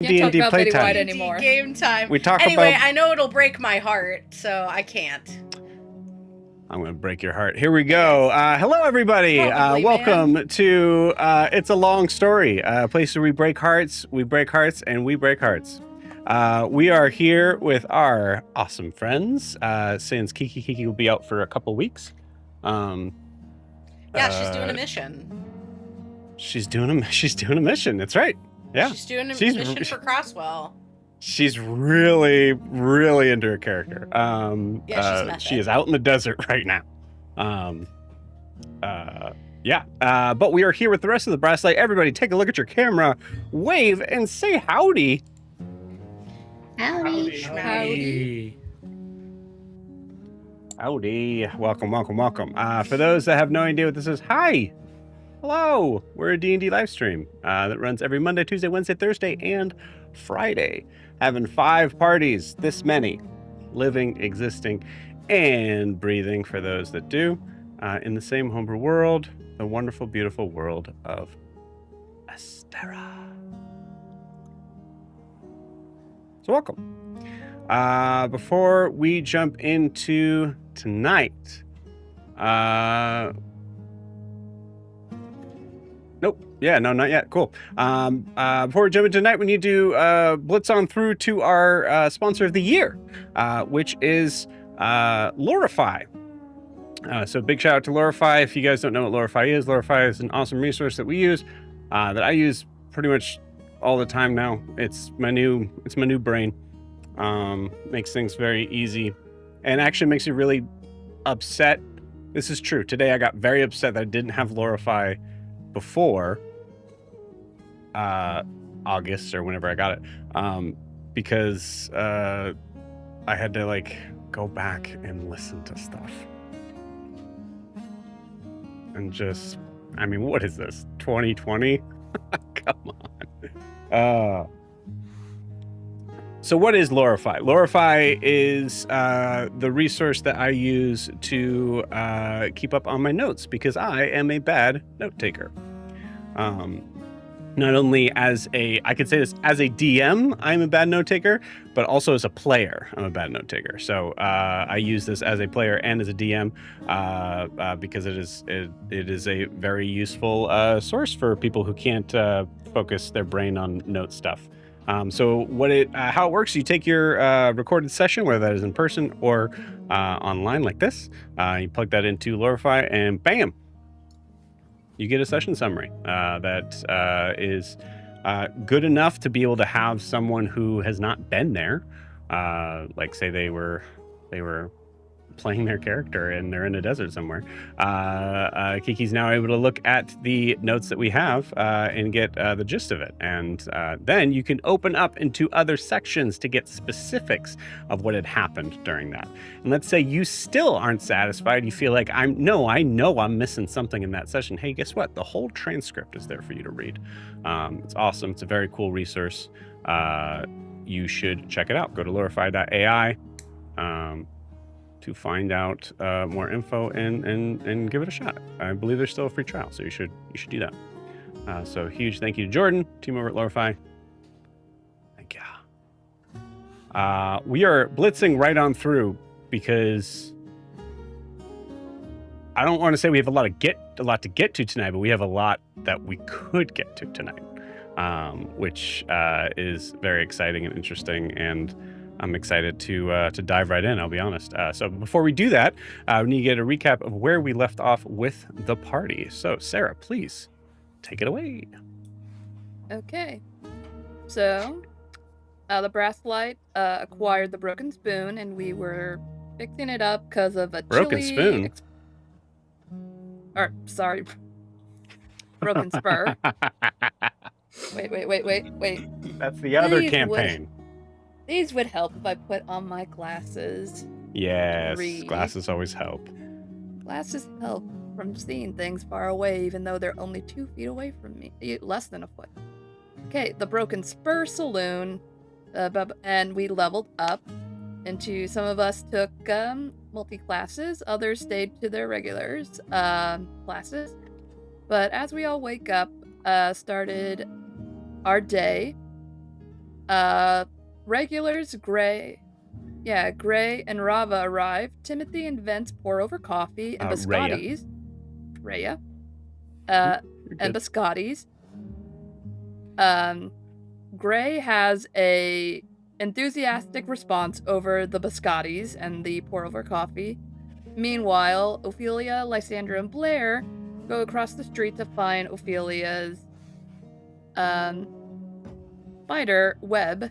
D&D playtime anymore. Game time. We talk anyway, about... I know it'll break my heart, so I can't. I'm going to break your heart. Here we go. Hello, everybody. Probably, welcome to It's a Long Story, a place where we break hearts, and we break hearts. We are here with our awesome friends, since Kiki will be out for a couple weeks. Yeah, she's doing a mission. She's doing a mission. That's right. Yeah. She's doing a mission for Crosswell. She's really, really into her character. Yeah, she is out in the desert right now. But we are here with the rest of the Brasslight. Everybody, take a look at your camera, wave, and say howdy. Howdy. Howdy. Welcome. For those that have no idea what this is, hi. Hello. We're a D&D live stream that runs every Monday, Tuesday, Wednesday, Thursday, and Friday. Having 5 parties, this many, living, existing, and breathing for those that do, in the same homebrew world, the wonderful, beautiful world of Astera. So welcome. Before we jump into tonight, nope. Yeah, no, not yet. Cool. Before we jump into tonight, we need to blitz on through to our sponsor of the year, which is Lorify. So big shout out to Lorify. If you guys don't know what Lorify is an awesome resource that we use, that I use pretty much all the time now. It's my new brain. Makes things very easy, and actually makes you really upset. This is true. Today I got very upset that I didn't have Lorify before August or whenever I got it, because I had to go back and listen to stuff and just, I mean, what is this, 2020? Come on. So what is Lorify? Lorify is the resource that I use to keep up on my notes, because I am a bad note taker. Not only I could say this as a DM, I'm a bad note taker, but also as a player, I'm a bad note taker. So I use this as a player and as a DM because it is a very useful source for people who can't focus their brain on note stuff. So how it works, you take your recorded session, whether that is in person or online like this, you plug that into Lorify, and bam, you get a session summary that is good enough to be able to have someone who has not been there, like say they were playing their character and they're in a desert somewhere. Kiki's now able to look at the notes that we have and get the gist of it. And then you can open up into other sections to get specifics of what had happened during that. And let's say you still aren't satisfied. You feel like I know I'm missing something in that session. Hey, guess what? The whole transcript is there for you to read. It's awesome. It's a very cool resource. You should check it out. Go to lorify.ai. To find out more info and give it a shot. I believe there's still a free trial, so you should do that. So huge thank you to Jordan, team over at Lorify. Thank you. We are blitzing right on through because I don't want to say we have a lot to get to tonight, but we have a lot that we could get to tonight, which is very exciting and interesting, and I'm excited to dive right in, I'll be honest. So before we do that, we need to get a recap of where we left off with the party. So Sarah, please take it away. Okay. So, the Brasslight acquired the Broken Spoon, and we were fixing it up because of a Broken Spoon? Sorry. Broken Spur. Wait. That's the other campaign. These would help if I put on my glasses. Yes, glasses always help. Glasses help from seeing things far away, even though they're only 2 feet away from me. Less than a foot. Okay, the Broken Spur Saloon. And we leveled up into, some of us took multi-classes, others stayed to their regulars classes. But as we all wake up, started our day, regulars, Gray, Gray and Rava arrive. Timothy and Vince pour over coffee and biscottis. Rhea. And biscottis. Gray has a enthusiastic response over the biscottis and the pour over coffee. Meanwhile, Ophelia, Lysandra, and Blair go across the street to find Ophelia's spider web.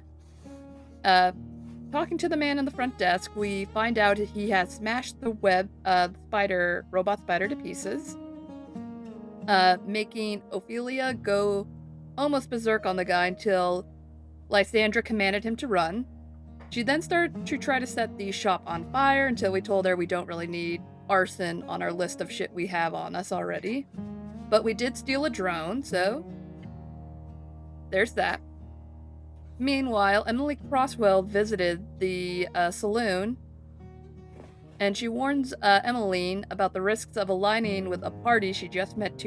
Talking to the man in the front desk, we find out he has smashed the web, robot spider to pieces, making Ophelia go almost berserk on the guy until Lysandra commanded him to run. She then started to try to set the shop on fire until we told her we don't really need arson on our list of shit we have on us already. But we did steal a drone, so there's that. Meanwhile, Emily Crosswell visited the saloon, and she warns Emmeline about the risks of aligning with a party she just met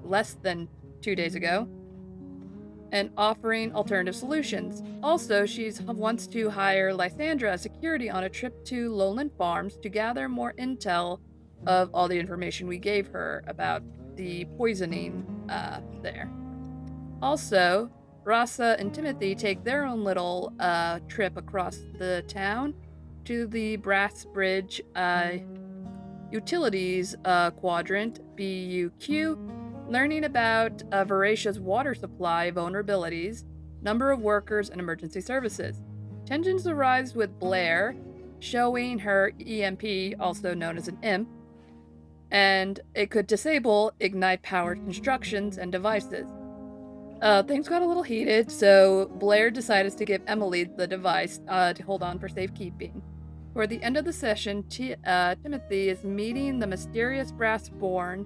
less than 2 days ago, and offering alternative solutions. Also, she wants to hire Lysandra as security on a trip to Lowland Farms to gather more intel of all the information we gave her about the poisoning there. Also, Rasa and Timothy take their own little trip across the town to the Brass Bridge Utilities Quadrant, BUQ, learning about Vraxia's water supply vulnerabilities, number of workers, and emergency services. Tensions arise with Blair, showing her EMP, also known as an imp, and it could disable ignite-powered constructions and devices. Things got a little heated, so Blair decided to give Emily the device to hold on for safekeeping. Toward the end of the session, Timothy is meeting the mysterious Brassborn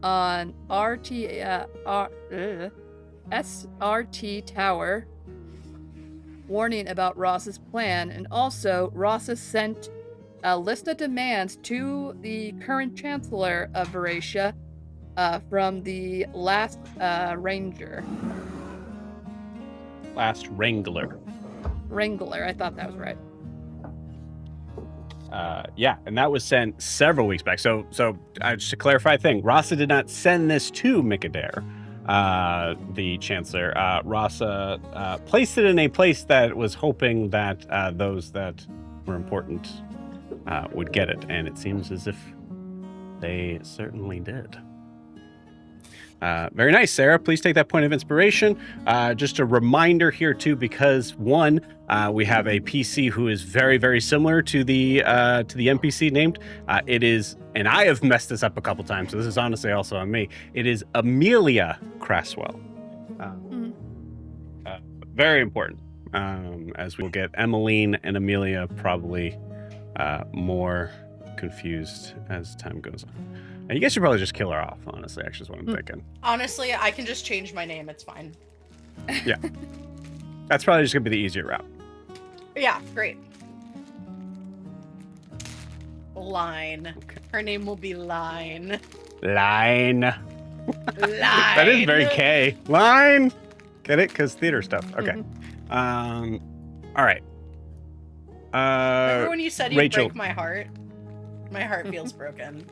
on SRT Tower, warning about Ross's plan, and also Ross has sent a list of demands to the current Chancellor of Vraxia from the last Ranger. Last Wrangler. Wrangler, I thought that was right. Yeah, and that was sent several weeks back. So just to clarify a thing, Rasa did not send this to Mikadair, the Chancellor. Rasa placed it in a place that was hoping that those that were important would get it, and it seems as if they certainly did. Very nice, Sarah. Please take that point of inspiration. Just a reminder here too, because one, we have a PC who is very, very similar to the NPC named. It is, and I have messed this up a couple times, so this is honestly also on me. It is Amelia Craswell. Very important, as we'll get Emmeline and Amelia probably more confused as time goes on. And you guys should probably just kill her off, honestly, actually, is what I'm thinking. Honestly, I can just change my name. It's fine. Yeah. That's probably just going to be the easier route. Yeah, great. Line. Okay. Her name will be Line. Line. Line. That is very K. Line. Get it? Because theater stuff. Okay. All right. Remember when you said you'd Rachel. break my heart? My heart feels broken.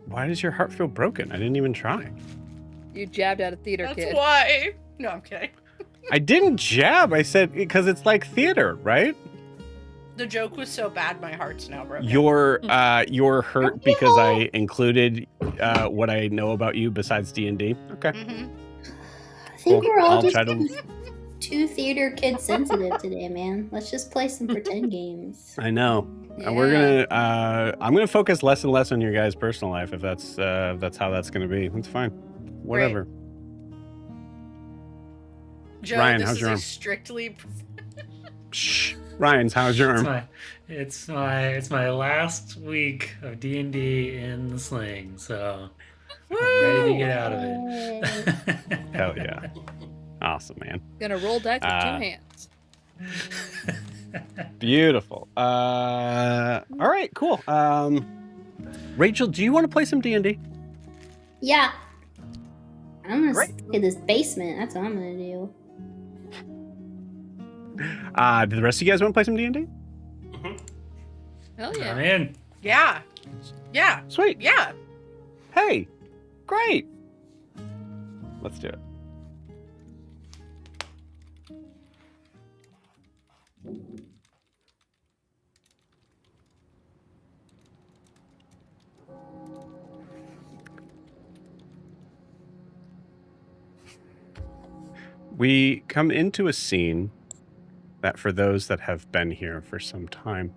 Why does your heart feel broken? I didn't even try. You jabbed at a theater kid. That's why. No, I'm kidding. I didn't jab. I said because it's like theater, right? The joke was so bad, my heart's now broken. You're hurt because I included what I know about you besides D&D. Okay. Mm-hmm. I think we're all I'll just try to- too theater kid sensitive today, man. Let's just play some pretend games. I know. Yeah. And we're gonna. I'm gonna focus less and less on your guys' personal life if that's how that's gonna be. That's fine. Whatever. Joe, Ryan, this how's is your a arm? strictly. Shh. Ryan's, how's your arm? It's my last week of D&D in the sling, so I'm ready to get out of it. Hell yeah. Awesome, man. Gonna roll dice with 2 hands. Beautiful. All right, cool. Rachel, do you want to play some D&D? Yeah. I'm gonna Great. stick in this basement. That's what I'm gonna do. Do the rest of you guys want to play some D&D? Hell I'm yeah. in. Yeah. Yeah. Sweet. Yeah. Hey, great. Let's do it. We come into a scene that, for those that have been here for some time,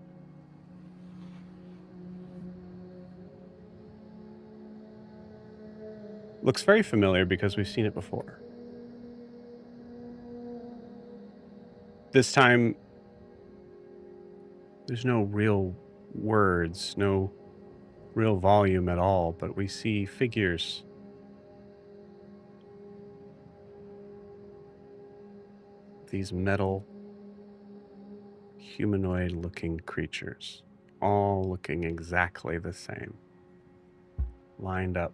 looks very familiar because we've seen it before. This time, there's no real words, no real volume at all, but we see figures. These metal, humanoid-looking creatures, all looking exactly the same, lined up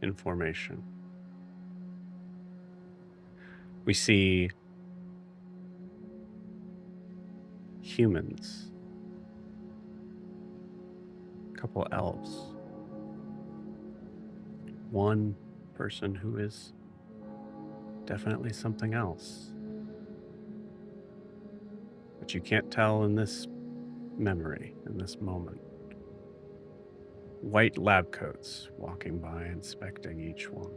in formation. We see humans, a couple elves, one person who is definitely something else, but you can't tell in this memory, in this moment. White lab coats walking by, inspecting each one.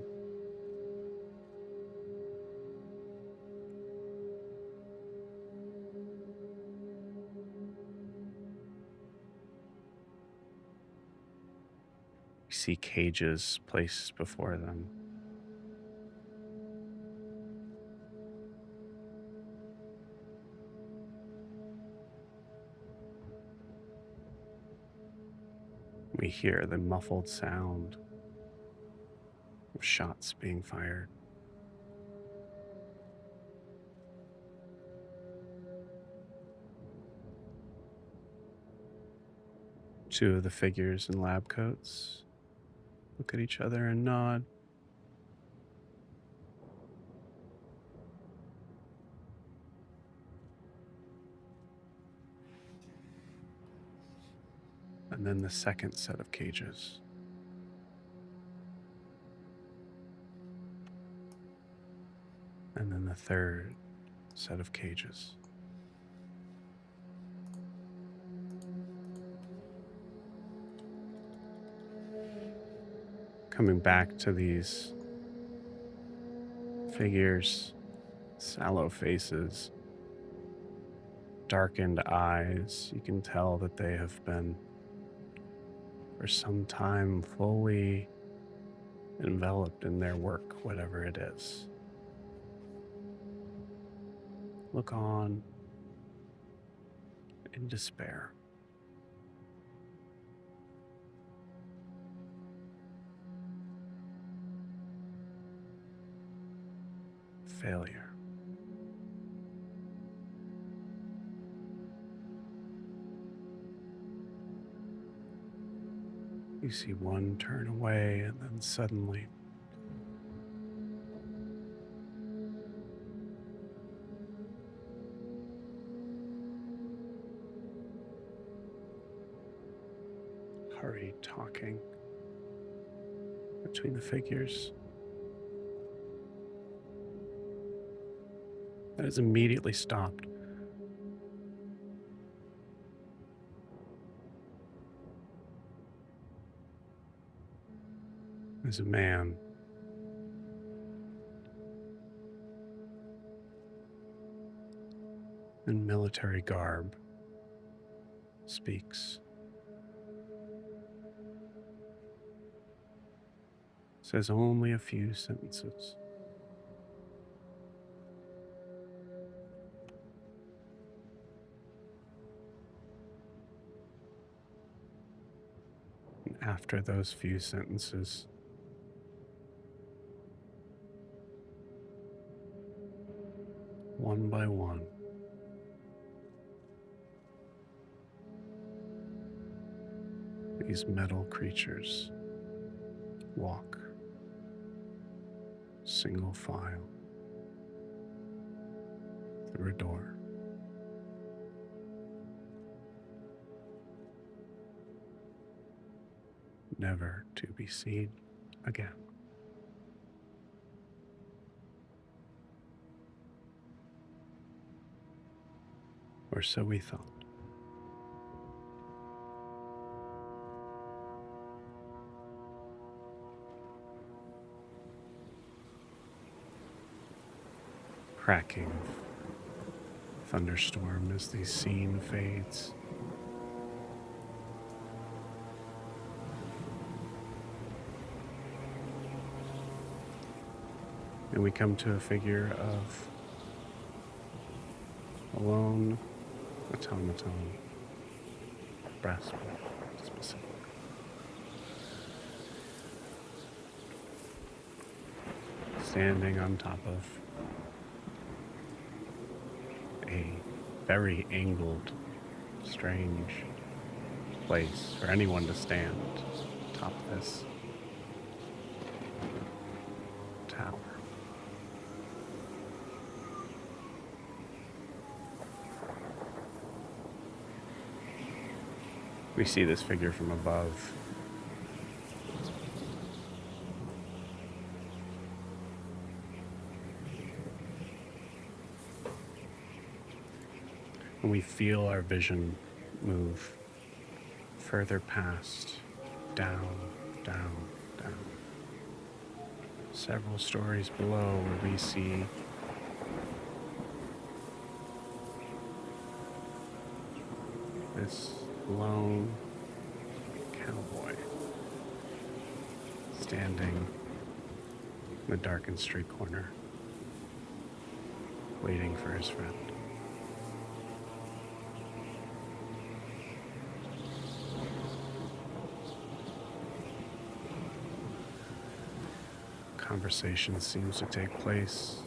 We see cages placed before them. We hear the muffled sound of shots being fired. Two of the figures in lab coats look at each other and nod. And then the second set of cages. And then the third set of cages. Coming back to these figures, sallow faces, darkened eyes, you can tell that they have been for some time fully enveloped in their work, whatever it is. Look on in despair. Failure. You see one turn away, and then suddenly hurried talking between the figures. That is immediately stopped. There's a man in military garb speaks. Says only a few sentences. And after those few sentences, one by one, these metal creatures walk single file through a door. never to be seen again. Or so we thought. Cracking thunderstorm as the scene fades. And we come to a figure of a lone automaton, Brasslight specific. Standing on top of a very angled, strange place for anyone to stand atop this tower. We see this figure from above. And we feel our vision move further past, down, down, down. Several stories below where we see this lone cowboy standing in the darkened street corner, waiting for his friend. Conversation seems to take place.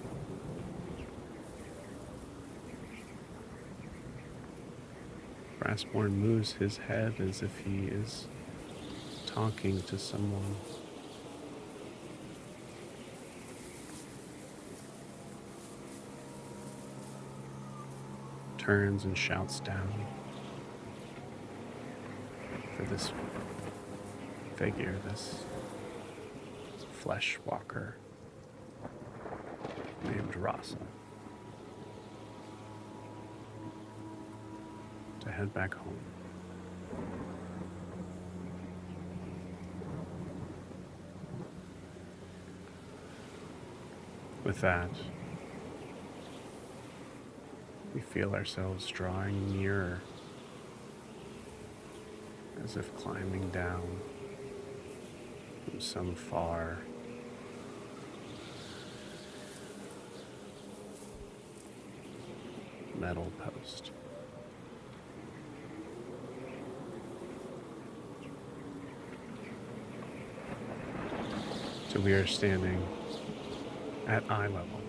Brassborn moves his head as if he is talking to someone. Turns and shouts down for this figure, this flesh walker named Rasa, to head back home. With that, we feel ourselves drawing nearer, as if climbing down from some far metal post. So we are standing at eye level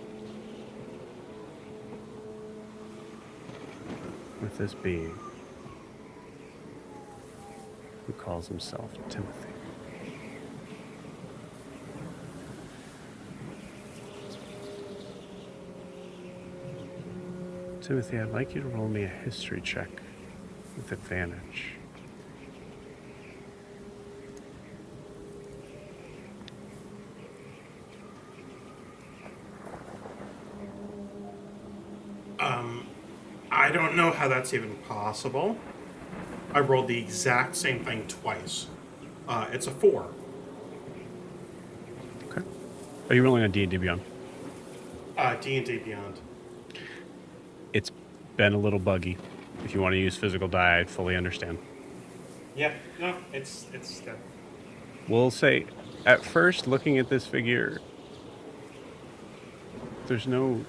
with this being who calls himself Timothy. Timothy, I'd like you to roll me a history check with advantage. I don't know how that's even possible. I rolled the exact same thing twice. It's a 4. Okay. Are you rolling on D&D Beyond? D&D Beyond. It's been a little buggy. If you want to use physical die, I fully understand. Yeah, no, it's good. We'll say, at first, looking at this figure, there's no...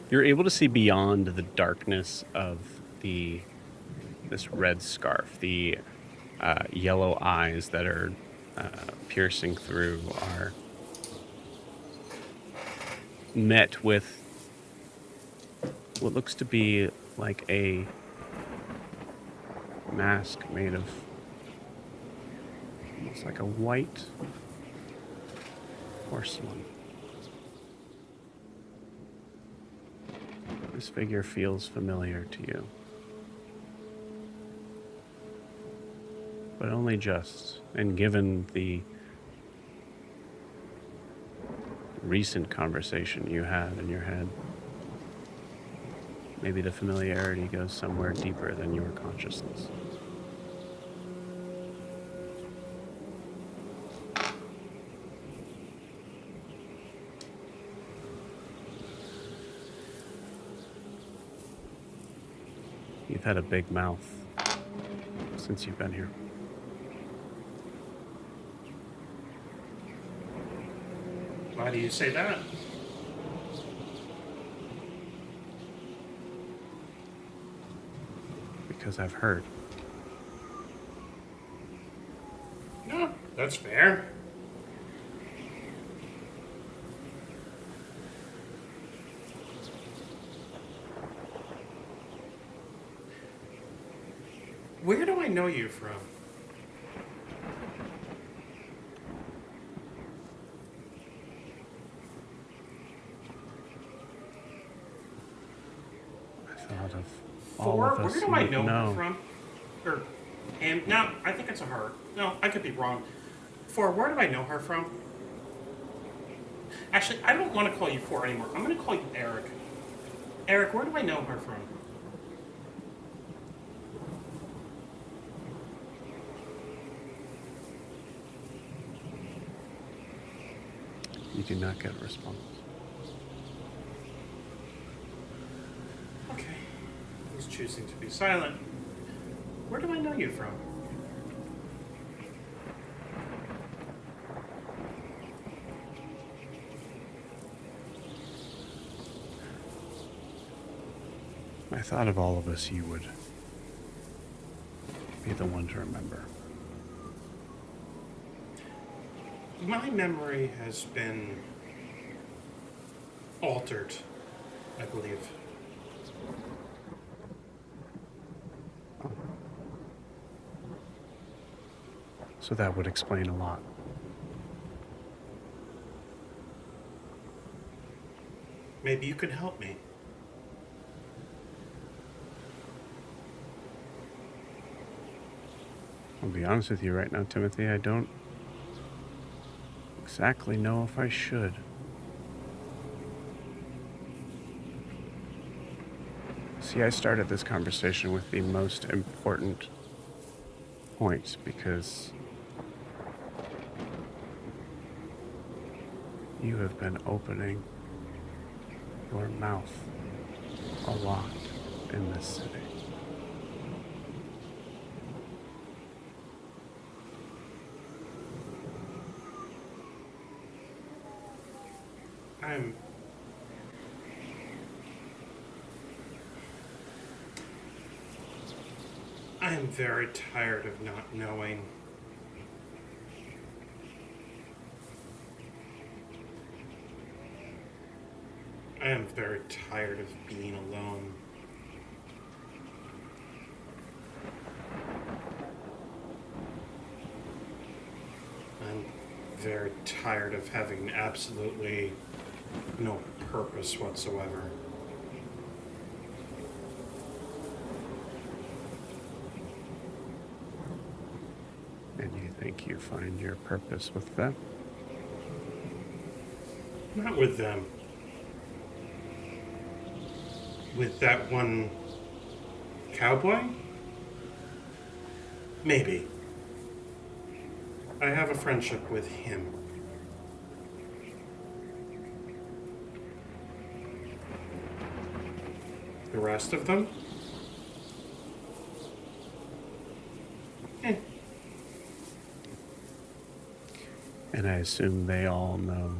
You're able to see beyond the darkness of this red scarf. The yellow eyes that are piercing through are met with what looks to be like a mask made of almost like a white porcelain. This figure feels familiar to you. but only just. And given the recent conversation you had in your head, maybe the familiarity goes somewhere deeper than your consciousness. You've had a big mouth since you've been here. Why do you say that? Because I've heard. No, that's fair. Where do I know you from? I thought of all of us Where do I you'd know know. her from? Or, and no, I think it's a her. No, I could be wrong. Where do I know her from? Actually, I don't want to call you Four anymore. I'm going to call you Eric. Eric, where do I know her from? You do not get a response. Okay. He's choosing to be silent. Where do I know you from? I thought of all of us you would be the one to remember. My memory has been altered, I believe. So that would explain a lot. Maybe you can help me. I'll be honest with you right now, Timothy, I don't exactly know if I should. See, I started this conversation with the most important point because you have been opening your mouth a lot in this city. I am very tired of not knowing. I am very tired of being alone. I'm very tired of having absolutely no purpose whatsoever. And you think you find your purpose with them? Not with them. With that one cowboy? Maybe. I have a friendship with him. The rest of them? And I assume they all know.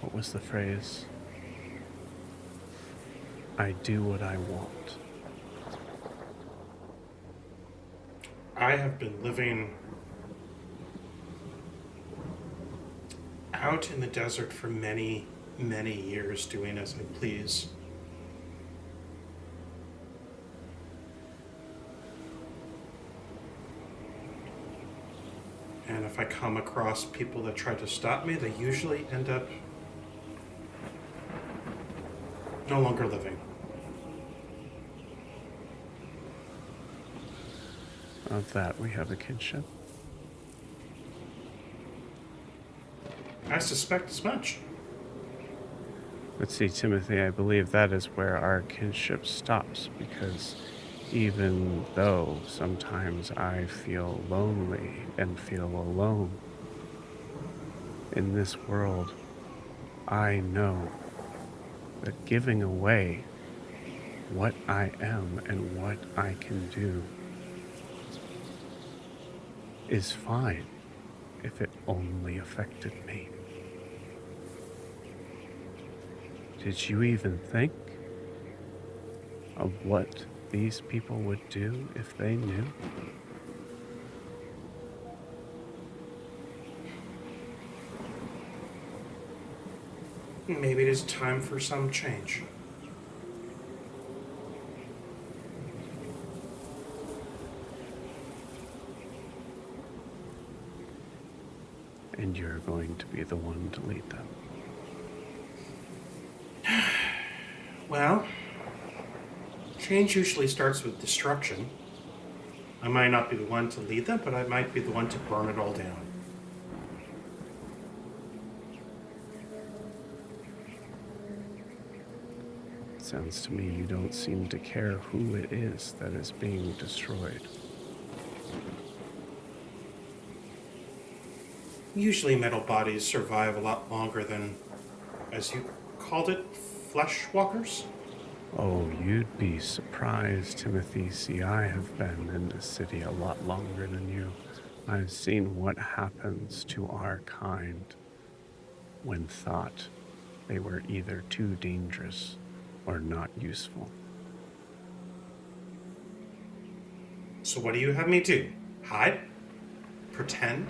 What was the phrase? I do what I want. I have been living out in the desert for many, many years, doing as I please. And if I come across people that try to stop me, they usually end up no longer living. Of that, we have a kinship. I suspect as much. But see, Timothy, I believe that is where our kinship stops, because even though sometimes I feel lonely and feel alone in this world, I know that giving away what I am and what I can do is fine if it only affected me. Did you even think of what these people would do if they knew? Maybe it is time for some change. And you're going to be the one to lead them. Well, change usually starts with destruction. I might not be the one to lead them, but I might be the one to burn it all down. Sounds to me you don't seem to care who it is that is being destroyed. Usually metal bodies survive a lot longer than, as you called it, flesh walkers. Oh, you'd be surprised, Timothy. See, I have been in this city a lot longer than you. I've seen what happens to our kind when thought they were either too dangerous or not useful. So what do you have me do? Hide? Pretend?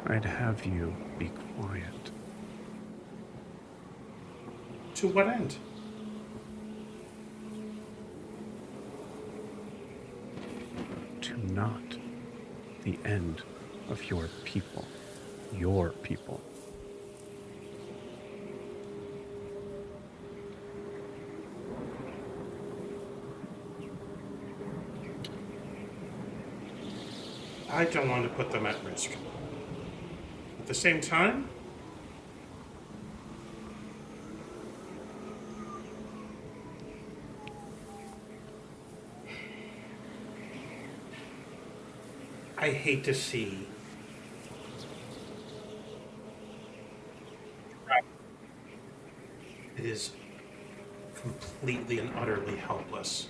I'd have you be quiet. To what end? To not the end of your people. Your people. I don't want to put them at risk. At the same time, I hate to see it is completely and utterly helpless.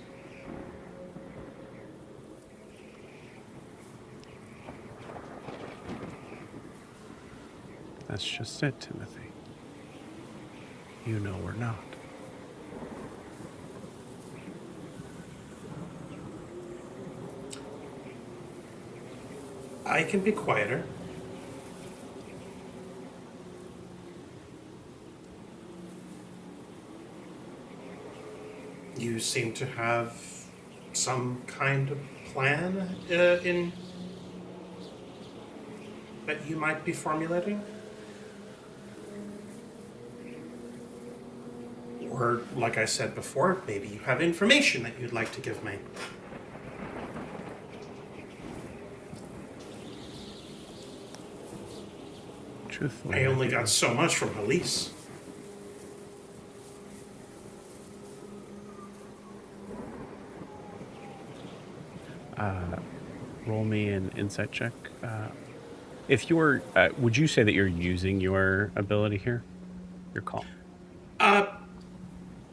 That's just it, Timothy. You know we're not. I can be quieter. You seem to have some kind of plan in that you might be formulating? Or, like I said before, maybe you have information that you'd like to give me. Truthfully, I only got so much from Elise. Roll me an insight check. If you're, would you say that you're using your ability here? Your call.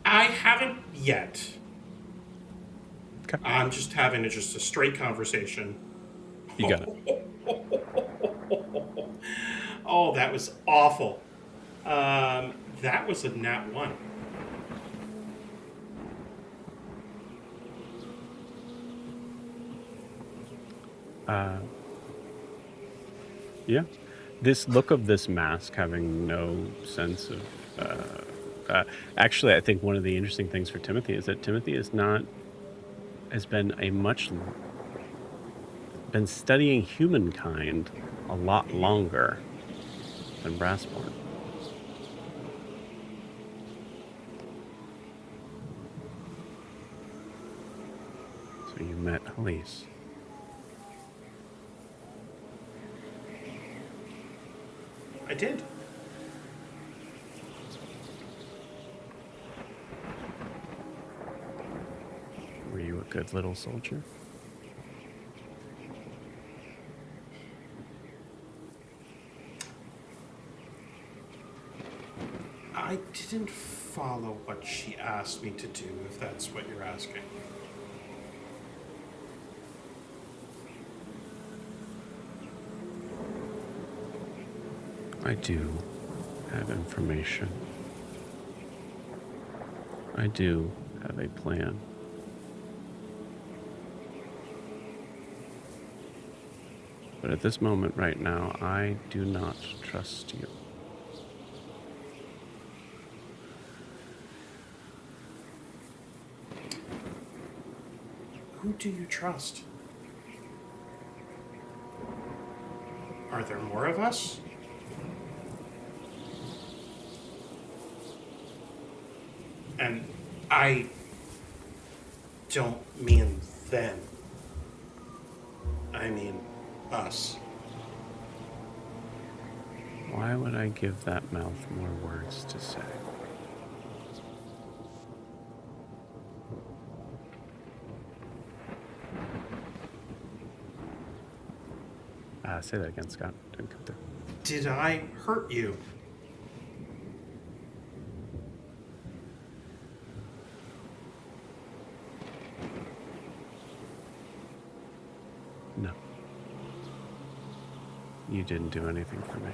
I haven't yet. Okay. I'm just having just a straight conversation. You got it. Oh, that was awful. That was a nat 1. Yeah. This look of this mask having no sense of... actually, I think one of the interesting things for Timothy is that Timothy has been studying humankind a lot longer than Brassborn. So you met Elise. I did. Were you a good little soldier? I didn't follow what she asked me to do, if that's what you're asking. I do have information. I do have a plan. But at this moment right now, I do not trust you. Who do you trust? Are there more of us? And I don't mean them. I mean us. Why would I give that mouth more words to say? Say that again, Scott. Didn't come through. Did I hurt you? No. You didn't do anything for me.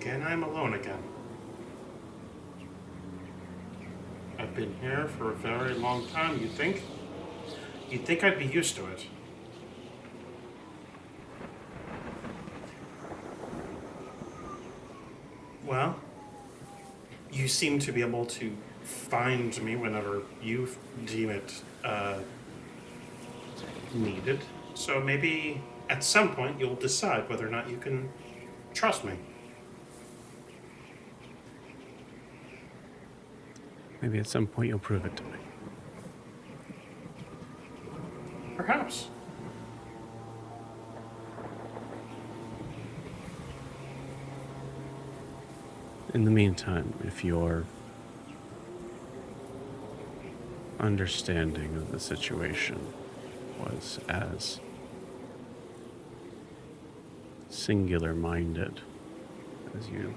Again, I'm alone again. I've been here for a very long time, you'd think? You'd think I'd be used to it. Well, you seem to be able to find me whenever you deem it needed. So maybe at some point you'll decide whether or not you can trust me. Maybe at some point you'll prove it to me. Perhaps. In the meantime, if your understanding of the situation was as singular-minded as you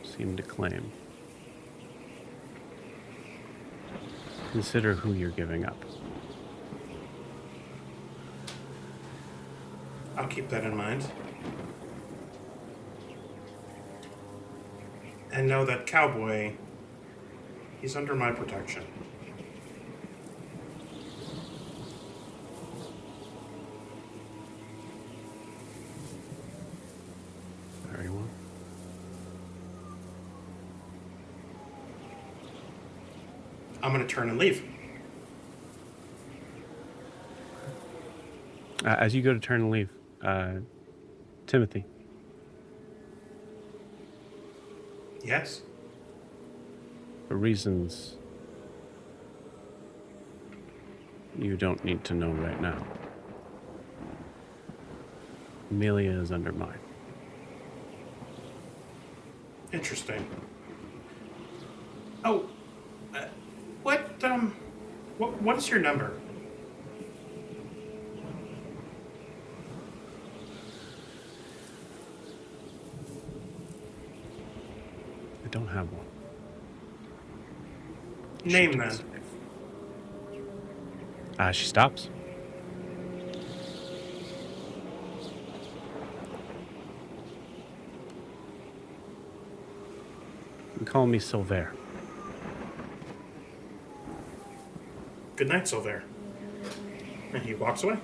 seem to claim, consider who you're giving up. I'll keep that in mind. And know that Cowboy, he's under my protection. Very well. I'm going to turn and leave. As you go to turn and leave, Timothy, Yes? for reasons you don't need to know right now, Amelia is under mine. Interesting. Oh, what is your number? I don't have one. Name She then. does. She stops. You can call me Silver. Good night, Silver. And he walks away.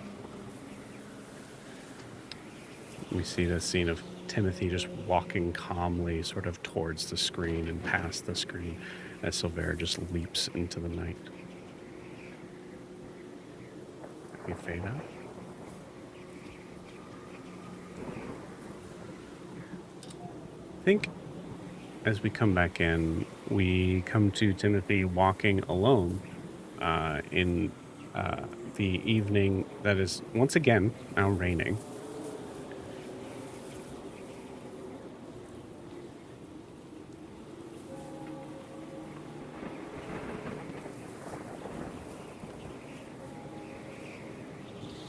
We see the scene of Timothy just walking calmly sort of towards the screen and past the screen as Silver just leaps into the night. We fade out. I think as we come back in, we come to Timothy walking alone in the evening that is once again now raining.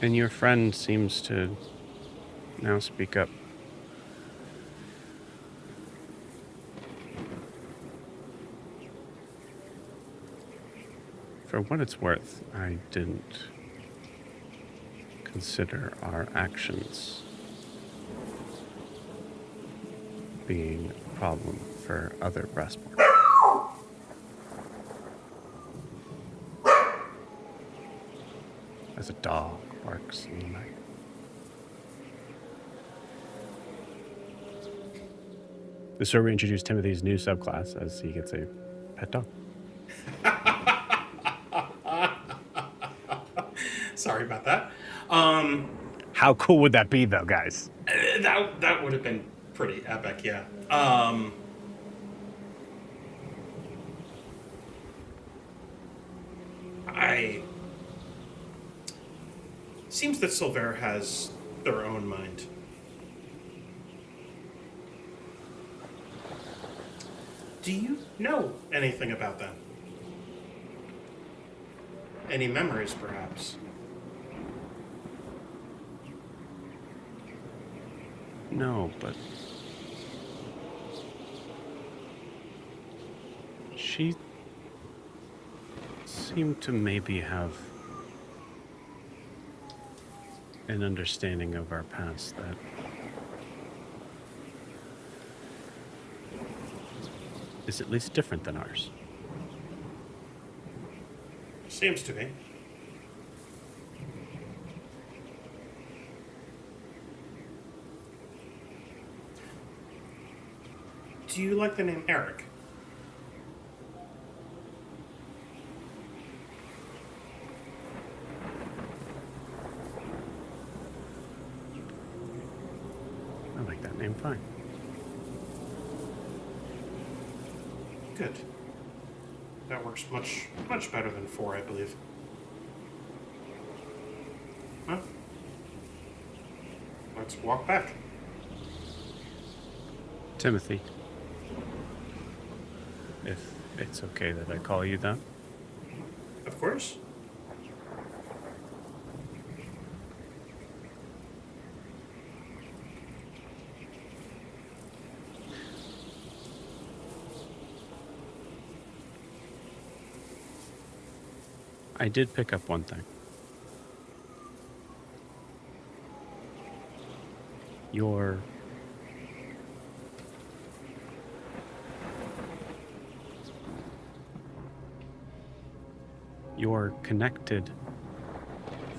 And your friend seems to now speak up. For what it's worth, I didn't consider our actions being a problem for other Brassborn. As a dog barks in the night. This is where we introduce Timothy's new subclass as he gets a pet dog. Sorry about that. How cool would that be, though, guys? That would have been pretty epic, yeah. Seems that Silver has their own mind. Do you know anything about them? Any memories, perhaps? No, but she seemed to maybe have an understanding of our past that is at least different than ours. Seems to be. Do you like the name Eric? I like that name fine. Good. That works much better than 4, I believe. Well, let's walk back. Timothy, if it's okay that I call you that. Of course. I did pick up one thing. Your connected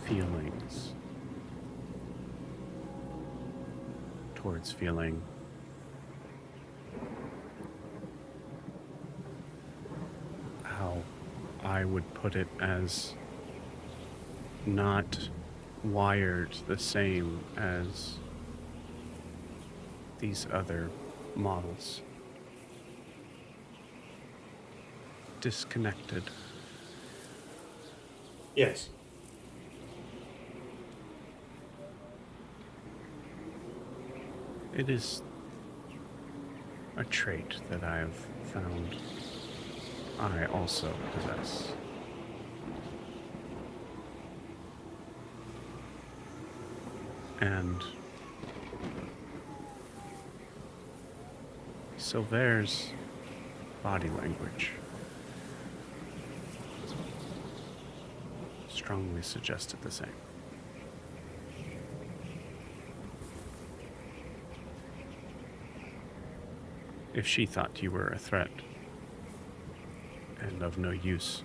feelings towards feeling how I would put it as not wired the same as these other models. Disconnected. Yes. It is a trait that I have found I also possess. And Silver's body language strongly suggested the same. If she thought you were a threat and of no use,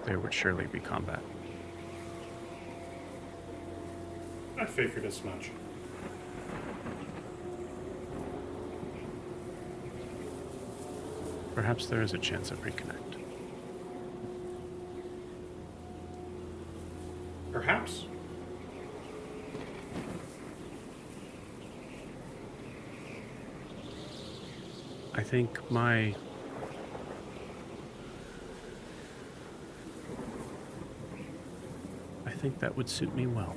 there would surely be combat. I figured as much. Perhaps there is a chance of reconnect. Perhaps. I think my... I think that would suit me well.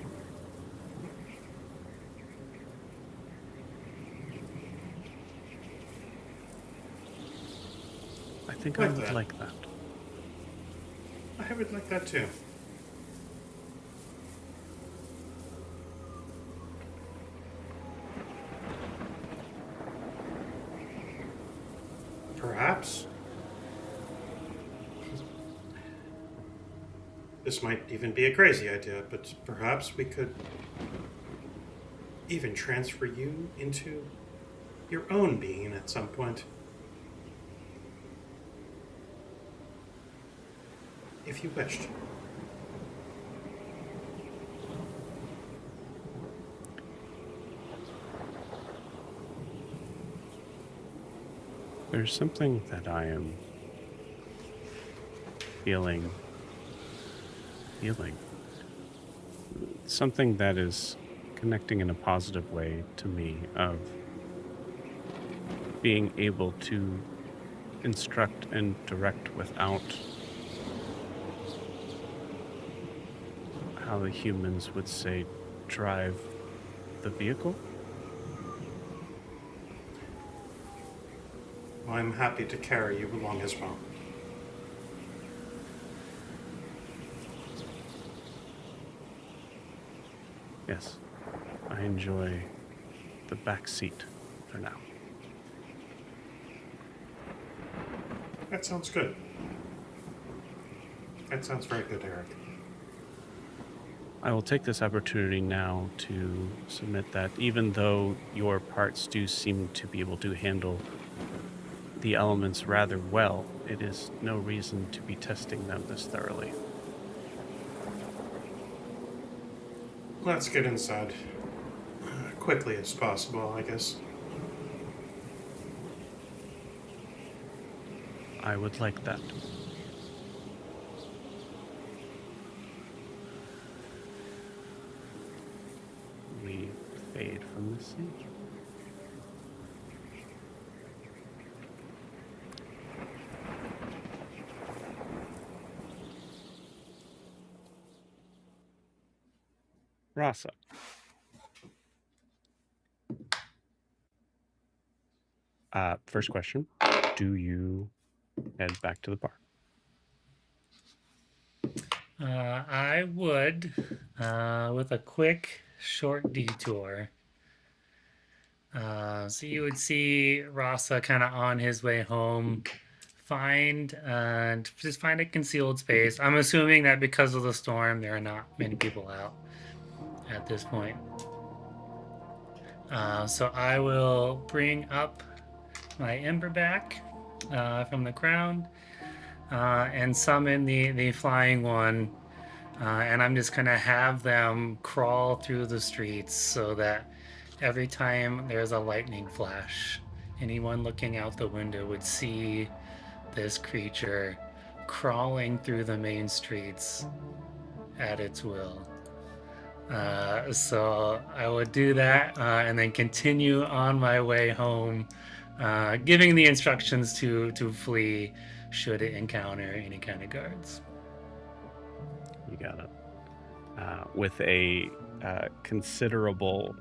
I think I Like would that. like that. I would like that too. Perhaps. This might even be a crazy idea, but perhaps we could even transfer you into your own being at some point. If you wished. There's something that I am feeling. Something that is connecting in a positive way to me of being able to instruct and direct without how the humans would say drive the vehicle. I'm happy to carry you along as well. Yes, I enjoy the back seat for now. That sounds good. That sounds very good, Eric. I will take this opportunity now to submit that even though your parts do seem to be able to handle the elements rather well, it is no reason to be testing them this thoroughly. Let's get inside. Quickly as possible, I guess. I would like that. We fade from the scene. Rasa. First question. Do you head back to the bar? I would, with a quick, short detour. So you would see Rasa kind of on his way home, find a concealed space. I'm assuming that because of the storm, there are not many people out at this point. So I will bring up my ember back from the ground and summon the flying one. And I'm just going to have them crawl through the streets so that every time there's a lightning flash, anyone looking out the window would see this creature crawling through the main streets at its will. So I would do that and then continue on my way home, giving the instructions to flee should it encounter any kind of guards. You got it. With a considerable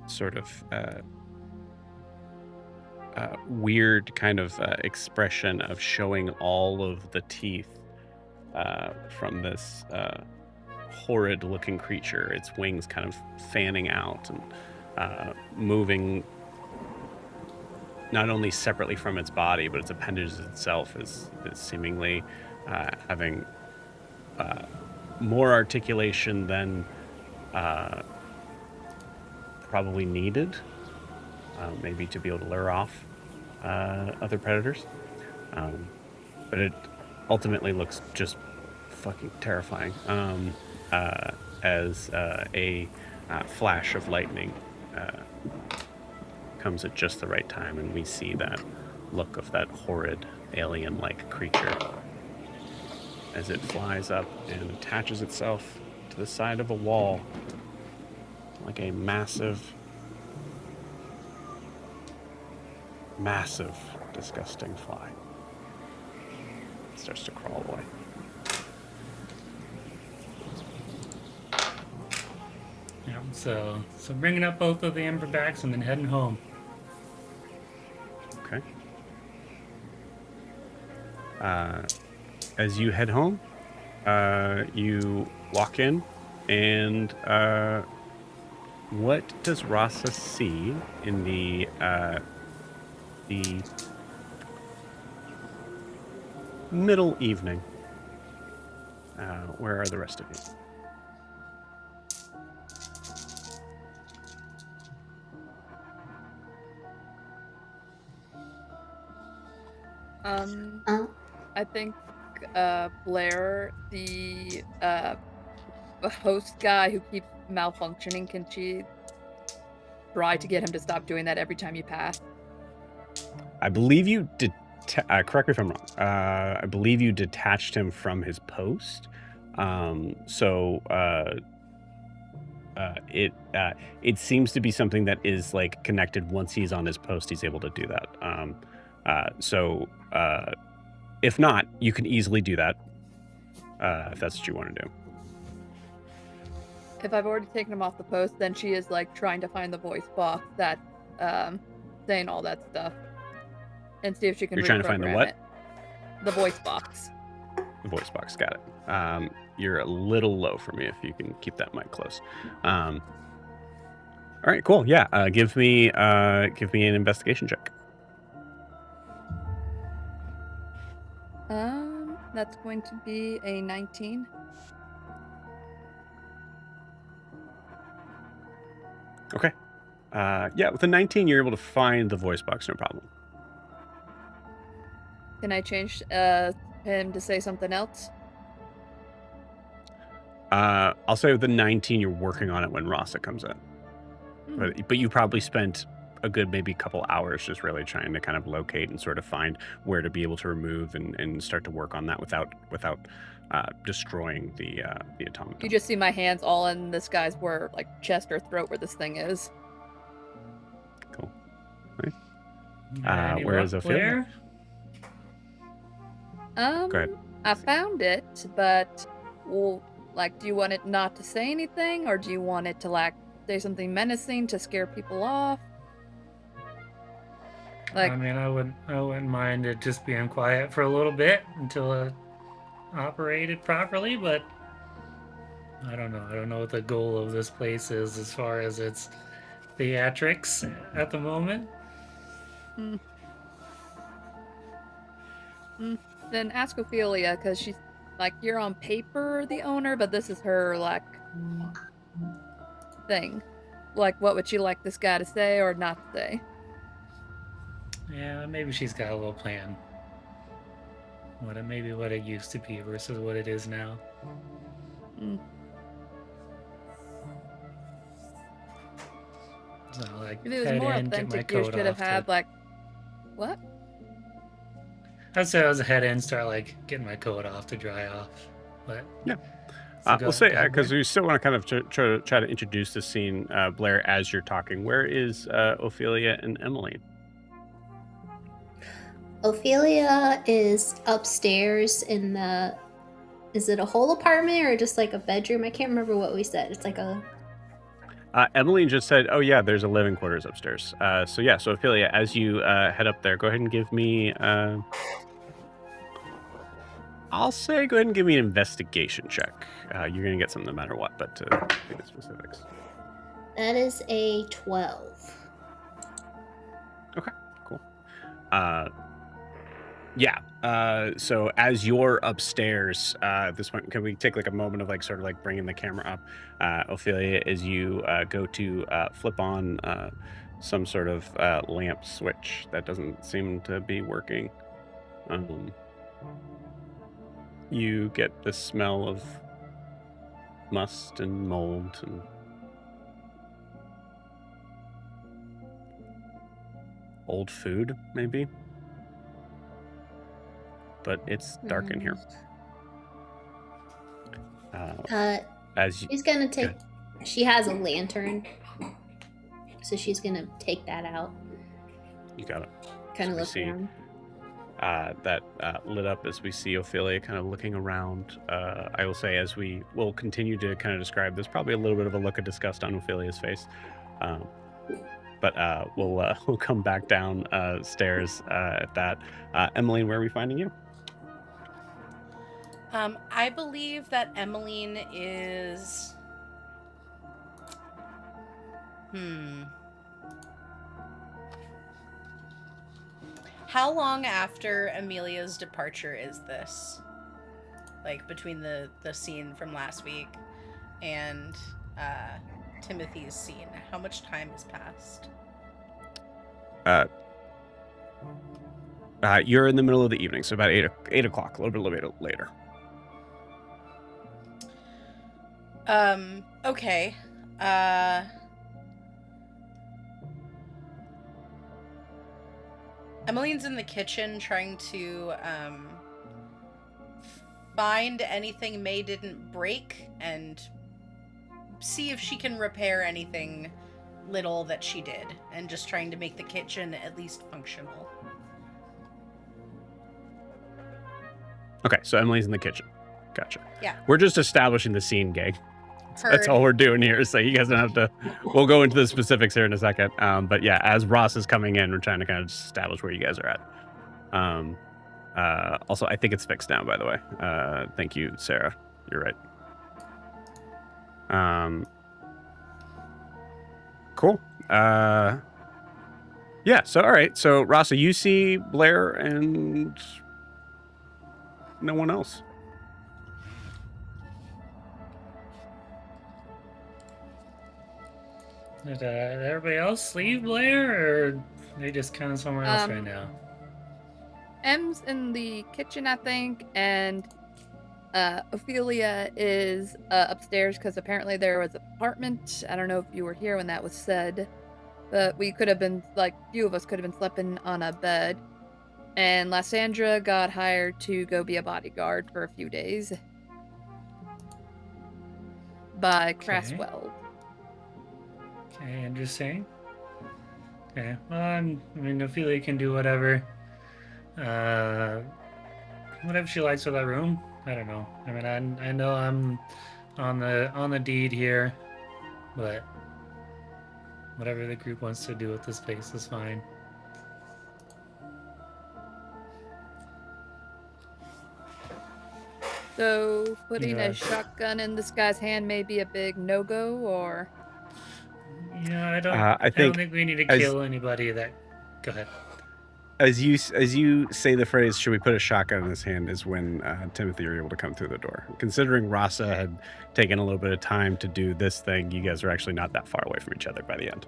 sort of weird kind of expression of showing all of the teeth from this horrid looking creature, its wings kind of fanning out and moving not only separately from its body, but its appendages itself is seemingly having more articulation than probably needed, maybe to be able to lure off other predators. But it ultimately looks just fucking terrifying as a flash of lightning comes at just the right time, and we see that look of that horrid alien-like creature as it flies up and attaches itself to the side of a wall like a massive massive, disgusting fly. It starts to crawl away. Yeah, so bringing up both of the emberbacks and then heading home. Okay. As you head home, you walk in, and what does Rasa see in the middle evening? Where are the rest of you? I think Blair, the host guy who keeps malfunctioning, can she try to get him to stop doing that every time you pass? I believe you did. Correct me if I'm wrong. I believe you detached him from his post. It seems to be something that is like connected. Once he's on his post, he's able to do that. If not, you can easily do that. If that's what you want to do. If I've already taken him off the post, then she is like trying to find the voice box that saying all that stuff, and see if she can. You're trying to find the what? The voice box. The voice box. Got it. You're a little low for me if you can keep that mic close. All right, cool. Yeah. Give me an investigation check. That's going to be a 19. Okay. Yeah, with a 19, you're able to find the voice box, no problem. Can I change him to say something else? I'll say with the 19, you're working on it when Rasa comes in. But you probably spent a good maybe couple hours just really trying to kind of locate and sort of find where to be able to remove and start to work on that without destroying the automaton. You just see my hands all in this guy's chest or throat where this thing is. Cool. Right. Where is Ophelia? Go ahead. I found it, but do you want it not to say anything, or do you want it to say something menacing to scare people off? I mean, I wouldn't mind it just being quiet for a little bit until it operated properly, but I don't know. I don't know what the goal of this place is as far as its theatrics at the moment. Then ask Ophelia, because she's you're on paper the owner, but this is her thing. What would she like this guy to say or not say? Yeah, maybe she's got a little plan. What it used to be versus what it is now. So, if it was more authentic, you should have had what? I'd say I was head in, start getting my coat off to dry off. But yeah. We'll say, because we still want to kind of try to introduce the scene, Blair, as you're talking. Where is Ophelia and Emily? Ophelia is upstairs in the... Is it a whole apartment or just a bedroom? I can't remember what we said. It's a... Emily just said, oh yeah, there's a living quarters upstairs. So Ophelia, as you head up there, go ahead and give me... I'll say go ahead and give me an investigation check. You're going to get something no matter what, but to be the specifics. That is a 12. Okay, cool. So as you're upstairs, at this point, can we take a moment of bringing the camera up, Ophelia, as you go to flip on some sort of lamp switch that doesn't seem to be working. You get the smell of must and mold and old food, maybe. But it's dark in here. She's gonna take... She has a lantern, so she's gonna take that out. You got it. Kind of we look see around. that lit up as we see Ophelia kind of looking around. I will say, as we will continue to kind of describe, there's probably a little bit of a look of disgust on Ophelia's face. But we'll come back down stairs at that. Emmeline, where are we finding you? I believe that Emmeline is. How long after Amelia's departure is this? Like between the scene from last week and Timothy's scene, how much time has passed? You're in the middle of the evening, so about 8 o'clock, a little bit later. Okay. Emmeline's in the kitchen trying to find anything May didn't break and see if she can repair anything little that she did, and just trying to make the kitchen at least functional. Okay, so Emily's in the kitchen. Gotcha. Yeah. We're just establishing the scene, gang. That's Heard. all we're doing here. So you guys don't have to. We'll go into the specifics here in a second. But yeah, as Ross is coming in, we're trying to kind of establish where you guys are at. Also, I think it's fixed now, by the way. Thank you, Sarah. You're right. Cool. Yeah. So all right. So Rasa, you see Blair and no one else. Did everybody else leave Blair, or are they just kind of somewhere else right now? M's in the kitchen, I think, and Ophelia is upstairs because apparently there was an apartment. I don't know if you were here when that was said, but we could have been, like, few of us could have been sleeping on a bed. And Lysandra got hired to go be a bodyguard for a few days by Craswell. Okay, interesting. Okay, well, I mean, Ophelia can do whatever. Whatever she likes with that room. I don't know. I mean, I know I'm on the deed here, but whatever the group wants to do with this space is fine. So putting Yeah. a shotgun in this guy's hand may be a big no-go, or... Yeah, I I don't think think we need to as- kill anybody that. Go ahead. As you say the phrase, "Should we put a shotgun in his hand?" is when Timothy were able to come through the door. Considering Rasa had taken a little bit of time to do this thing, you guys are actually not that far away from each other by the end.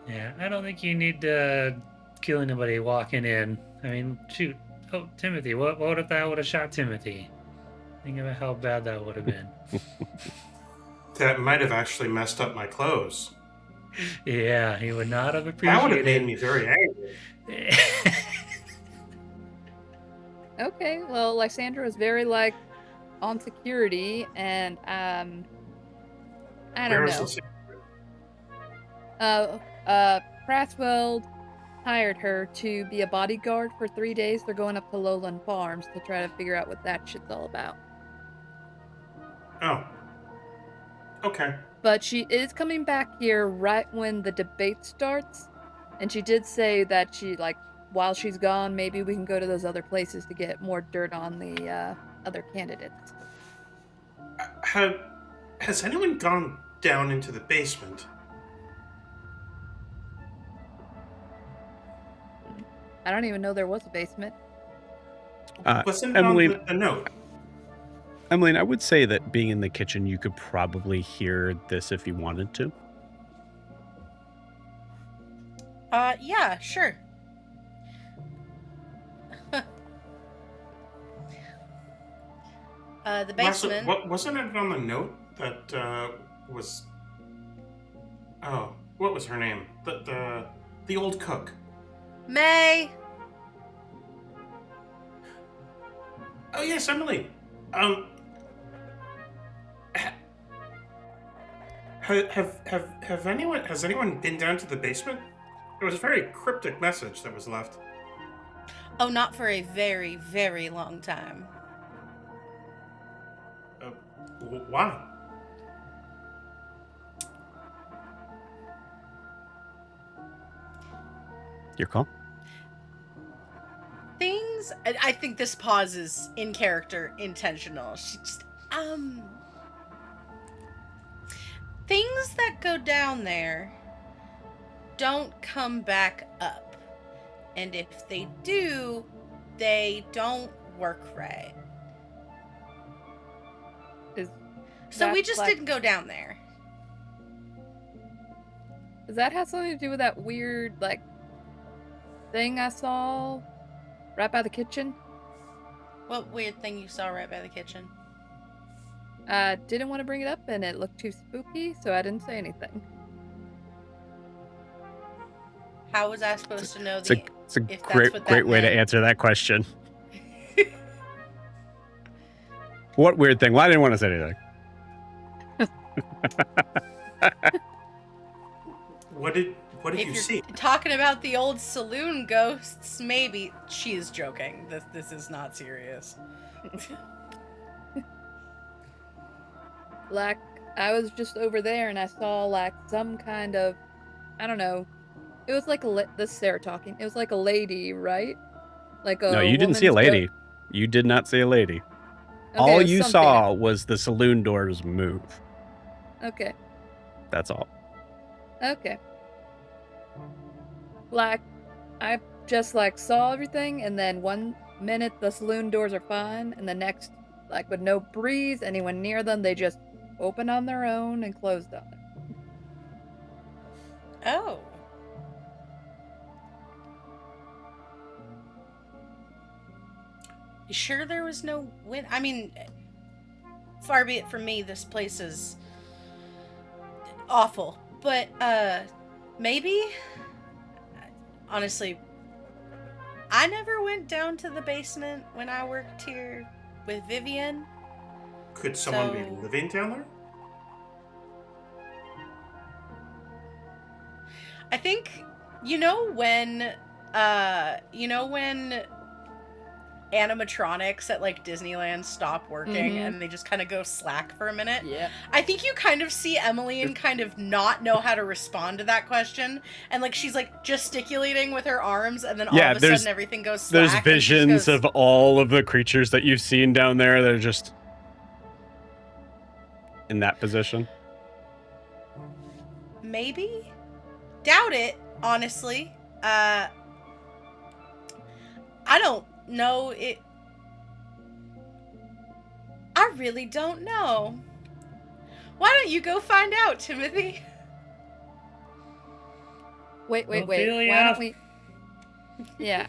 Yeah, I don't think you need to kill anybody walking in. I mean, shoot. Oh, Timothy, what if that would have shot Timothy? Think about how bad that would have been. That might have actually messed up my clothes. Yeah, he would not have That would have appreciated made me very angry. Okay, well, Lysandra was very, like, on security, and, I don't Where's know. the- Craswell hired her to be a bodyguard for 3 days. They're going up to Lowland Farms to try to figure out what that shit's all about. Oh. Okay. But she is coming back here right when the debate starts, and she did say that she, like, while she's gone, maybe we can go to those other places to get more dirt on the other candidates. Has anyone gone down into the basement? I don't even know there was a basement. Wasn't it Emily- on the note? Emmeline, I would say that being in the kitchen, you could probably hear this if you wanted to. Yeah, sure. The basement. Wasn't it on the note that was? Oh, what was her name? The old cook. May. Oh yes, Emily. Has anyone been down to the basement? It was a very cryptic message that was left. Oh, not for a very, very long time. Why? Your call. Things. I think this pause is in character, intentional. She just, things that go down there don't come back up. And if they do, they don't work right. So we just didn't go down there. Does that have something to do with that weird, like, thing I saw right by the kitchen? What weird thing you saw right by the kitchen? I didn't want to bring it up, and it looked too spooky, so I didn't say anything. How was I supposed to know It's a if that's great what that great way to meant? answer that question. What weird thing? Well, I didn't want to say anything. What did If you you're see? talking about the old saloon ghosts, maybe. She is joking. This is not serious. Like, I was just over there, and I saw, like, some kind of, I don't know. It was like this is Sarah talking. It was like a lady, right? Like a No, you didn't see a woman's lady. You did not see a lady. Okay, All it was you something. saw was the saloon doors move. Okay. That's all. Okay. Like, I just, like, saw everything, and then one minute the saloon doors are fine, and the next, like, with no breeze, anyone near them, they just open on their own and closed on them. Oh. You sure there was no wind? I mean, far be it from me, this place is awful. But, maybe? Honestly, I never went down to the basement when I worked here with Vivian. Could someone So- be living down there? I think, when animatronics at, like, Disneyland stop working Mhm. and they just kind of go slack for a minute? Yeah. I think you kind of see Emmeline kind of not know how to respond to that question. And, like, she's, like, gesticulating with her arms, and then all Yeah, of a there's- sudden everything goes slack. There's and she just visions goes, of all of the creatures that you've seen down there that are just in that position. Maybe? Doubt it, honestly. I don't know it. I really don't know. Why don't you go find out, Timothy? Wait. Why Ophelia. don't we... Yeah.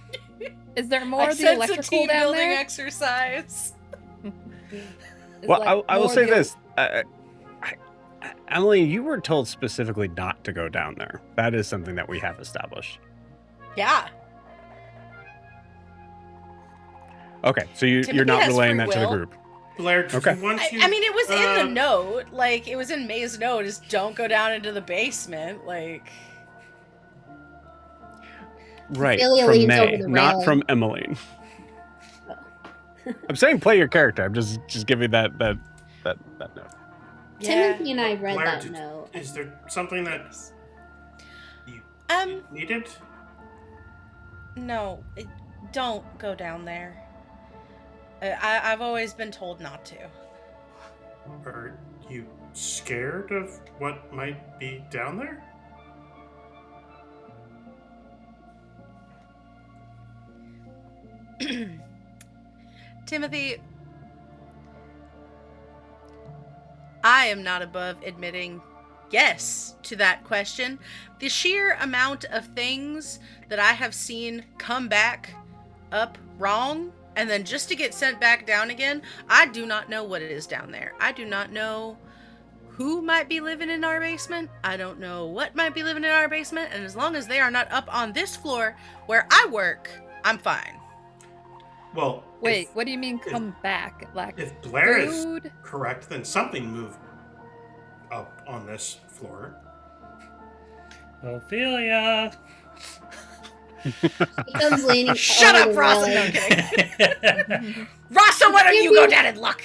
Is there more I of the sense a electrical team down building there? exercise. Is, Well, like, I will more say of the- this. Emily, you were told specifically not to go down there. That is something that we have established. Yeah. Okay, so you're Timothy not has relaying free that to the will. group. Blair, did Okay. you want to... I mean, it was in uh, the note. Like, it was in May's note. Is don't go down into the basement. Like, Right, Ophelia from leans May, over the not railing. from Emmeline. I'm saying play your character. I'm just giving that note. yeah. Timothy and I read Blair, that note. is there something that you needed? No, don't go down there. I've always been told not to. Are you scared of what might be down there? Timothy, I am not above admitting yes to that question. The sheer amount of things that I have seen come back up wrong and then just to get sent back down again, I do not know what it is down there. I do not know who might be living in our basement. I don't know what might be living in our basement. And as long as they are not up on this floor where I work, I'm fine. Well, Wait, what do you mean come back? Like, if Blair is food? correct, then something moved up on this floor. Ophelia! He comes leaning. Shut over up, the Rasa! No, railing. kidding. Rasa, why don't you go down and look?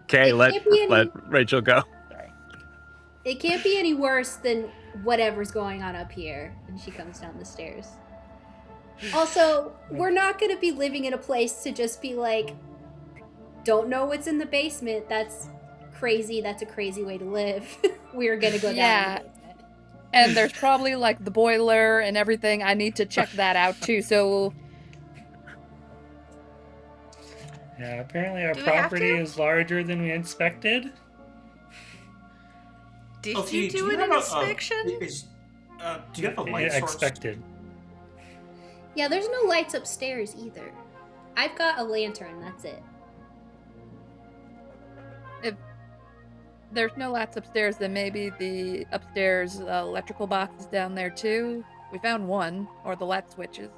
Okay, It let can't be any- Rachel go. It can't be any worse than whatever's going on up here. And she comes down the stairs. Also, we're not going to be living in a place to just be like, don't know what's in the basement. That's crazy. That's a crazy way to live. We're going to go down Yeah. in the basement. And there's probably like the boiler and everything. I need to check that out too. So Yeah, apparently our Do we have property to? is larger than we expected. Did Ophelia, you do an have inspection? do you have a light source? Expected. Yeah, there's no lights upstairs either. I've got a lantern. That's it. there's no lights upstairs, then maybe the upstairs electrical box is down there too. We found one, or the light switches.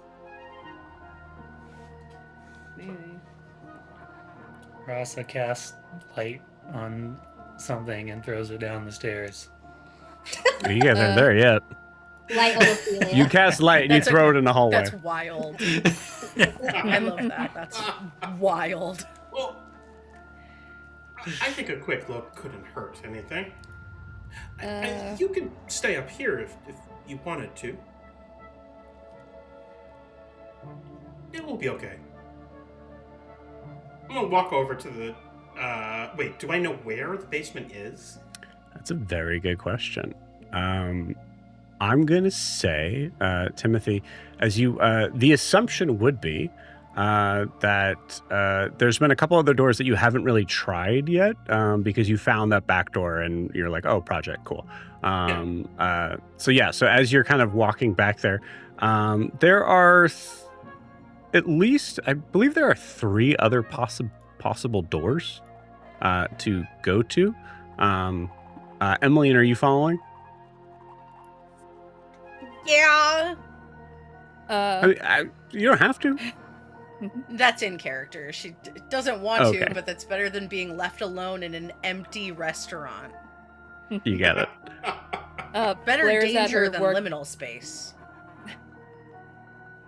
Maybe. Rasa casts light on something and throws it down the stairs. You guys aren't there yet. Light on Ophelia. You cast light and you That's a- throw it in the hallway. That's wild. I love that. That's wild. Well, I think a quick look couldn't hurt anything. You can stay up here if you wanted to. It will be okay. I'm gonna walk over to the. Wait, do I know where the basement is? That's a very good question. I'm going to say, Timothy, as you, the assumption would be that there's been a couple other doors that you haven't really tried yet because you found that back door and you're like, oh, project, cool. So as you're kind of walking back there, there are at least, I believe there are 3 other possible doors to go to. Emmeline, are you following? Yeah. You don't have to. That's in character. She doesn't want Okay. to, but that's better than being left alone in an empty restaurant. You get it. Better Blair's at danger her than work. liminal space.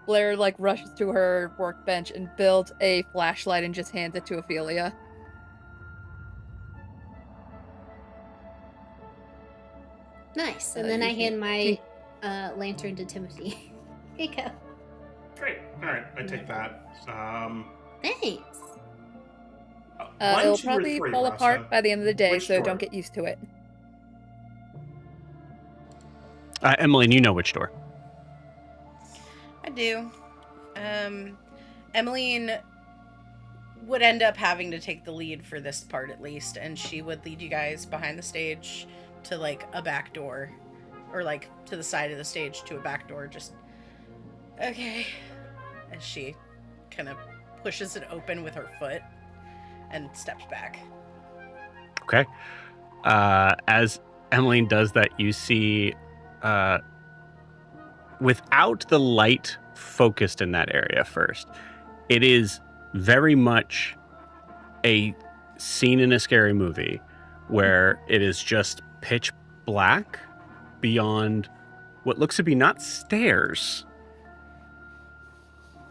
Blair like rushes to her workbench and builds a flashlight and just hands it to Ophelia. Nice. And Uh, then I you hand can my lantern to Timothy. Here you go. Great. All right, I take that. Thanks. One, It'll 2, or probably 3, fall Rasa? apart by the end of the day, Which so door? don't get used to it. Emmeline, you know which door. I do. Emmeline would end up having to take the lead for this part at least, and she would lead you guys behind the stage to like a back door, or like to the side of the stage to a back door. Just okay, as she kind of pushes it open with her foot and steps back. Okay. As Emmeline does that, you see, without the light focused in that area first, it is very much a scene in a scary movie where it is just pitch black beyond what looks to be not stairs,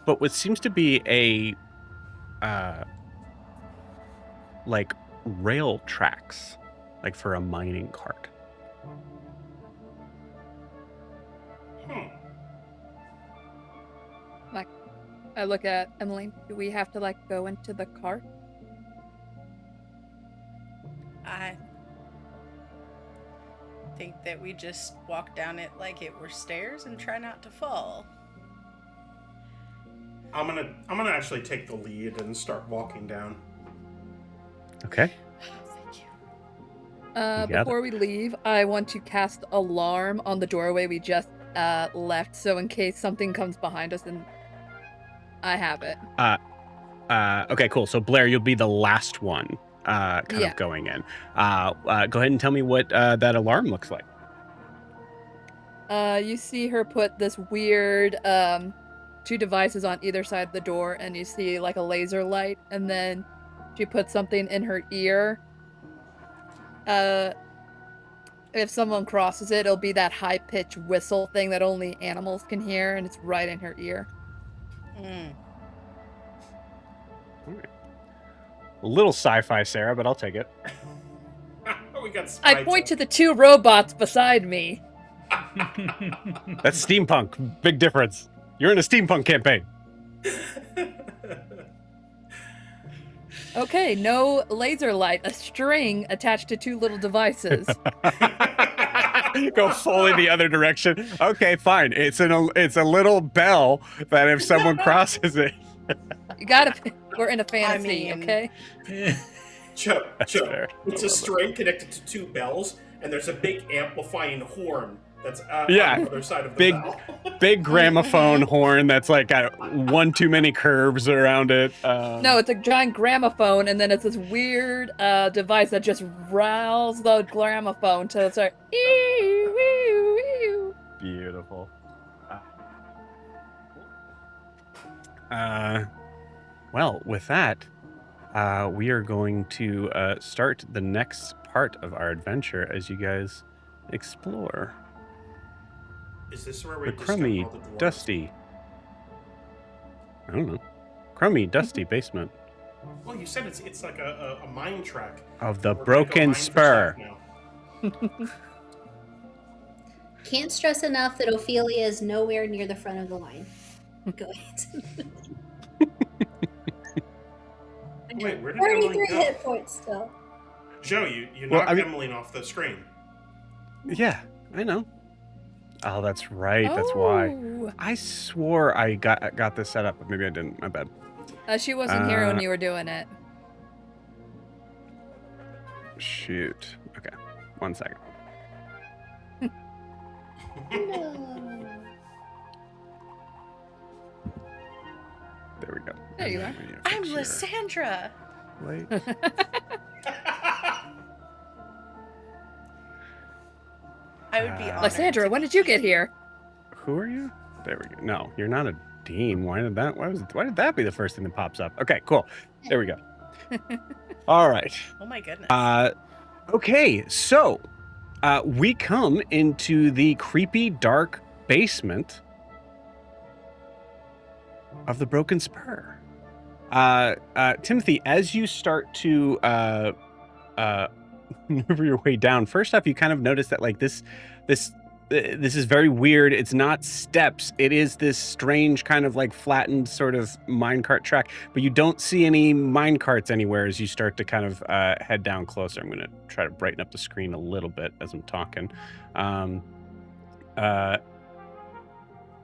but what seems to be a like rail tracks, like for a mining cart. I look at Emmeline. Do we have to like go into the cart? I think that we just walk down it like it were stairs and try not to fall. I'm gonna actually take the lead and start walking down. Okay. Thank you. got Before we leave, I want to cast alarm on the doorway we just left, so in case something comes behind us, and I have it. Okay, cool. So Blair, you'll be the last one kind Yeah. of going in. Go ahead and tell me what that alarm looks like. You see her put this weird 2 devices on either side of the door, and you see like a laser light, and then she puts something in her ear. if someone crosses it, it'll be that high-pitched whistle thing that only animals can hear, and it's right in her ear. Mm. All right. A little sci-fi, Sarah, but I'll take it. We got I point to the 2 robots beside me. That's steampunk. Big difference. You're in a steampunk campaign. Okay, no laser light, a string attached to 2 little devices. Go fully the other direction. Okay, fine. It's a little bell that if someone crosses it. You gotta. We're in a fantasy, mean- okay? Joe, fair. it's I a love string connected to 2 bells, and there's a big amplifying horn that's Yeah, on the other side of the big- bell. Big gramophone horn that's like got one too many curves around it. No, it's a giant gramophone, and then it's this weird device that just riles the gramophone till it's like. "Ew, ew, ew." Beautiful. Well, with that, we are going to start the next part of our adventure as you guys explore Is this where we the discover crummy, all the dwarves? dusty. I don't know. Crummy, dusty basement Well, you said it's like a mine track. of the We're gonna go Broken mine for Spur. stuff now. Can't stress enough that Ophelia is nowhere near the front of the line. Go ahead. Wait, where did Emmeline 33 go? hit points still. Joe, you Well, knocked I mean- Emmeline off the screen. Yeah, I know. Oh, that's right. That's why. Oh. I swore I got this set up, but maybe I didn't. My bad. She wasn't here when you were doing it. Shoot. Okay. 1 second. No. There we go. There you are. I'm Lysandra. Wait. I would be honored. Lysandra, when did you get here? Who are you? There we go. No, you're not a dean. Why did that be the first thing that pops up? Okay, cool. There we go. All right. Oh my goodness. Okay, so we come into the creepy, dark basement of the Broken Spur. Timothy, as you start to maneuver your way down, first off, you kind of notice that like this is very weird. It's not steps. It is this strange kind of like flattened sort of minecart track, but you don't see any minecarts anywhere as you start to kind of head down closer. I'm going to try to brighten up the screen a little bit as I'm talking.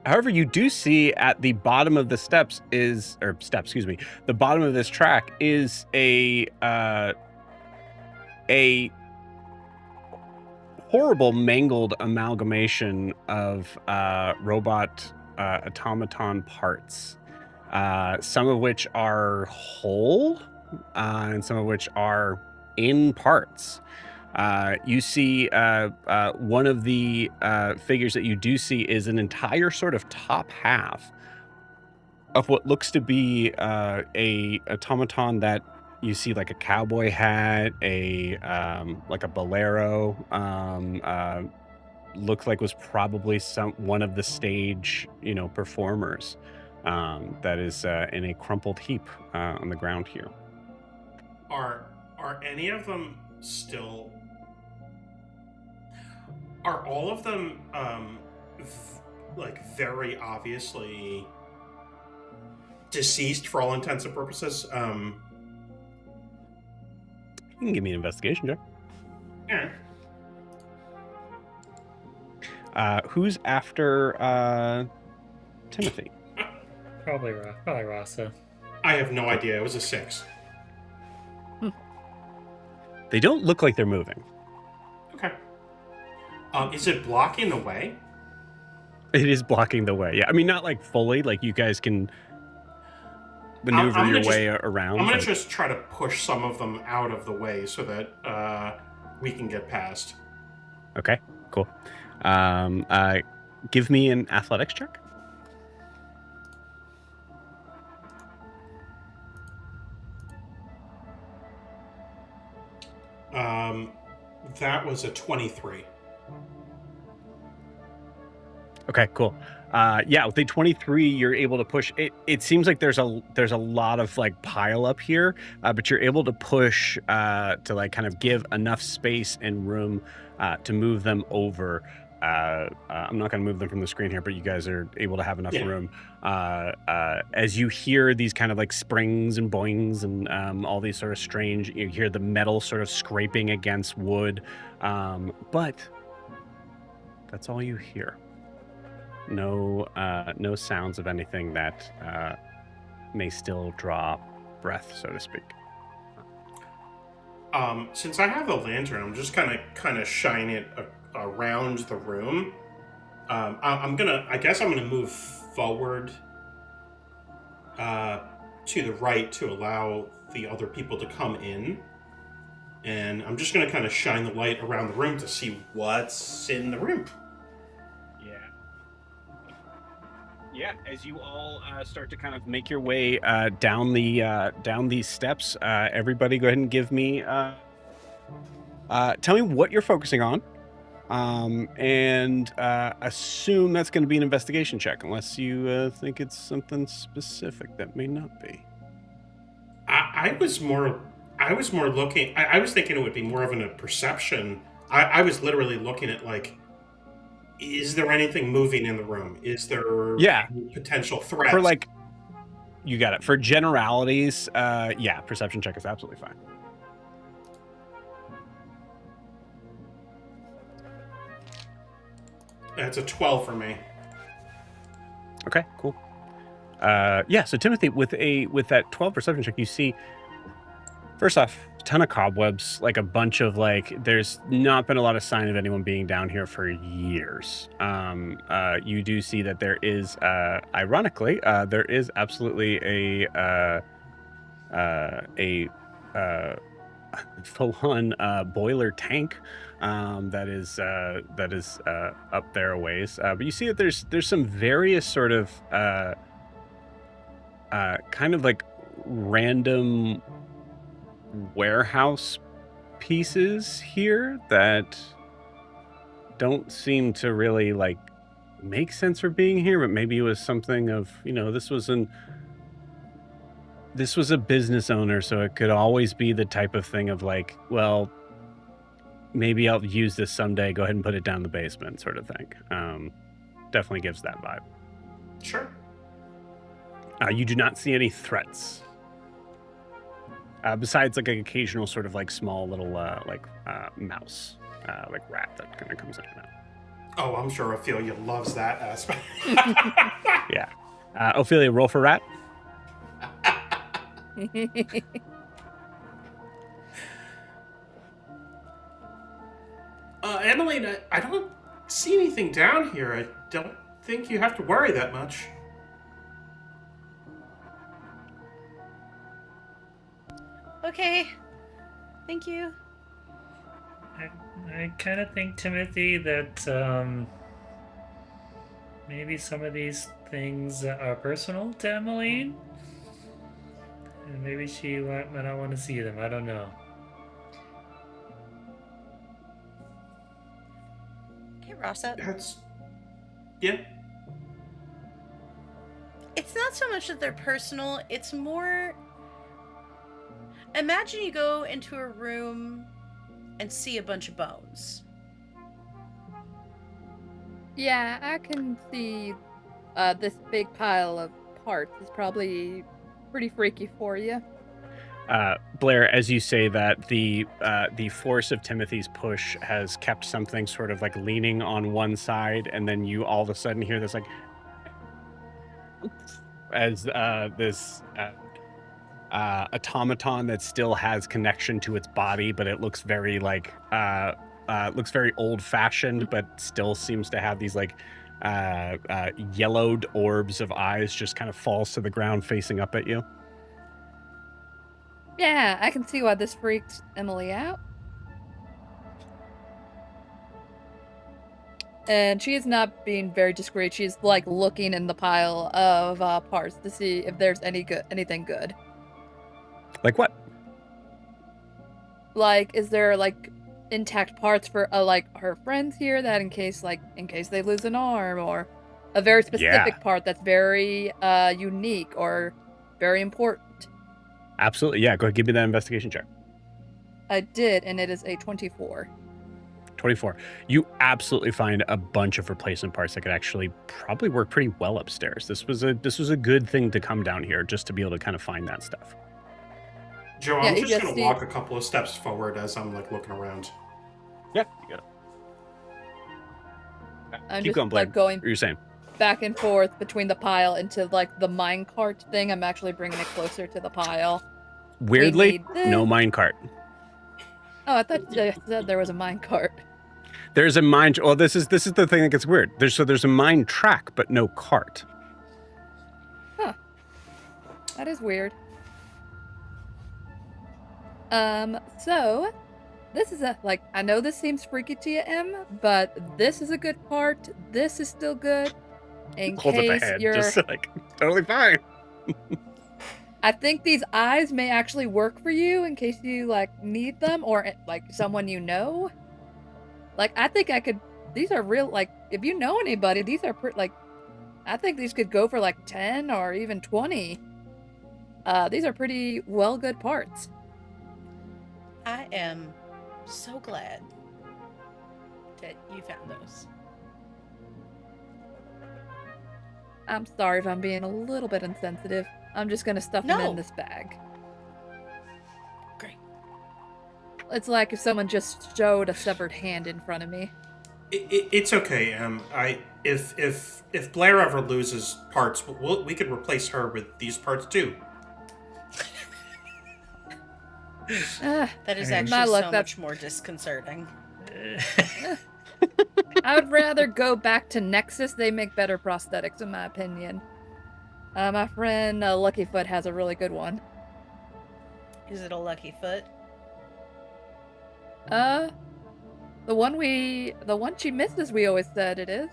However, you do see at the bottom of the the bottom of this track is a horrible mangled amalgamation of robot automaton parts, some of which are whole and some of which are in parts. You see one of the figures that you do see is an entire sort of top half of what looks to be a automaton that you see like a cowboy hat, like a bolero, looks like was probably one of the stage, performers, that is in a crumpled heap on the ground here. Are any of them still? Are all of them like very obviously deceased for all intents and purposes? You can give me an investigation check. Yeah. Who's after Timothy? Probably Rasa. I have no idea. It was a 6. They don't look like they're moving. Okay. Is it blocking the way? It is blocking the way. Yeah, I mean, not like fully. Like you guys can maneuver I'm your gonna way around. I'm going to but- just try to push some of them out of the way so that we can get past. Okay, cool. Give me an athletics check. That was a 23. Okay, cool. Yeah, with a 23, you're able to push. It seems like there's a lot of like pile up here, but you're able to push to like kind of give enough space and room to move them over. I'm not going to move them from the screen here, but you guys are able to have enough room. As you hear these kind of like springs and boings and all these sort of strange, you hear the metal sort of scraping against wood, but that's all you hear. No sounds of anything that may still draw breath, so to speak. Since I have a lantern, I'm just kind of shine it around the room. I guess I'm gonna move forward to the right to allow the other people to come in, and I'm just gonna kind of shine the light around the room to see what's in the room. Yeah, as you all start to kind of make your way down these steps, everybody go ahead and give me tell me what you're focusing on, and assume that's going to be an investigation check, unless you think it's something specific that may not be. I was more looking. I was thinking it would be more of a perception. I was literally looking at like, is there anything moving in the room? Is there any potential threats? For like, you got it. For generalities, yeah, perception check is absolutely fine. That's a 12 for me. Okay, cool. Yeah, so Timothy, with that 12 perception check, you see, first off, a ton of cobwebs, like a bunch of like, there's not been a lot of sign of anyone being down here for years. You do see that there is, ironically, there is absolutely a full-on boiler tank that is up there a ways. But you see that there's some various sort of kind of like random warehouse pieces here that don't seem to really like make sense for being here, but maybe it was something of, you know, this was a business owner, so it could always be the type of thing of like, well, maybe I'll use this someday, go ahead and put it down in the basement sort of thing. Definitely gives that vibe. Sure. You do not see any threats. Besides like an occasional sort of like small little mouse, like rat that kind of comes in and out. Oh, I'm sure Ophelia loves that aspect. Yeah. Ophelia, roll for rat. Emily, I don't see anything down here. I don't think you have to worry that much. Okay. Thank you. I kind of think, Timothy, that maybe some of these things are personal to Emmeline. And maybe she might not want to see them. I don't know. Okay, Rasa. Yeah. It's not so much that they're personal, it's more... Imagine you go into a room and see a bunch of bones. Yeah, I can see this big pile of parts is probably pretty freaky for you. Blair, as you say that, the force of Timothy's push has kept something sort of like leaning on one side, and then you all of a sudden hear this like, as this automaton that still has connection to its body, but it looks very like looks very old-fashioned, but still seems to have these like yellowed orbs of eyes, just kind of falls to the ground facing up at you. Yeah, I can see why this freaked Emily out. And she is not being very discreet. She's like looking in the pile of parts to see if there's anything good. Like what? Like, is there like intact parts for like her friends here that in case they lose an arm, or A very specific part that's very unique or very important. Absolutely. Yeah, go ahead. Give me that investigation check. I did, and it is a 24. 24. You absolutely find a bunch of replacement parts that could actually probably work pretty well upstairs. This was a good thing to come down here just to be able to kind of find that stuff. Joe, Yeah, I'm you just just gonna walk a couple of steps forward as I'm like looking around. Yeah, you got it. I'm Keep just going, Blair. like going What are you saying? back and forth between the pile into like the minecart thing. I'm actually bringing it closer to the pile. Weirdly, need this. no minecart. Oh, I thought you said there was a minecart. There's a mine. Well, this is the thing that gets weird. There's a mine track, but no cart. Huh. That is weird. So this is I know this seems freaky to you, Em, but this is a good part. This is still good. In Hold up case ahead, you're just like totally fine. I think these eyes may actually work for you in case you like need them or like someone you know. Like I think I could. These are real. Like if you know anybody, these are I think these could go for like 10 or even 20. These are pretty well good parts. I am so glad that you found those. I'm sorry if I'm being a little bit insensitive. I'm just gonna stuff them No. in this bag. Great. It's like if someone just showed a severed hand in front of me. It's okay. If Blair ever loses parts, we could replace her with these parts too. That is My actually luck, so that's- much more disconcerting. I would rather go back to Nexus. They make better prosthetics, in my opinion. My friend Luckyfoot has a really good one. Is it a lucky foot? The one she misses, we always said it is.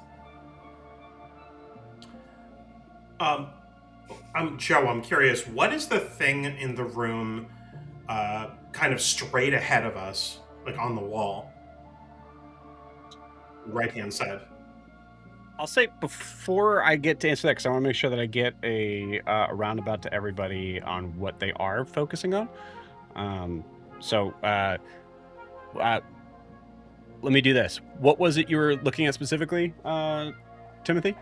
Joe, I'm curious. What is the thing in the room, kind of straight ahead of us, like on the wall, right-hand side? I'll say before I get to answer that, because I want to make sure that I get a roundabout to everybody on what they are focusing on. Let me do this. What was it you were looking at specifically, Timothy?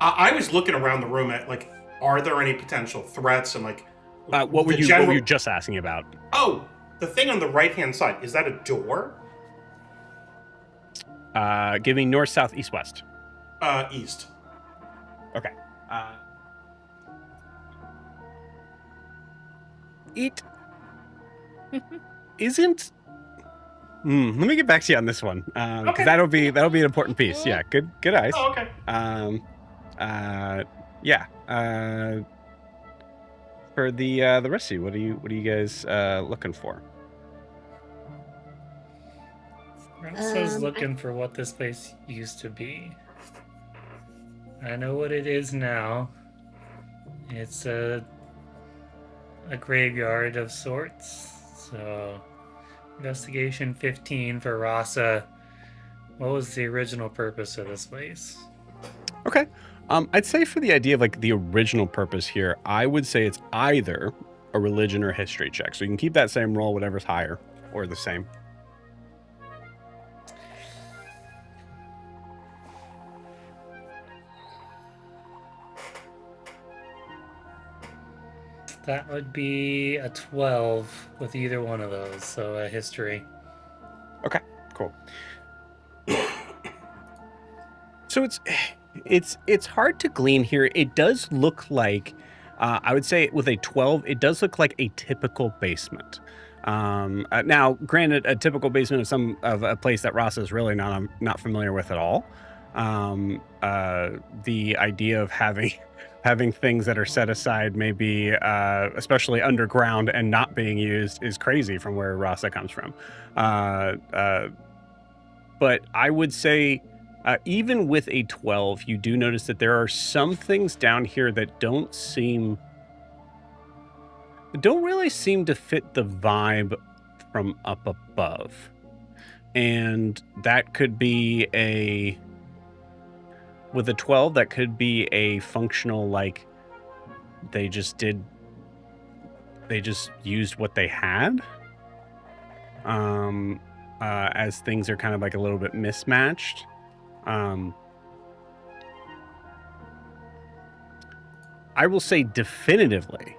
I was looking around the room at like, are there any potential threats and like, What were you just asking about? Oh, the thing on the right-hand side, is that a door? Give me north, south, east, west. East. Okay. It isn't. Let me get back to you on this one. Okay. That'll be an important piece. Yeah. Good eyes. Oh, okay. Yeah. For the rest of you, what are you guys looking for? Rosa's looking for what this place used to be. I know what it is now. It's a graveyard of sorts. So, investigation 15 for Rasa. What was the original purpose of this place? Okay. I'd say for the idea of like the original purpose here, I would say it's either a religion or history check. So you can keep that same roll, whatever's higher or the same. That would be a 12 with either one of those, so a history. Okay, cool. So it's hard to glean here. It does look like, I would say with a 12, it does look like a typical basement. Now, granted, a typical basement of a place that Rasa is really not familiar with at all. The idea of having things that are set aside, maybe especially underground and not being used, is crazy from where Rasa comes from. But I would say, even with a 12, you do notice that there are some things down here that don't really seem to fit the vibe from up above. And that could be with a 12, that could be a functional, like, they just used what they had. As things are kind of like a little bit mismatched. I will say definitively,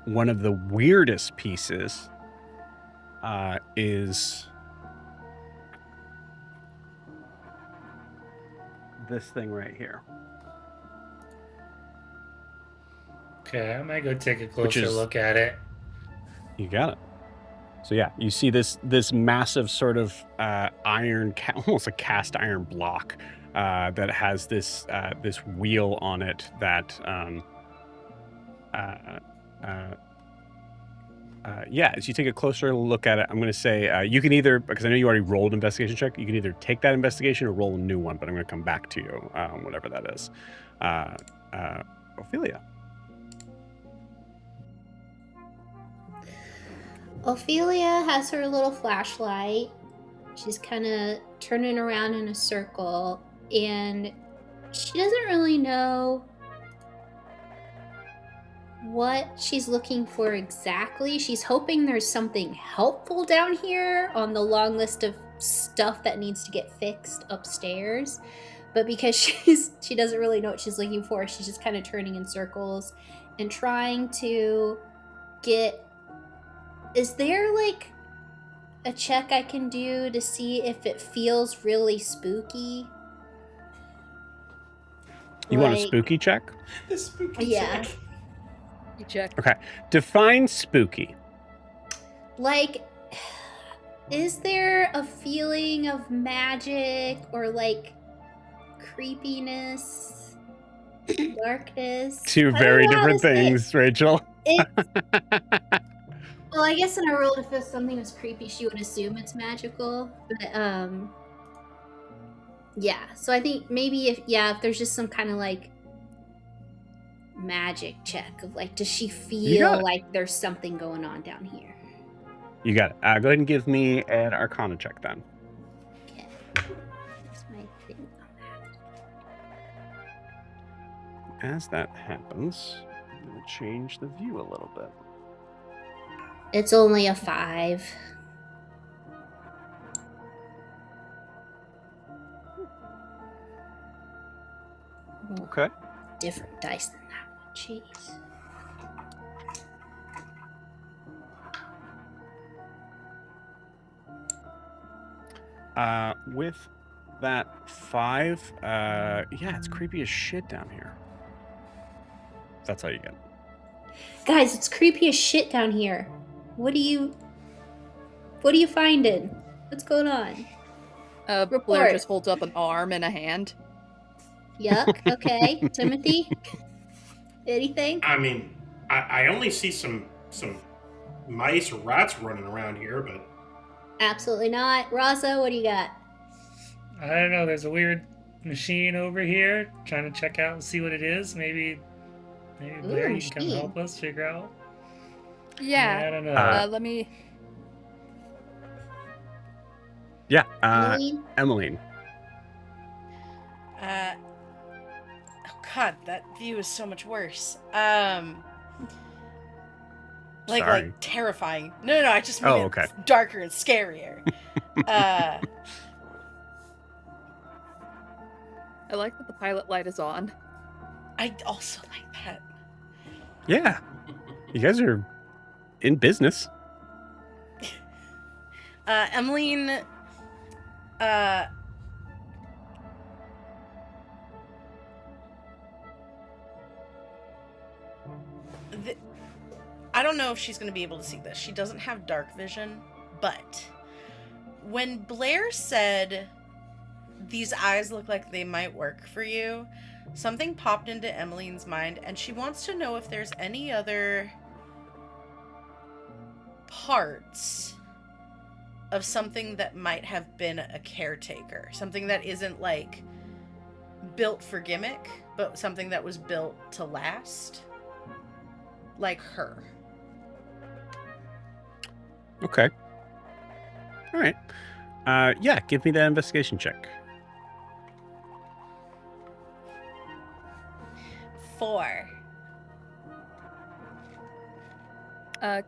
one of the weirdest pieces is this thing right here. Okay, I might go take a Which closer is- look at it. You got it. So yeah, you see this massive sort of iron, almost a cast iron block that has this wheel on it that as you take a closer look at it, I'm going to say you can either, because I know you already rolled an investigation check, you can either take that investigation or roll a new one, but I'm going to come back to you, whatever that is. Ophelia. Ophelia has her little flashlight. She's kind of turning around in a circle, and she doesn't really know what she's looking for exactly. She's hoping there's something helpful down here on the long list of stuff that needs to get fixed upstairs. But because she doesn't really know what she's looking for, she's just kind of turning in circles and trying to get... Is there like a check I can do to see if it feels really spooky? You want a spooky check? The spooky Yeah. check. You check. Okay. Define spooky. Like, is there a feeling of magic or like creepiness, darkness? Two I don't very know how to different say it. things, Rachel. Well, I guess in a world, if something was creepy, she would assume it's magical. But yeah. So I think maybe if there's just some kind of like magic check of like, does she got feel it. like there's something going on down here? You got it. Go ahead and give me an Arcana check then. Okay. Where's my thing on that? As that happens, I'm going to change the view a little bit. It's only a 5. Okay. Different dice than that one. Jeez. With that 5, it's creepy as shit down here. That's all you get. Guys, it's creepy as shit down here. What are you finding? What's going on? Blair Report. just holds up an arm and a hand. Yuck. Okay. Timothy? Anything? I mean, I only see some mice or rats running around here, but Absolutely not. Raza, what do you got? I don't know. There's a weird machine over here. Trying to check out and see what it is. Maybe Blair, you can come machine. help us figure out. Yeah. I don't know. Let me. Yeah. Emmeline? Emmeline. Oh God, that view is so much worse. Like Sorry. terrifying. No, I just mean okay. it's darker and scarier. I like that the pilot light is on. I also like that. Yeah. You guys are in business. Emmeline, I don't know if she's going to be able to see this. She doesn't have dark vision, but when Blair said these eyes look like they might work for you, something popped into Emmeline's mind, and she wants to know if there's any other parts of something that might have been a caretaker. Something that isn't like built for gimmick, but something that was built to last. Like her. Okay. All right. Yeah, give me that investigation check. 4.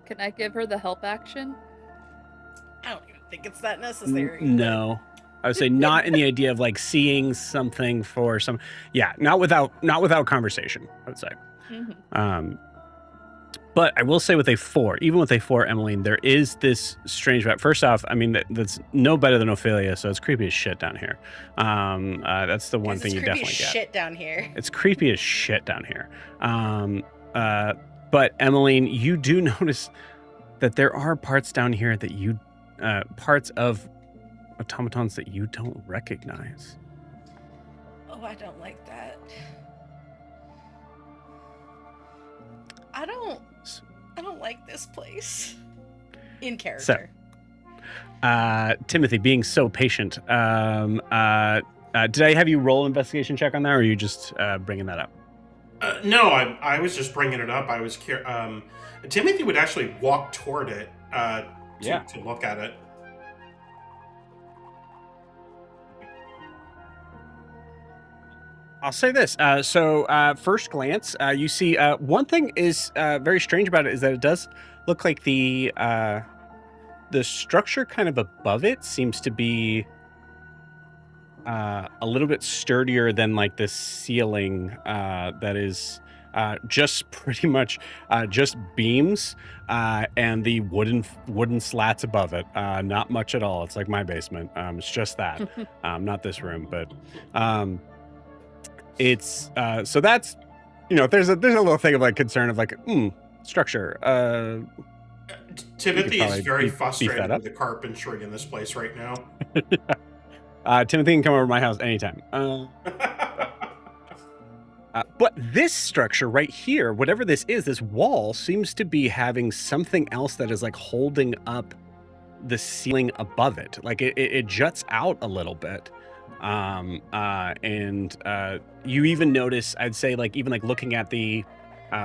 Can I give her the help action? I don't even think it's that necessary. No. I would say not in the idea of like seeing something for some. Yeah, not without conversation, I would say. Mm-hmm. But I will say with a 4, even with a 4, Emmeline, there is this strange vibe. First off, I mean, that's no better than Ophelia, so it's creepy as shit down here. That's the one thing you definitely It's get. creepy as shit down here. It's creepy as shit down here. But Emmeline, you do notice that there are parts down here that you, parts of automatons that you don't recognize. Oh, I don't like that. I don't like this place. In character. Timothy, being so patient, did I have you roll investigation check on that, or are you just bringing that up? No, I was just bringing it up. I was curious. Timothy would actually walk toward it to look at it. I'll say this. First glance, you see one thing is very strange about it is that it does look like the structure kind of above it seems to be a little bit sturdier than like the ceiling that is just pretty much just beams and the wooden slats above it. Not much at all. It's like my basement. It's just that. Not this room, but it's so that's, you know, there's a little thing of like concern of like structure. Timothy is very beef frustrated that up. with the carpentry in this place right now. Timothy can come over to my house anytime. But this structure right here, whatever this is, this wall seems to be having something else that is like holding up the ceiling above it. Like it juts out a little bit. And you even notice, I'd say, like even like looking at the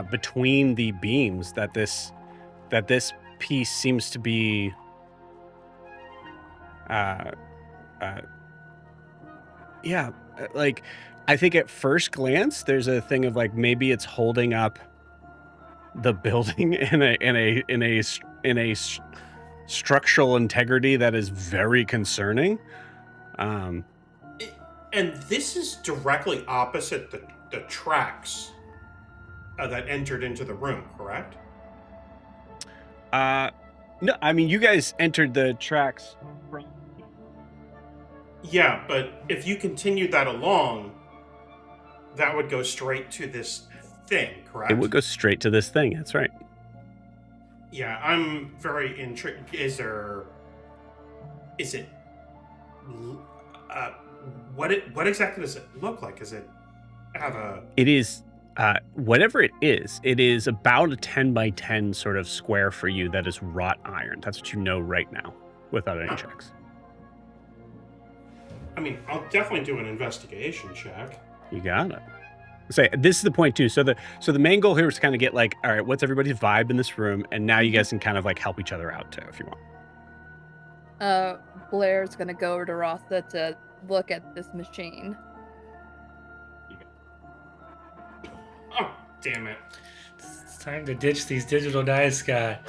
between the beams, that this piece seems to be like I think at first glance there's a thing of like maybe it's holding up the building in a structural integrity that is very concerning. And this is directly opposite the tracks that entered into the room, correct? No, I mean, you guys entered the tracks from... Yeah, but if you continued that along, that would go straight to this thing, correct? It would go straight to this thing, that's right. Yeah, I'm very intrigued. Is it what exactly does it look like? Does it have a... It is, whatever it is about a 10 by 10 sort of square for you that is wrought iron. That's what you know right now, without any checks. I mean, I'll definitely do an investigation check. You got it. Say, this is the point too. So the main goal here is to kind of get like, all right, what's everybody's vibe in this room? And now you guys can kind of like help each other out too, if you want. Blair's gonna go over to Rotha to look at this machine. Oh, damn it. It's time to ditch these digital dice, Scott.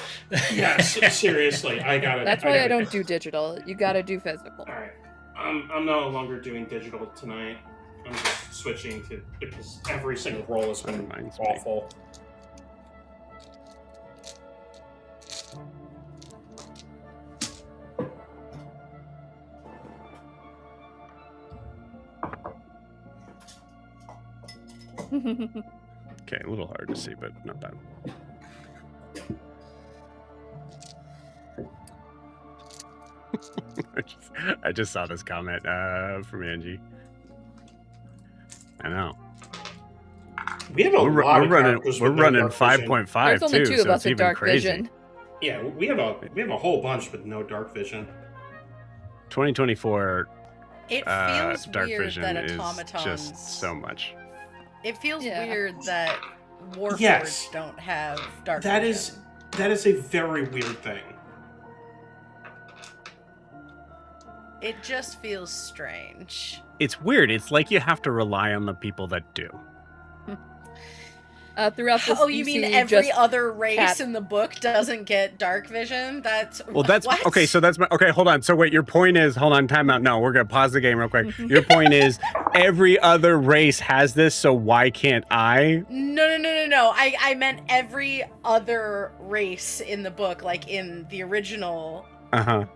Yeah, seriously, I got it. That's why I don't do digital. You gotta do physical. All right, I'm no longer doing digital tonight. I'm just switching to, because every single roll has been awful. Okay, a little hard to see, but not bad. I just saw this comment from Angie. I know. We have a lot of characters we're with no running dark vision. 5.5 There's only too, two of so us it's with even dark crazy. vision. Yeah, we have a whole bunch with no dark vision. 2024 It feels dark weird vision that is automatons... just so much. It feels Yeah. weird that Warforged Yes. don't have dark That vision. is a very weird thing. It just feels strange. It's weird. It's like you have to rely on the people that do. Throughout this, Oh, you mean see every just other race cat- in the book doesn't get dark vision? That's Well, that's what? okay. So that's my okay. Hold on. So wait, your point is hold on. Time out. No, we're gonna pause the game real quick. Your point is every other race has this, so why can't I? No. I meant every other race in the book, like in the original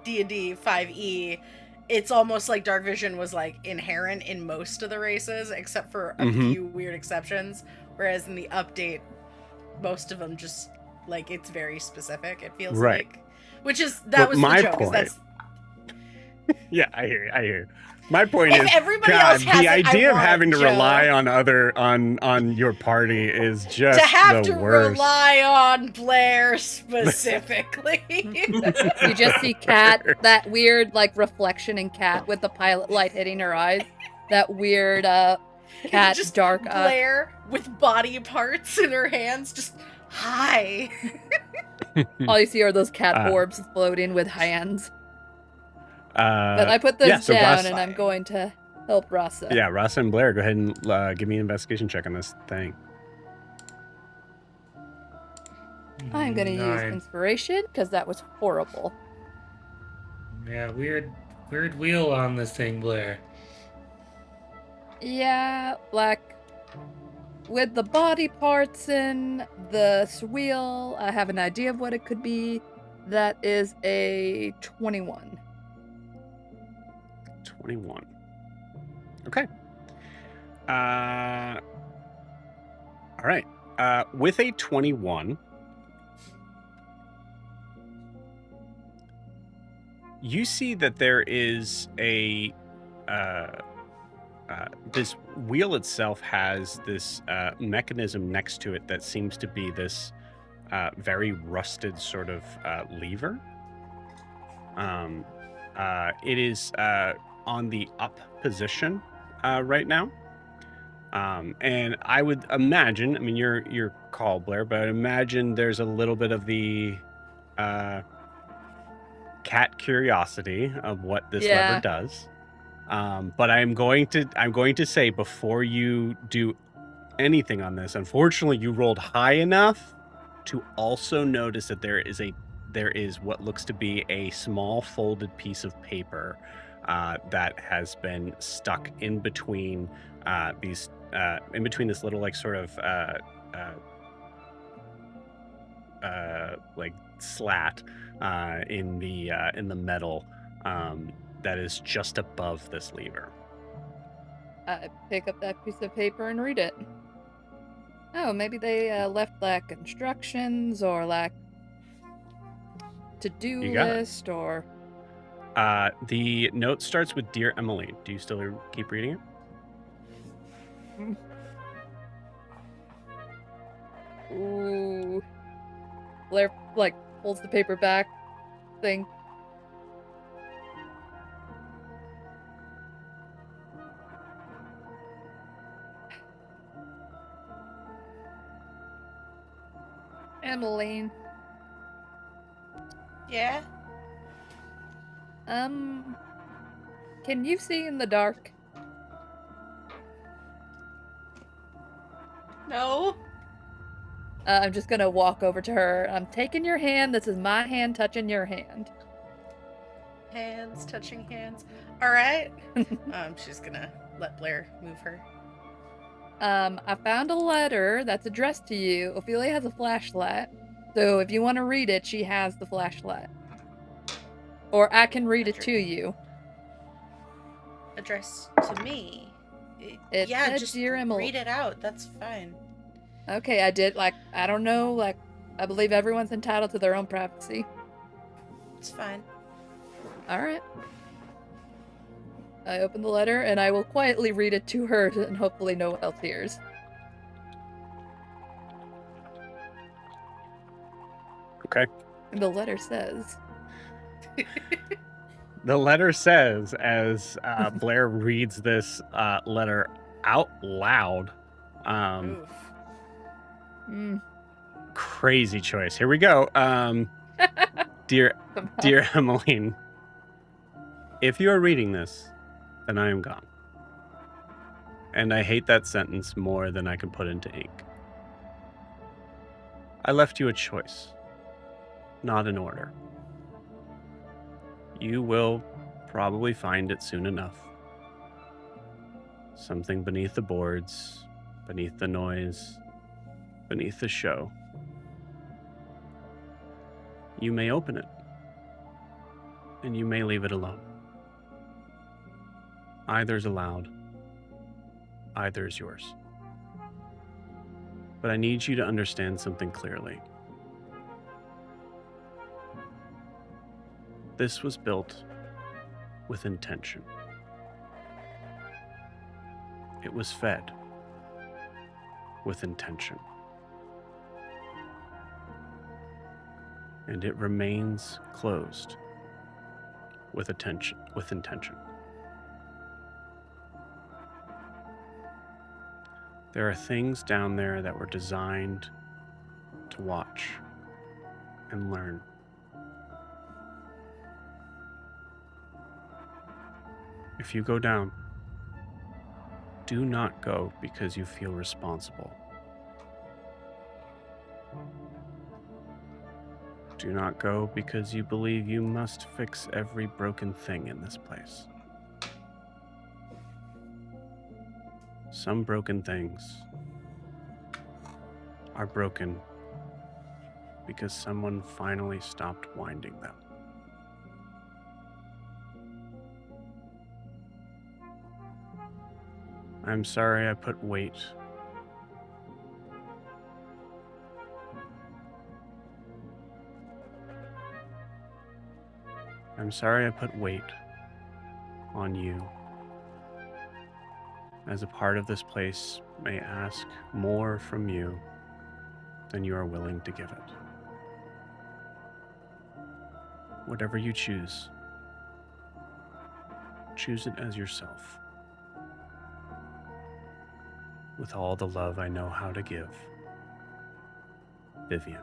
D&D 5e. It's almost like dark vision was like inherent in most of the races, except for a few weird exceptions. Whereas in the update, most of them just like it's very specific. It feels like, which is that was my the joke. point. That's Yeah, I hear you. My point if is, everybody God, else has the it, idea I of want having to Joe. rely on your party is just to have the to worst. rely on Blair specifically. you just see Cat, that weird like reflection in Cat with the pilot light hitting her eyes. That weird Cat just dark Blair with body parts in her hands, just hi. all you see are those cat orbs floating with hands. But I put yeah, those so down, Ross- and I'm going to help Rasa. Yeah, Ross and Blair, go ahead and give me an investigation check on this thing. I'm going to use 9. inspiration because that was horrible. Yeah, weird wheel on this thing, Blair. Yeah, like with the body parts in the wheel, I have an idea of what it could be. That is a 21. 21. Okay. All right. With a 21, you see that there is a this wheel itself has this mechanism next to it that seems to be this very rusted sort of lever. It is on the up position right now. And I would imagine, I mean, your call, Blair, but I'd imagine there's a little bit of the cat curiosity of what this lever does. But I'm going to say before you do anything on this, unfortunately, you rolled high enough to also notice that there is what looks to be a small folded piece of paper that has been stuck in between this little like sort of like slat in the metal that is just above this lever. I pick up that piece of paper and read it. Oh, maybe they left like instructions or like to-do list or... The note starts with Dear Emily. Do you still keep reading it? Ooh. Blair, like, pulls the paper back thing. Emmeline. Yeah? Can you see in the dark? No? I'm just gonna walk over to her. I'm taking your hand. This is my hand touching your hand. Hands touching hands. Alright. She's gonna let Blair move her. I found a letter that's addressed to you. Ophelia has a flashlight. So if you want to read it, she has the flashlight. Or I can read it to you. Addressed to me. It Yeah, said, just Dear Emily. read it out. That's fine. Okay, I did, like, I don't know, like, I believe everyone's entitled to their own privacy. It's fine. Alright. I open the letter, and I will quietly read it to her, and hopefully no one else hears. Okay. And the letter says... The letter says, as Blair reads this letter out loud, Oof. crazy choice. Here we go. Dear Emmeline, If you are reading this, then I am gone. And I hate that sentence more than I can put into ink. I left you a choice, not an order. You will probably find it soon enough. Something beneath the boards, beneath the noise, beneath the show. You may open it, and you may leave it alone. Either's allowed, either is yours. But I need you to understand something clearly. This was built with intention. It was fed with intention. And it remains closed with intention. There are things down there that were designed to watch and learn. If you go down, do not go because you feel responsible. Do not go because you believe you must fix every broken thing in this place. Some broken things are broken because someone finally stopped winding them. I'm sorry I put weight on you, as a part of this place may ask more from you than you are willing to give it. Whatever you choose it as yourself, with all the love I know how to give. Vivian.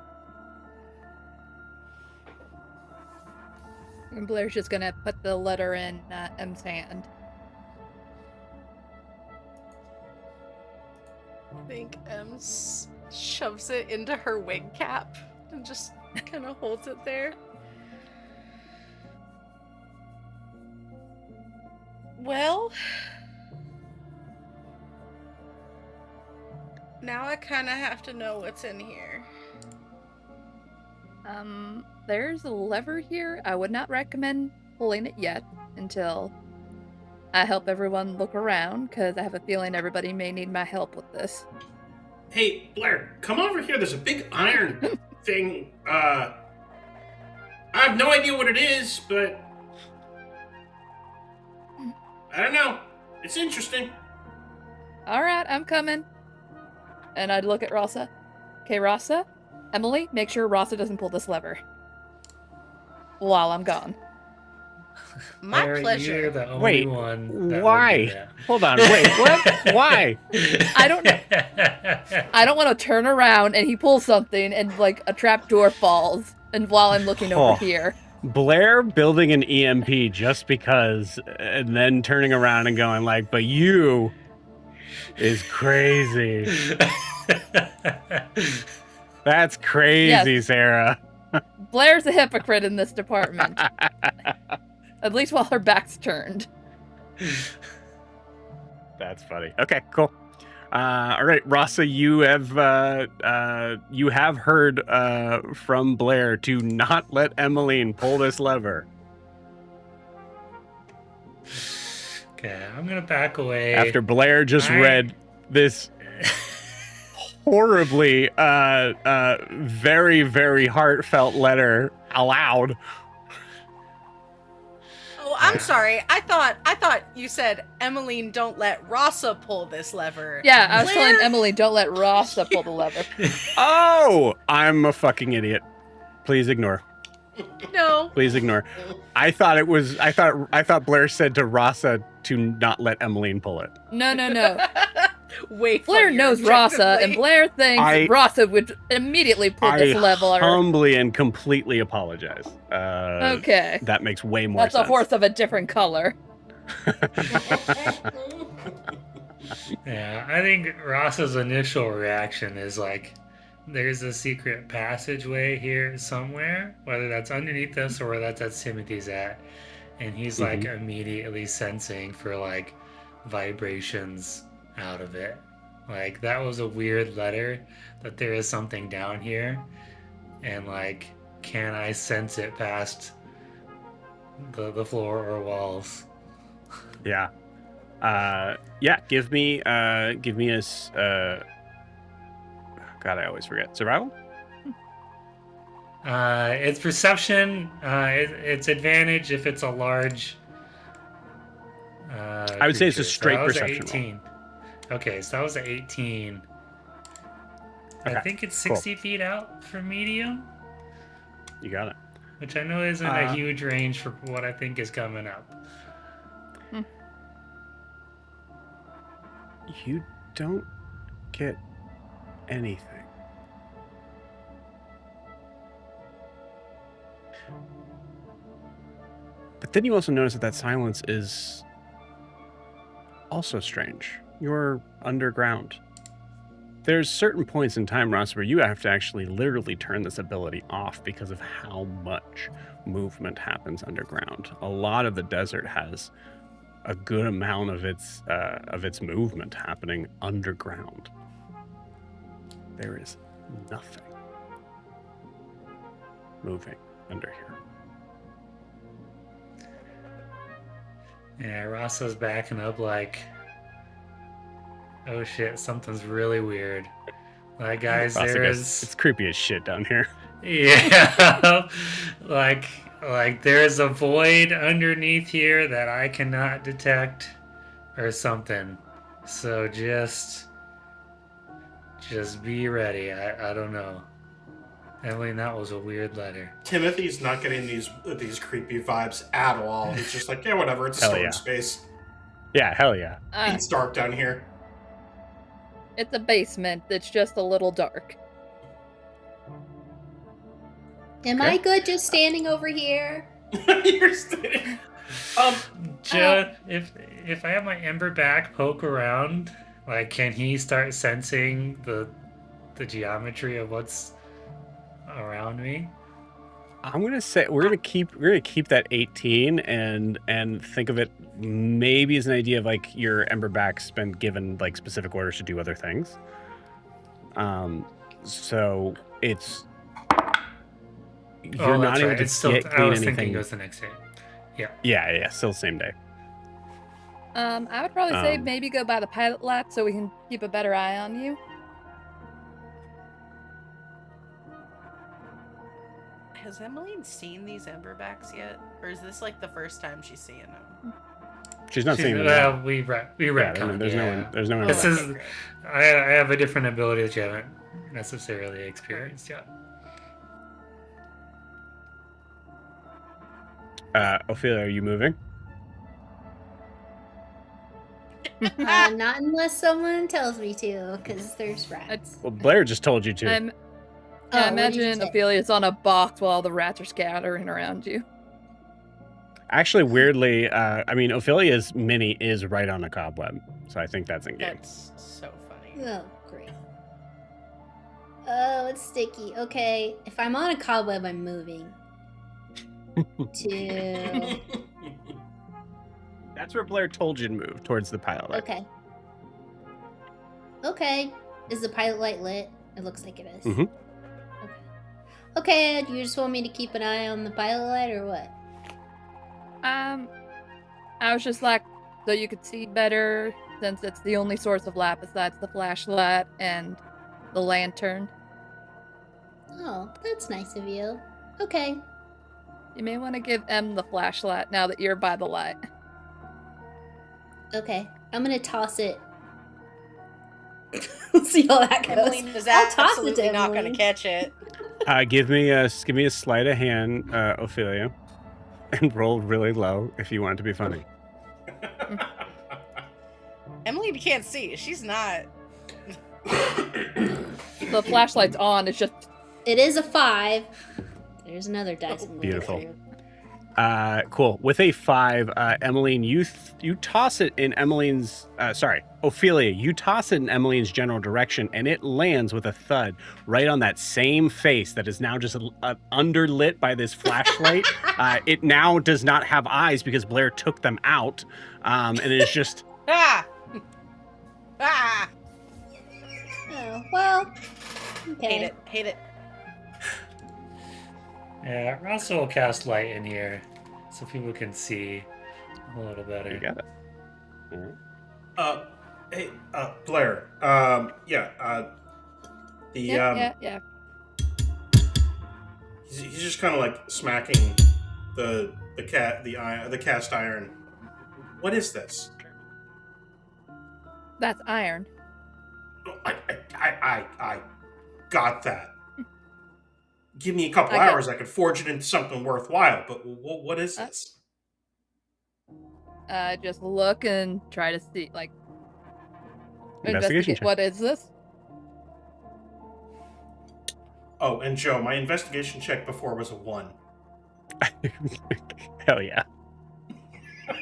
And Blair's just gonna put the letter in M's hand. I think M shoves it into her wig cap and just kind of holds it there. Well, now I kind of have to know what's in here. There's a lever here. I would not recommend pulling it yet until I help everyone look around, because I have a feeling everybody may need my help with this. Hey, Blair, come over here. There's a big iron thing. I have no idea what it is, but I don't know. It's interesting. All right, I'm coming. And I'd look at Rasa. Okay, Rasa, Emily, make sure Rasa doesn't pull this lever while I'm gone. My Larry, pleasure. You're the only Wait, one that why? would do that. Hold on, wait, what? Why? I don't want to turn around and he pulls something and like a trap door falls, and while I'm looking Oh. over here. Blair building an EMP just because, and then turning around and going like, but you is crazy. That's crazy, Yes. Sarah. Blair's a hypocrite in this department. At least while her back's turned. That's funny. Okay, cool. All right, Rasa, you have heard from Blair to not let Emmeline pull this lever. Okay, I'm gonna back away. After Blair just read this horribly, very, very heartfelt letter aloud. Oh, I'm sorry. I thought you said, Emmeline, don't let Rasa pull this lever. Yeah, I was Blair- telling Emily, don't let Rasa pull the lever. Oh, I'm a fucking idiot. Please ignore. No. Please ignore. I thought Blair said to Rasa to not let Emmeline pull it. No. Way Blair funnier, knows Rasa, and objectively. Blair thinks I- Rasa would immediately pull this level. humbly and completely apologize. Okay. That makes way more That's sense. a horse of a different color. Yeah, I think Ross's initial reaction is like, there's a secret passageway here somewhere, whether that's underneath us or whether that's Timothy's at. And he's like immediately sensing for like vibrations out of it. Like that was a weird letter, that there is something down here. And like, can I sense it past the floor or walls? Yeah. Yeah, give me a God, I always forget. Survival? It's perception. It's advantage if it's a large. I would say it's a creature. straight that was perception 18. Okay, so that was an 18. I Okay, think it's cool. 60 feet out for medium, You got it. which I know isn't a huge range for what I think is coming up. You don't get anything. But then you also notice that silence is also strange. You're underground. There's certain points in time, Ross, where you have to actually literally turn this ability off because of how much movement happens underground. A lot of the desert has a good amount of its movement happening underground. There is nothing moving under here. Yeah, Rasa's backing up like, oh shit, something's really weird. Like, guys, Ross, I there guess is. it's creepy as shit down here. Yeah, like there's a void underneath here that I cannot detect, or something. So just be ready. I don't know. Emily, that was a weird letter. Timothy's not getting these creepy vibes at all. He's just like, yeah, whatever. It's Hell still yeah. in space. Yeah, hell yeah. It's dark down here. It's a basement that's just a little dark. Am I good just standing over here? You're standing. If I have my Ember back poke around, like, can he start sensing the geometry of what's around me? I'm gonna say we're gonna keep that 18 and think of it maybe as an idea of like your Emberback's been given like specific orders to do other things. So it's you're not able to It's still, get I clean was thinking anything. it was the next day. Yeah, still same day. I would probably say Um, maybe go by the pilot lap so we can keep a better eye on you. Has Emmeline seen these Emberbacks yet? Or is this like the first time she's seeing them? She's not seeing them. now. Well, we Yeah, retconned. there's no one. There's no one. This left. is- great. I have a different ability that you haven't necessarily experienced yet. Ophelia, are you moving? Not unless someone tells me to, because there's rats. Well, Blair just told you to. Yeah, Oh, what did you imagine say? Ophelia's on a box while all the rats are scattering around you. Actually, weirdly, I mean, Ophelia's mini is right on a cobweb, so I think that's in game. That's so funny. Oh, great. Oh, it's sticky. Okay, if I'm on a cobweb, I'm moving. to... That's where Blair told you to move, towards the pilot light. Okay. Okay. Is the pilot light lit? It looks like it is. Mhm. Okay, do you just want me to keep an eye on the pilot light or what? I was just like, so you could see better, since it's the only source of light besides the flashlight and the lantern. Oh, that's nice of you. Okay. You may want to give Em the flashlight now that you're by the light. Okay. I'm gonna toss it. We'll see how that goes. Emmeline is I'll toss it absolutely to not going Emmeline. to catch it. Give me a sleight of hand, Ophelia, and roll really low if you want it to be funny. Emily can't see. She's not. The flashlight's on. It's just It is a 5. There's another dice. I'm looking Beautiful. through. Cool. With a 5, Emmeline, you toss it in Emmeline's. Ophelia, you toss it in Emmeline's general direction, and it lands with a thud right on that same face that is now just underlit by this flashlight. It now does not have eyes because Blair took them out, and it is just. Ah! Ah! Oh, well. Okay. Hate it. Yeah, Russell will cast light in here so people can see a little better. You got it. All right. Hey, Blair. yeah. He's just kind of like smacking the cast iron. What is this? That's iron. I got that. Give me a couple I hours, I could forge it into something worthwhile. But what is this? Just look and try to see, like, Investigation check. What is this? Oh, and Joe, my investigation check before was a 1. Hell yeah.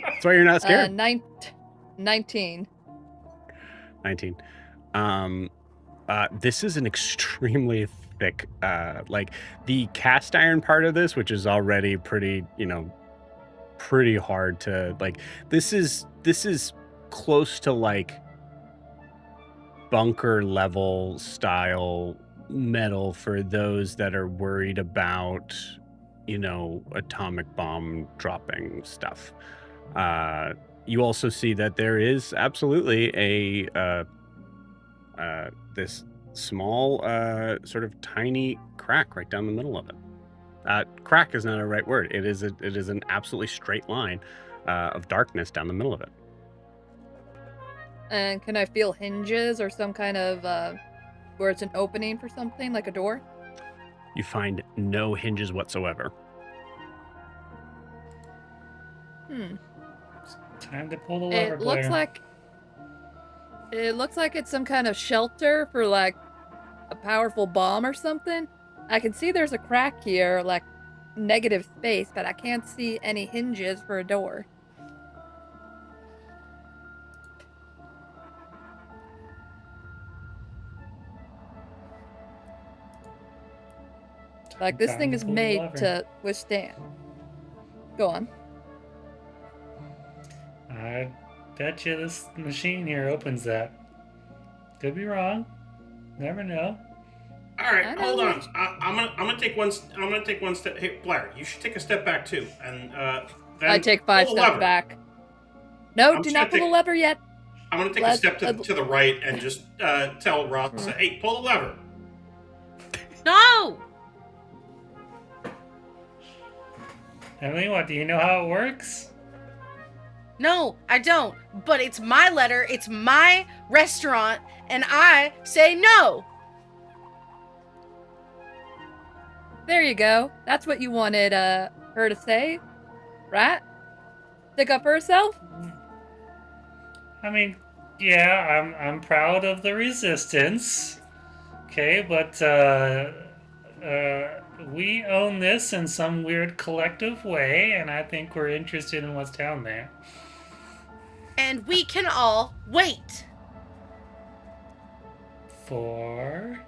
That's why you're not scared. 19. 19. This is an extremely thick, like the cast iron part of this, which is already pretty hard to like. This is close to like bunker level style metal for those that are worried about, atomic bomb dropping stuff. You also see that there is absolutely a this small sort of tiny crack right down the middle of it. Crack is not a right word. It is an absolutely straight line of darkness down the middle of it. And can I feel hinges or some kind of where it's an opening for something, like a door? You find no hinges whatsoever. Time to pull the lever, It looks Blair. like it's some kind of shelter for like a powerful bomb or something. I can see there's a crack here, like negative space, but I can't see any hinges for a door. Like, this Time thing to is pull the made lever. to withstand. Go on. I bet you this machine here opens that. Could be wrong. Never know. All right, I know hold on. which- I'm gonna take one. I'm gonna take one step. Hey, Blair, you should take a step back too, and then I take 5 pull the steps lever. back. No, I'm do just not gonna pull the take- lever yet. I'm gonna take Let- a step to the right and just tell Ross, "Hey, pull the lever." No! Emily, what, do you know how it works? No, I don't. But it's my letter, it's my restaurant, and I say no. There you go. That's what you wanted her to say, right? Stick up for herself? I mean, yeah, I'm proud of the resistance. Okay, but we own this in some weird collective way, and I think we're interested in what's down there. And we can all wait. For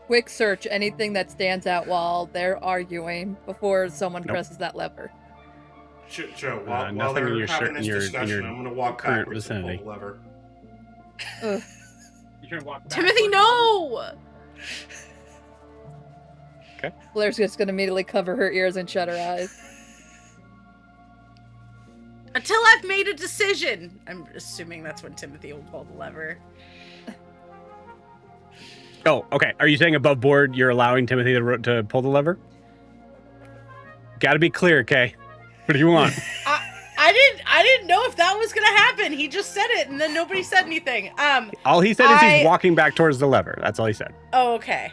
Quick search anything that stands out while they're arguing before someone Nope. presses that lever. Joe, while nothing in they're your having this in your discussion, I'm gonna walk current backwards and pull vicinity. the lever. Ugh. You're gonna walk Timothy, no! Blair's just gonna immediately cover her ears and shut her eyes. Until I've made a decision. I'm assuming that's when Timothy will pull the lever. Oh, okay. Are you saying above board you're allowing Timothy to pull the lever? Got to be clear, Kay. What do you want? I didn't know if that was gonna happen. He just said it, and then nobody said anything. All he said is I- he's walking back towards the lever. That's all he said. Oh, okay.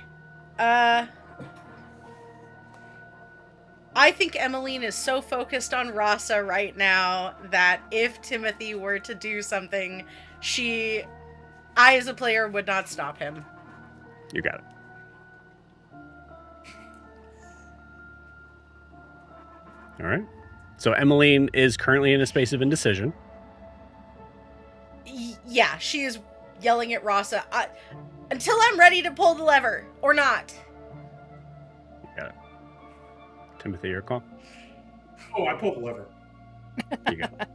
I think Emmeline is so focused on Rasa right now that if Timothy were to do something, I as a player would not stop him. You got it. All right. So Emmeline is currently in a space of indecision. Yeah, she is yelling at Rasa until I'm ready to pull the lever or not. You got it. Timothy, your call. Oh, I pulled the lever. You got it.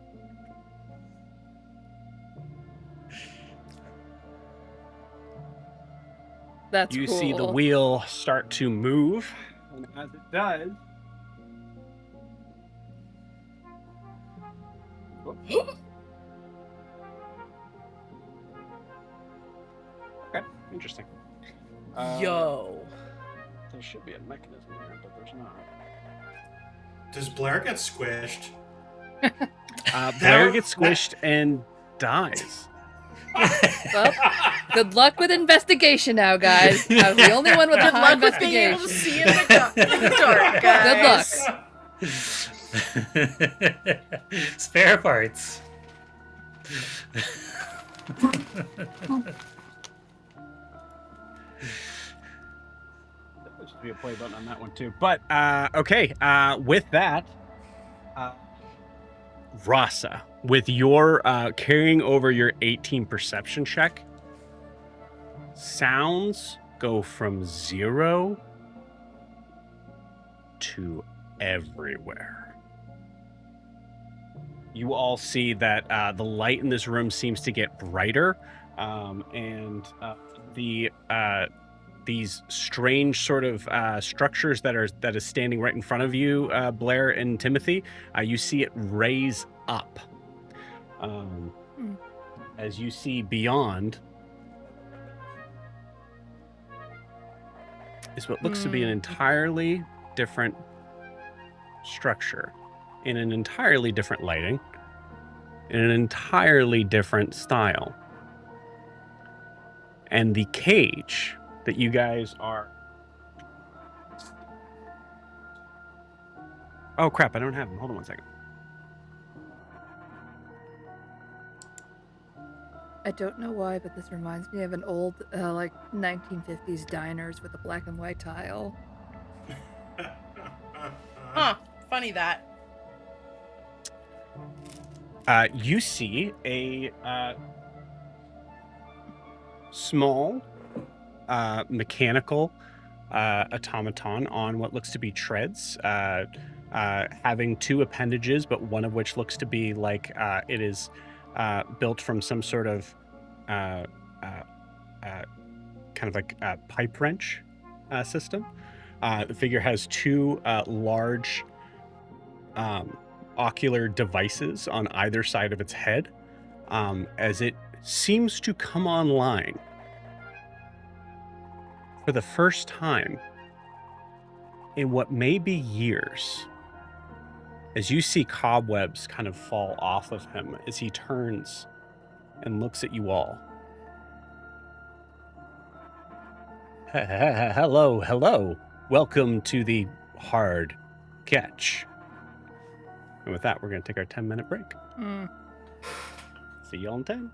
That's You cool. see the wheel start to move, and as it does, okay, interesting. Yo. There should be a mechanism there, but there's not. Does Blair get squished? Blair gets squished and dies. Well, good luck with investigation now, guys. I was the only one with a Good high luck with being able to investigation. see in the dark, guys. Good luck. Spare parts. There should be a play button on that one too. But okay, with that, Rasa, with your carrying over your 18 perception check, sounds go from 0 to everywhere. You all see that the light in this room seems to get brighter, and these strange sort of structures that is standing right in front of you, Blair and Timothy, you see it raise up. As you see beyond is what looks to be an entirely different structure, in an entirely different lighting, in an entirely different style. And the cage that you guys are... Oh crap, I don't have them. Hold on one second. I don't know why, but this reminds me of an old, like, 1950s diners with a black and white tile. Huh, funny that. You see a small mechanical automaton on what looks to be treads, having two appendages, but one of which looks to be like it is built from some sort of kind of like a pipe wrench system. The figure has two large ocular devices on either side of its head, as it seems to come online for the first time in what may be years, as you see cobwebs kind of fall off of him as he turns and looks at you all. Hello. Welcome to the hard catch. And with that, we're going to take our 10-minute break. See y'all in 10.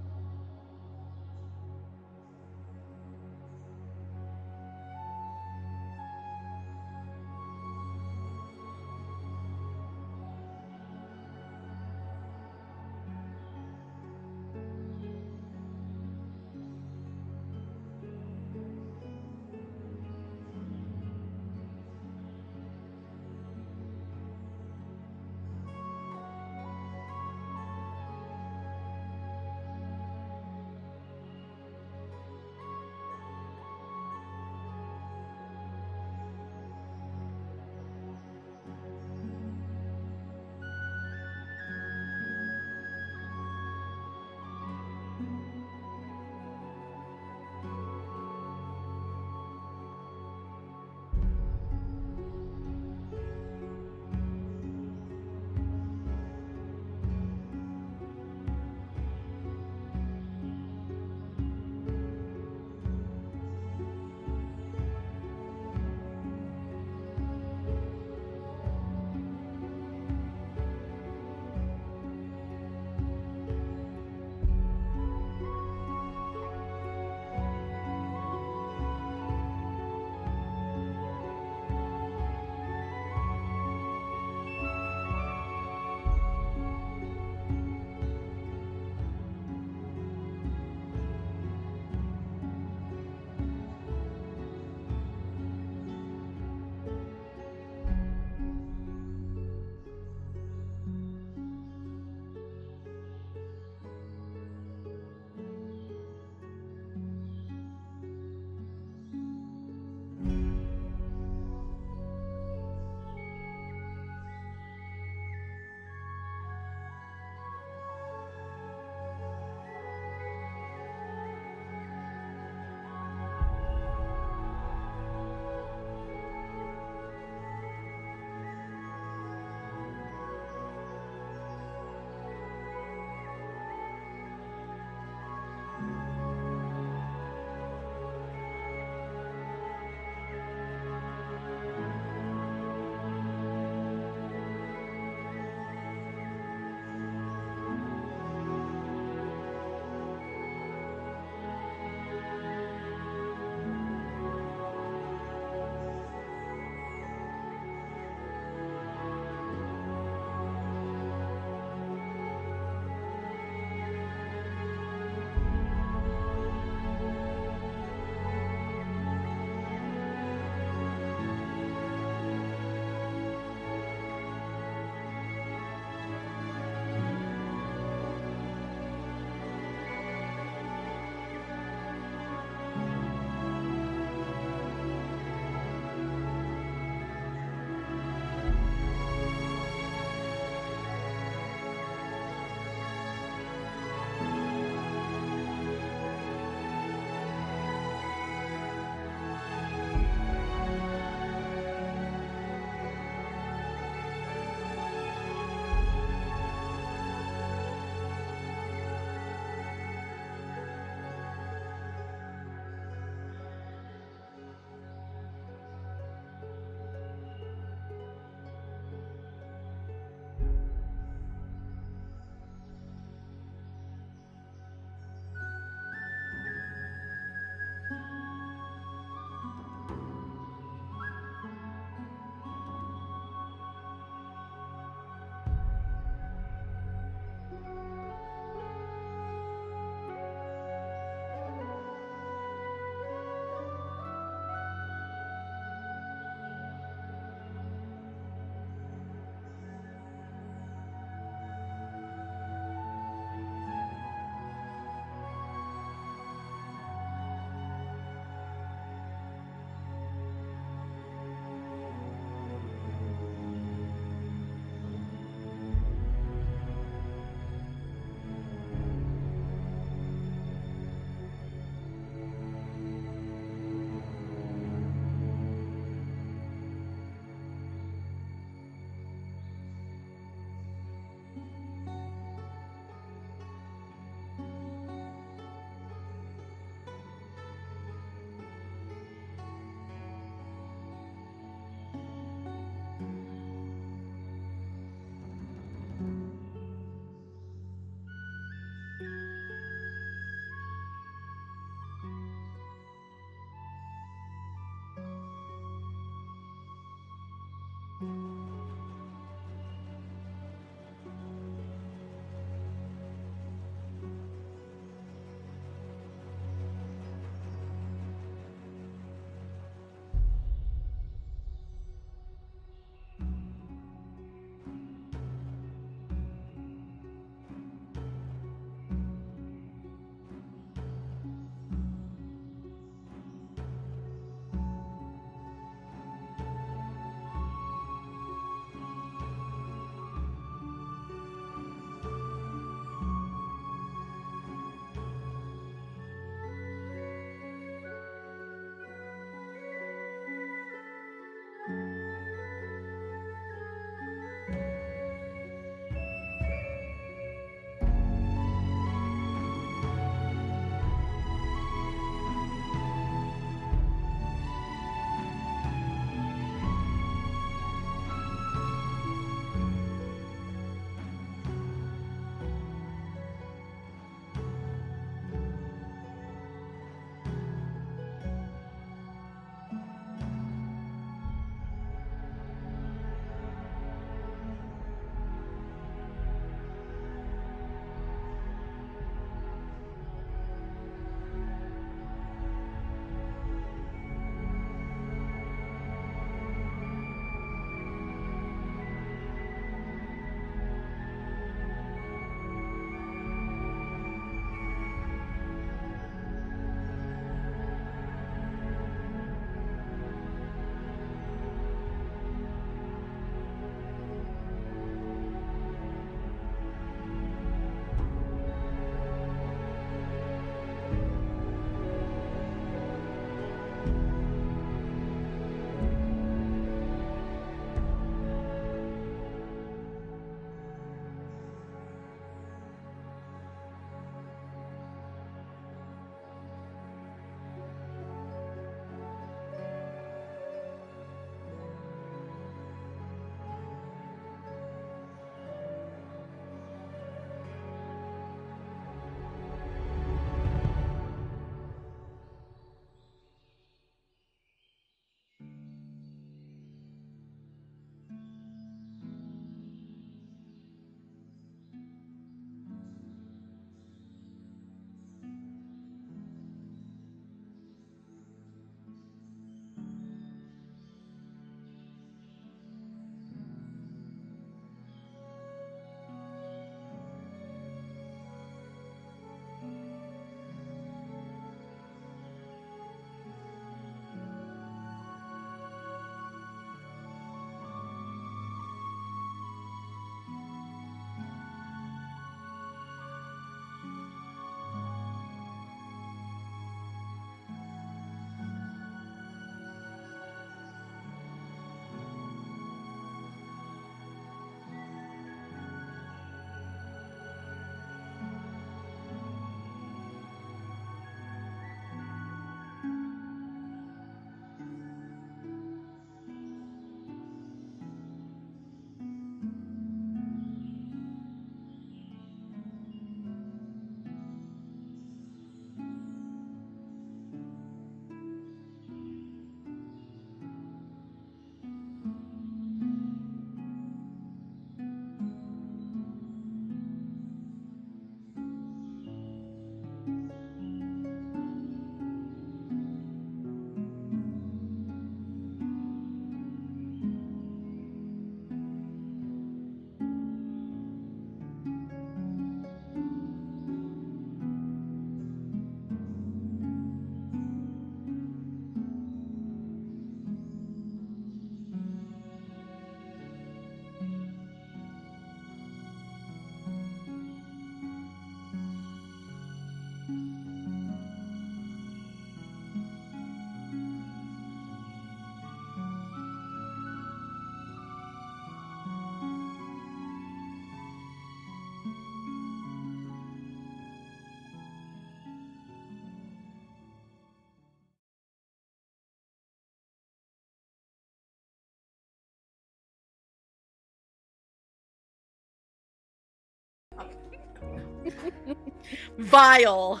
Vile.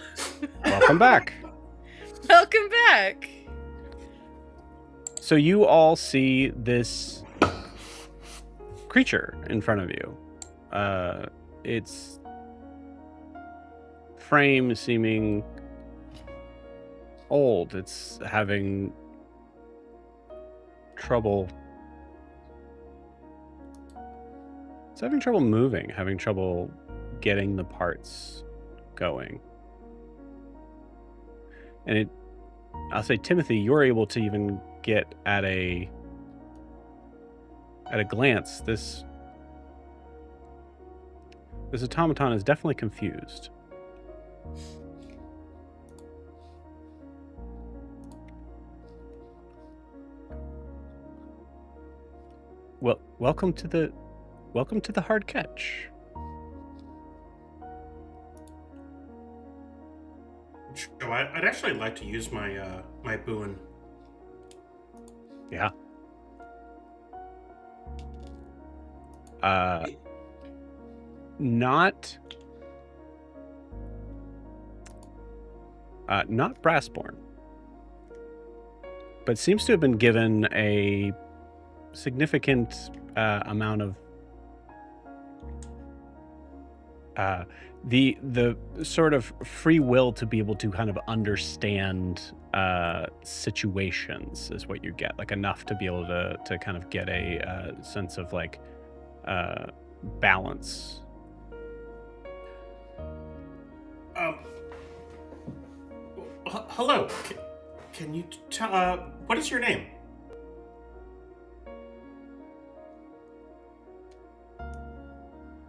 Welcome back. Welcome back. So you all see this creature in front of you. Its frame seeming old. It's having trouble. It's having trouble moving, having trouble getting the parts going. And I'll say, Timothy, you're able to even get at a glance. This automaton is definitely confused. Well, welcome to the hard catch. Joe, I'd actually like to use my my boon. Yeah. Not Brassborn, but seems to have been given a significant amount of the sort of free will to be able to kind of understand situations is what you get, like enough to be able to kind of get a sense of like balance. Hello. Can you tell? What is your name?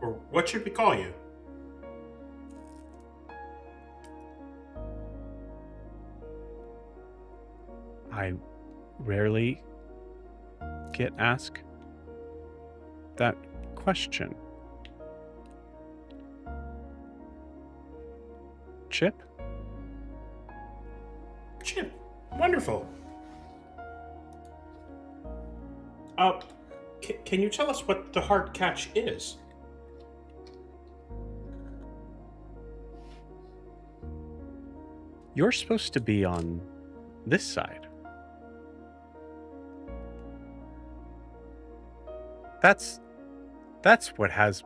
Or what should we call you? I rarely get asked that question. Chip? Chip. Wonderful. Can you tell us what the hard catch is? You're supposed to be on this side. That's what has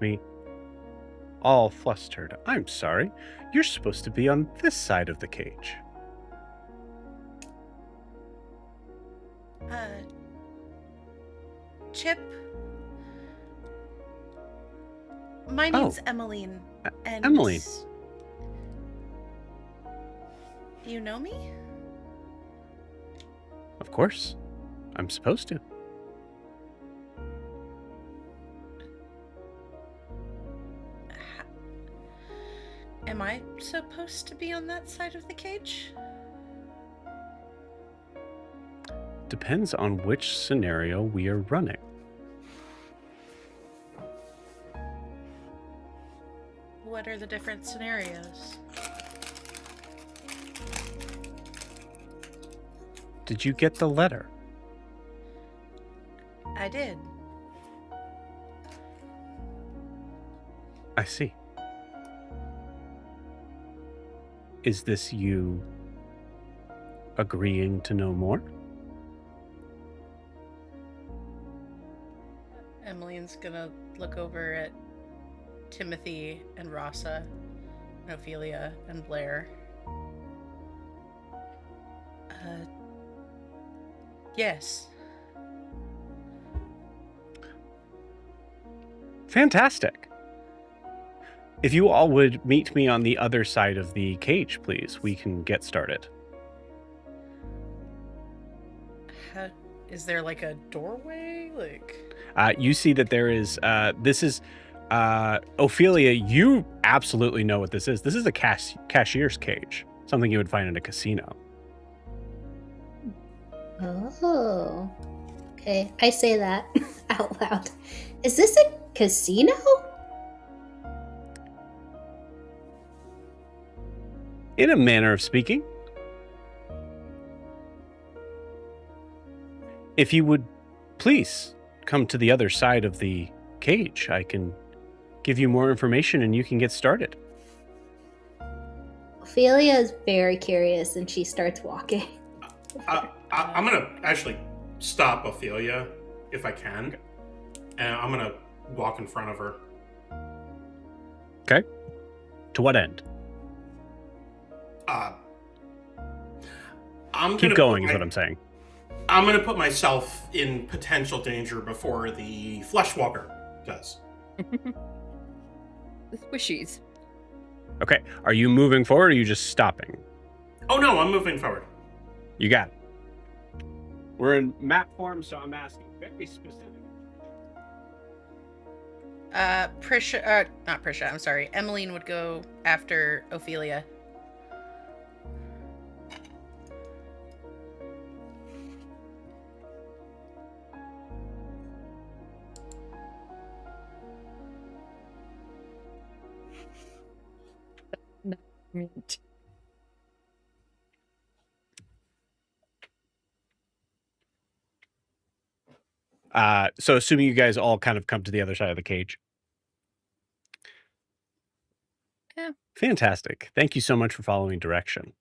me all flustered. I'm sorry. You're supposed to be on this side of the cage. Chip. My name's Emmeline. And Emmeline. You know me? Of course. I'm supposed to. Am I supposed to be on that side of the cage? Depends on which scenario we are running. What are the different scenarios? Did you get the letter? I did. I see. Is this you agreeing to know more? Emmeline's gonna look over at Timothy and Rasa, and Ophelia and Blair. Yes. Fantastic. If you all would meet me on the other side of the cage, please, we can get started. Is there like a doorway? You see that there is, this is, Ophelia, you absolutely know what this is. This is a cashier's cage, something you would find in a casino. Oh. Okay, I say that out loud. Is this a casino? In a manner of speaking. If you would please come to the other side of the cage. I can give you more information and you can get started. Ophelia is very curious and she starts walking. I'm gonna actually stop Ophelia if I can, and I'm gonna walk in front of her. Okay. To what end? Keep going is what I'm saying. I'm gonna put myself in potential danger before the Fleshwalker does. The squishies. Okay. Are you moving forward or are you just stopping? Oh no, I'm moving forward. You got it. We're in map form, so I'm asking very specific. Not Prisha, I'm sorry. Emmeline would go after Ophelia. So assuming you guys all kind of come to the other side of the cage. Yeah. Fantastic. Thank you so much for following direction.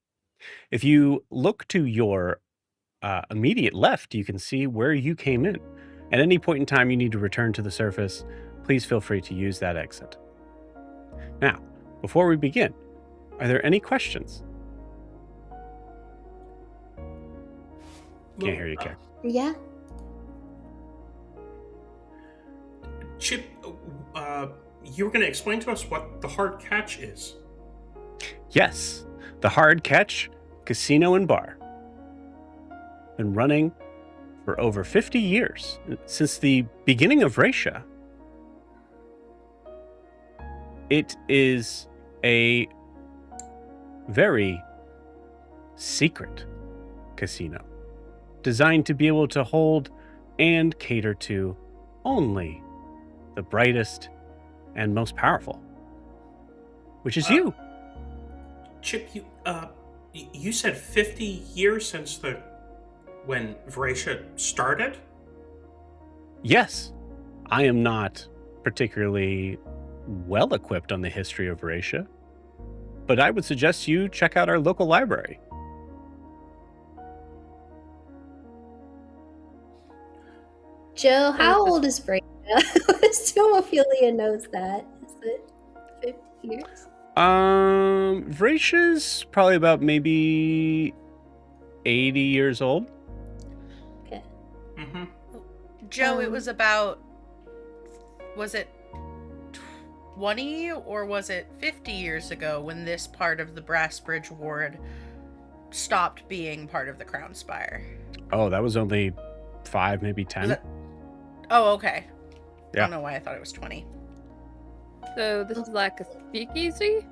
If you look to your immediate left, you can see where you came in. At any point in time you need to return to the surface, please feel free to use that exit. Now, before we begin, are there any questions? Can't hear you, Kay. Yeah. Chip, you were going to explain to us what the hard catch is. Yes, the Hard Catch Casino and Bar. Been running for over 50 years, since the beginning of Vraxia. It is a very secret casino, designed to be able to hold and cater to only the brightest and most powerful, which is you. Chip, you said 50 years since when Vraxia started? Yes, I am not particularly well equipped on the history of Vraxia, but I would suggest you check out our local library. Joe, how old is Vraxia? I assume Ophelia knows that. Is it 50 years? Vraxia's probably about maybe 80 years old. Okay. Mm-hmm. Joe, it was about, was it 20 or was it 50 years ago when this part of the Brassbridge Ward stopped being part of the Crown Spire? Oh, that was only 5, maybe 10. Oh, okay. I Yeah. don't know why I thought it was 20. So this is like a speakeasy?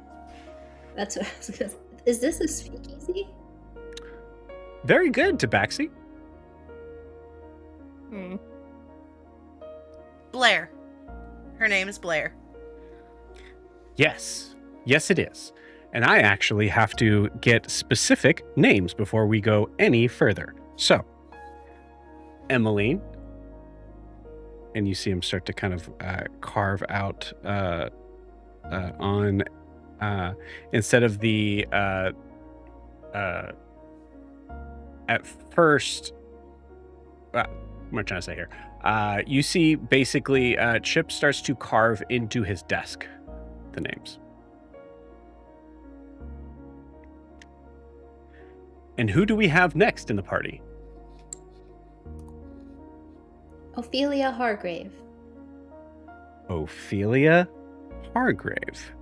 That's what I was gonna say. Is this a speakeasy? Very good, Tabaxi. Hmm. Blair. Her name is Blair. Yes. Yes, it is. And I actually have to get specific names before we go any further. So, Emmeline. And you see him start to kind of carve out on, instead of the, at first, what am I trying to say here? You see basically Chip starts to carve into his desk the names. And who do we have next in the party? Ophelia Hargrave. Ophelia Hargrave.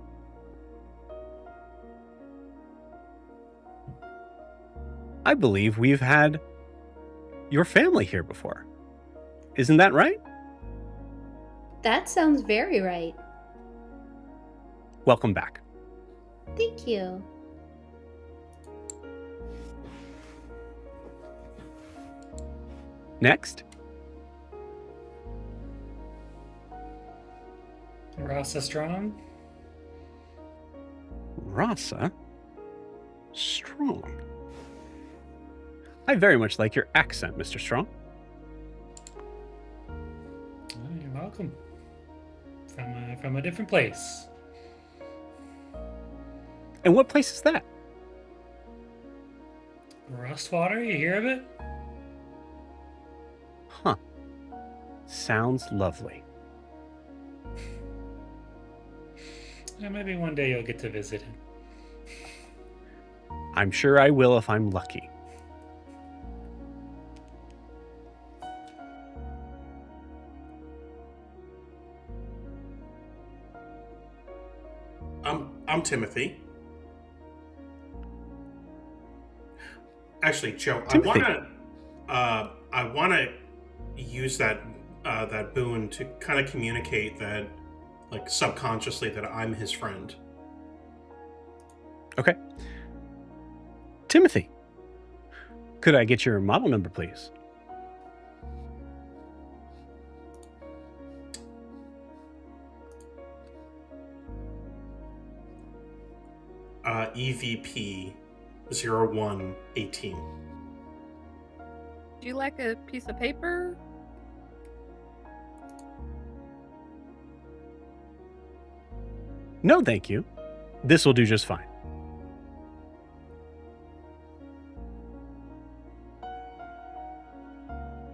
I believe we've had your family here before. Isn't that right? That sounds very right. Welcome back. Thank you. Next, Rasa Strong. Rasa Strong. I very much like your accent, Mr. Strong. Oh, you're welcome. from a different place. And what place is that? Rustwater, you hear of it? Huh. Sounds lovely. Yeah, maybe one day you'll get to visit him. I'm sure I will if I'm lucky. I'm Timothy. Actually, Joe, Timothy. I wanna use that boon to kind of communicate that, like, subconsciously, that I'm his friend. Okay. Timothy, could I get your model number, please? EVP 0118. Do you like a piece of paper? No, thank you. This will do just fine.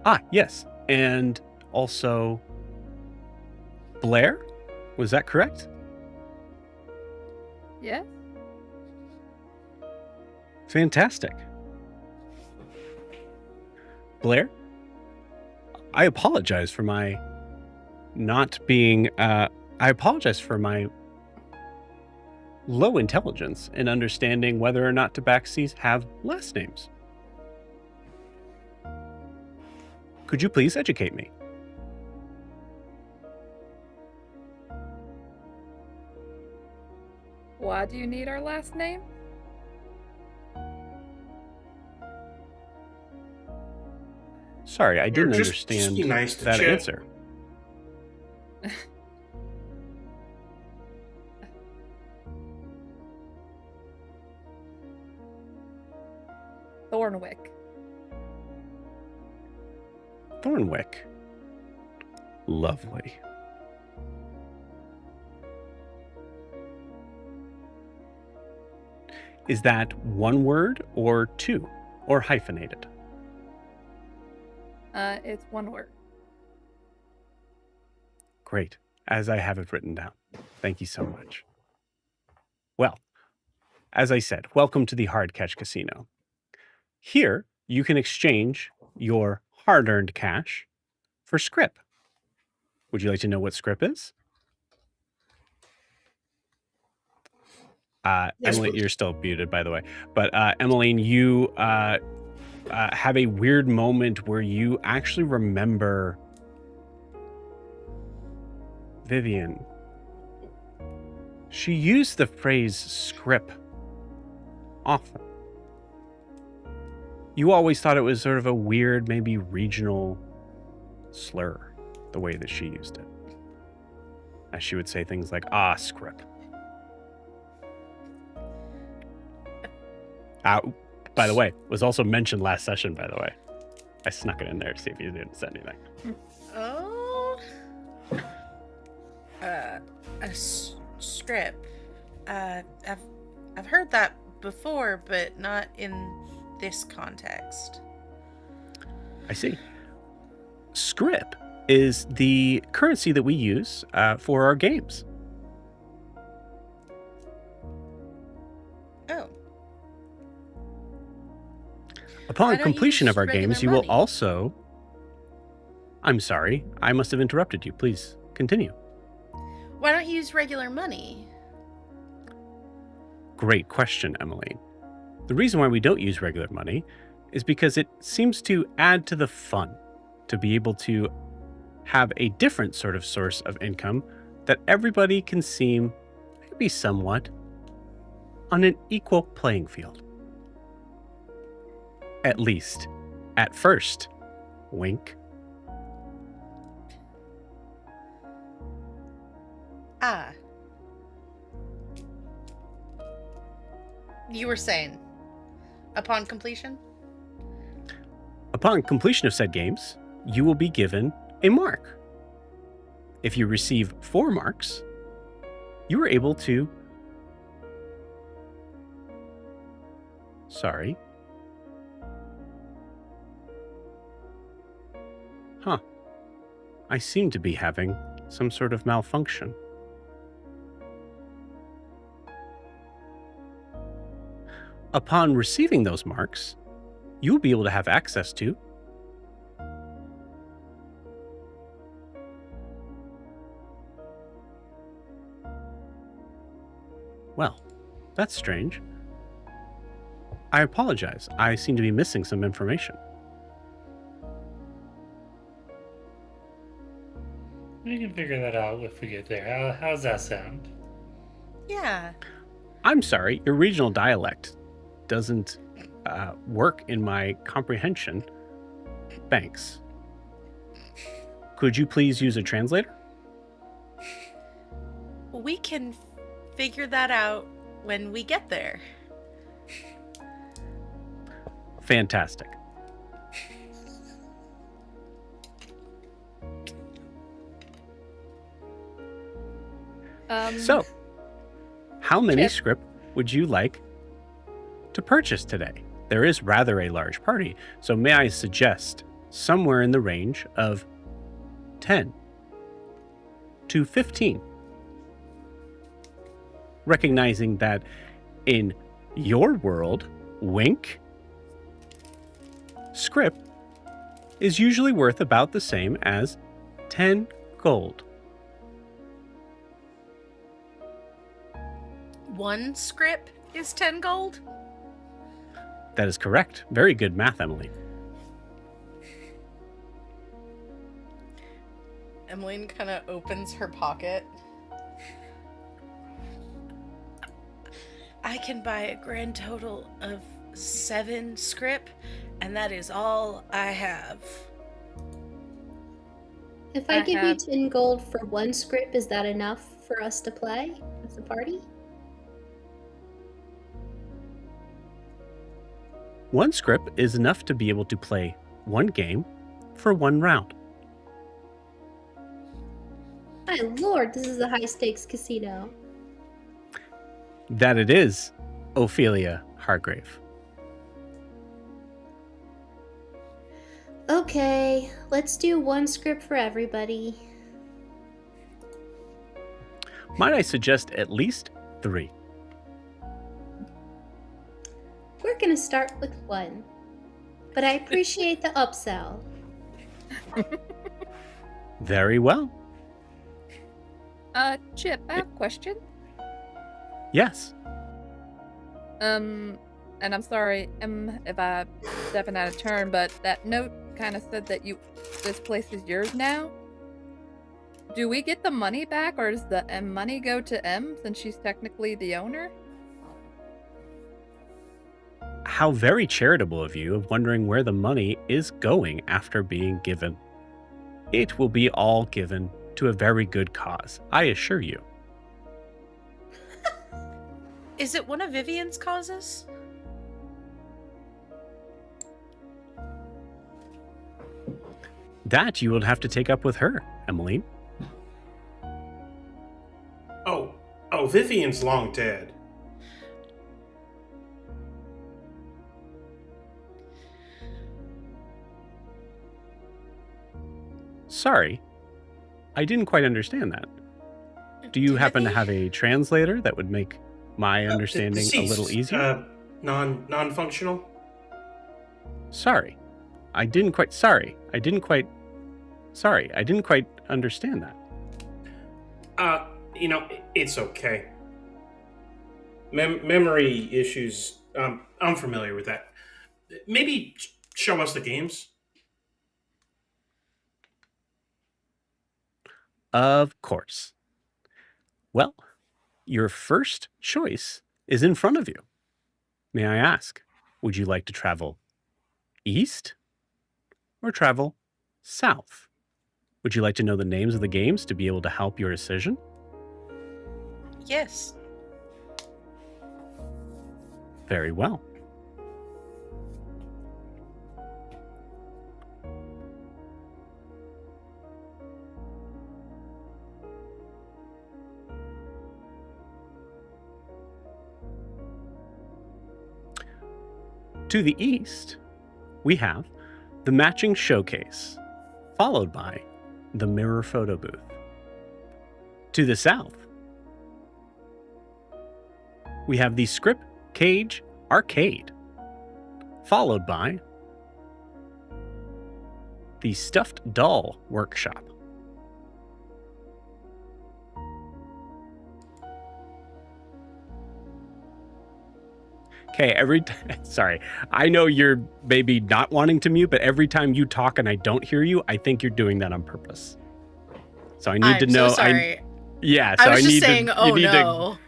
Ah, yes. And also Blair? Was that correct? Yes. Fantastic. Blair, I apologize for my not being, I apologize for my low intelligence in understanding whether or not tabaxis have last names. Could you please educate me? Why do you need our last name? Sorry, I didn't Just understand be nice to that Chip. answer. Thornwick. Thornwick. Lovely. Is that one word or two, or hyphenated? It's one word. Great, as I have it written down. Thank you so much. Well, as I said, welcome to the Hard Catch Casino. Here, you can exchange your hard-earned cash for scrip. Would you like to know what scrip is? Yes, Emily, please. you're still muted, by the way. But Emmeline, you have a weird moment where you actually remember Vivian. She used the phrase scrip often. You always thought it was sort of a weird, maybe regional slur, the way that she used it. As she would say things like, scrip. By the way, was also mentioned last session, by the way. I snuck it in there to see if you didn't say anything. Oh. Script. I've heard that before, but not in this context. I see. Scrip is the currency that we use for our games. Oh. Upon Why don't you completion use of our regular games, you will money? also... I'm sorry, I must have interrupted you. Please, continue. Why don't you use regular money? Great question, Emily. The reason why we don't use regular money is because it seems to add to the fun to be able to have a different sort of source of income that everybody can seem maybe somewhat on an equal playing field. At least, at first. Wink. Ah. You were saying, upon completion? Upon completion of said games, you will be given a mark. If you receive 4 marks, you are able to... Sorry. Huh. I seem to be having some sort of malfunction. Upon receiving those marks, you'll be able to have access to well, that's strange. I apologize. I seem to be missing some information. We can figure that out if we get there. How's that sound? Yeah. I'm sorry, your regional dialect doesn't work in my comprehension. Thanks. Could you please use a translator? We can figure that out when we get there. Fantastic. So, how many Chip. script would you like to purchase today? There is rather a large party, so may I suggest somewhere in the range of 10 to 15. Recognizing that in your world, wink, script is usually worth about the same as 10 gold. 1 script is 10 gold? That is correct. Very good math, Emily. Emmeline kind of opens her pocket. I can buy a grand total of 7 script, and that is all I have. If I I give have- you 10 gold for 1 script, is that enough for us to play as a party? 1 script is enough to be able to play 1 game for 1 round. My lord, this is a high stakes casino. That it is, Ophelia Hargrave. Okay, let's do 1 script for everybody. Might I suggest at least 3? We're gonna start with 1. But I appreciate the upsell. Very well. Chip, I have a question. Yes. And I'm sorry, if I'm stepping out of turn, but that note kind of said that this place is yours now. Do we get the money back, or does the M money go to M since she's technically the owner? How very charitable of you of wondering where the money is going after being given. It will be all given to a very good cause, I assure you. Is it one of Vivian's causes? That you will have to take up with her, Emmeline. Oh, Vivian's long dead. Sorry, I didn't quite understand that. Do you happen to have a translator that would make my understanding a little Deceased, easier? Non-functional? Sorry, I didn't quite understand that. It's okay. Memory issues, I'm familiar with that. Maybe show us the games? Of course. Well, your first choice is in front of you. May I ask, would you like to travel east or travel south? Would you like to know the names of the games to be able to help your decision? Yes. Very well. To the east, we have the matching showcase, followed by the mirror photo booth. To the south, we have the Script Cage Arcade, followed by the Stuffed Doll Workshop. Okay, sorry, I know you're maybe not wanting to mute, but every time you talk and I don't hear you, I think you're doing that on purpose. So I need to know. So sorry. Yeah, so I was need just saying, to, oh you need no.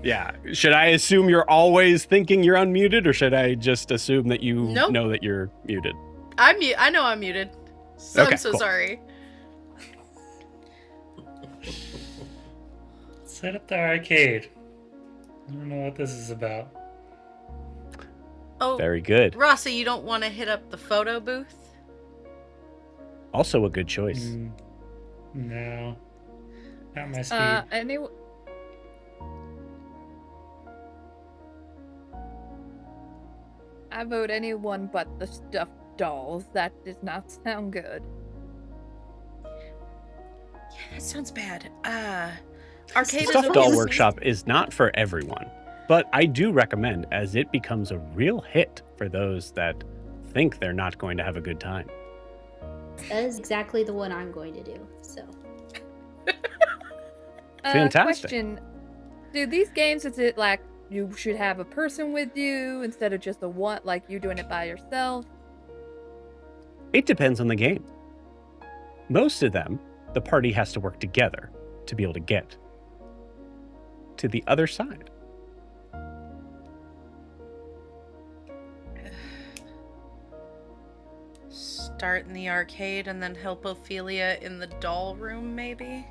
Yeah, should I assume you're always thinking you're unmuted, or should I just assume that you Nope. know that you're muted? I know I'm muted. So Okay, I'm so cool. sorry. Set up the arcade. I don't know what this is about. Oh, Very good. Rossi, you don't want to hit up the photo booth? Also a good choice. No. Not my speed. I vote anyone but the stuffed dolls. That does not sound good. Yeah, that sounds bad. Arcade is Stuffed okay Doll with me. Workshop is not for everyone, but I do recommend, as it becomes a real hit for those that think they're not going to have a good time. That is exactly the one I'm going to do. So Fantastic. Question: do these games, is it like you should have a person with you instead of just a one, like you doing it by yourself? It depends on the game. Most of them, the party has to work together to be able to get to the other side. Start in the arcade and then help Ophelia in the doll room, maybe?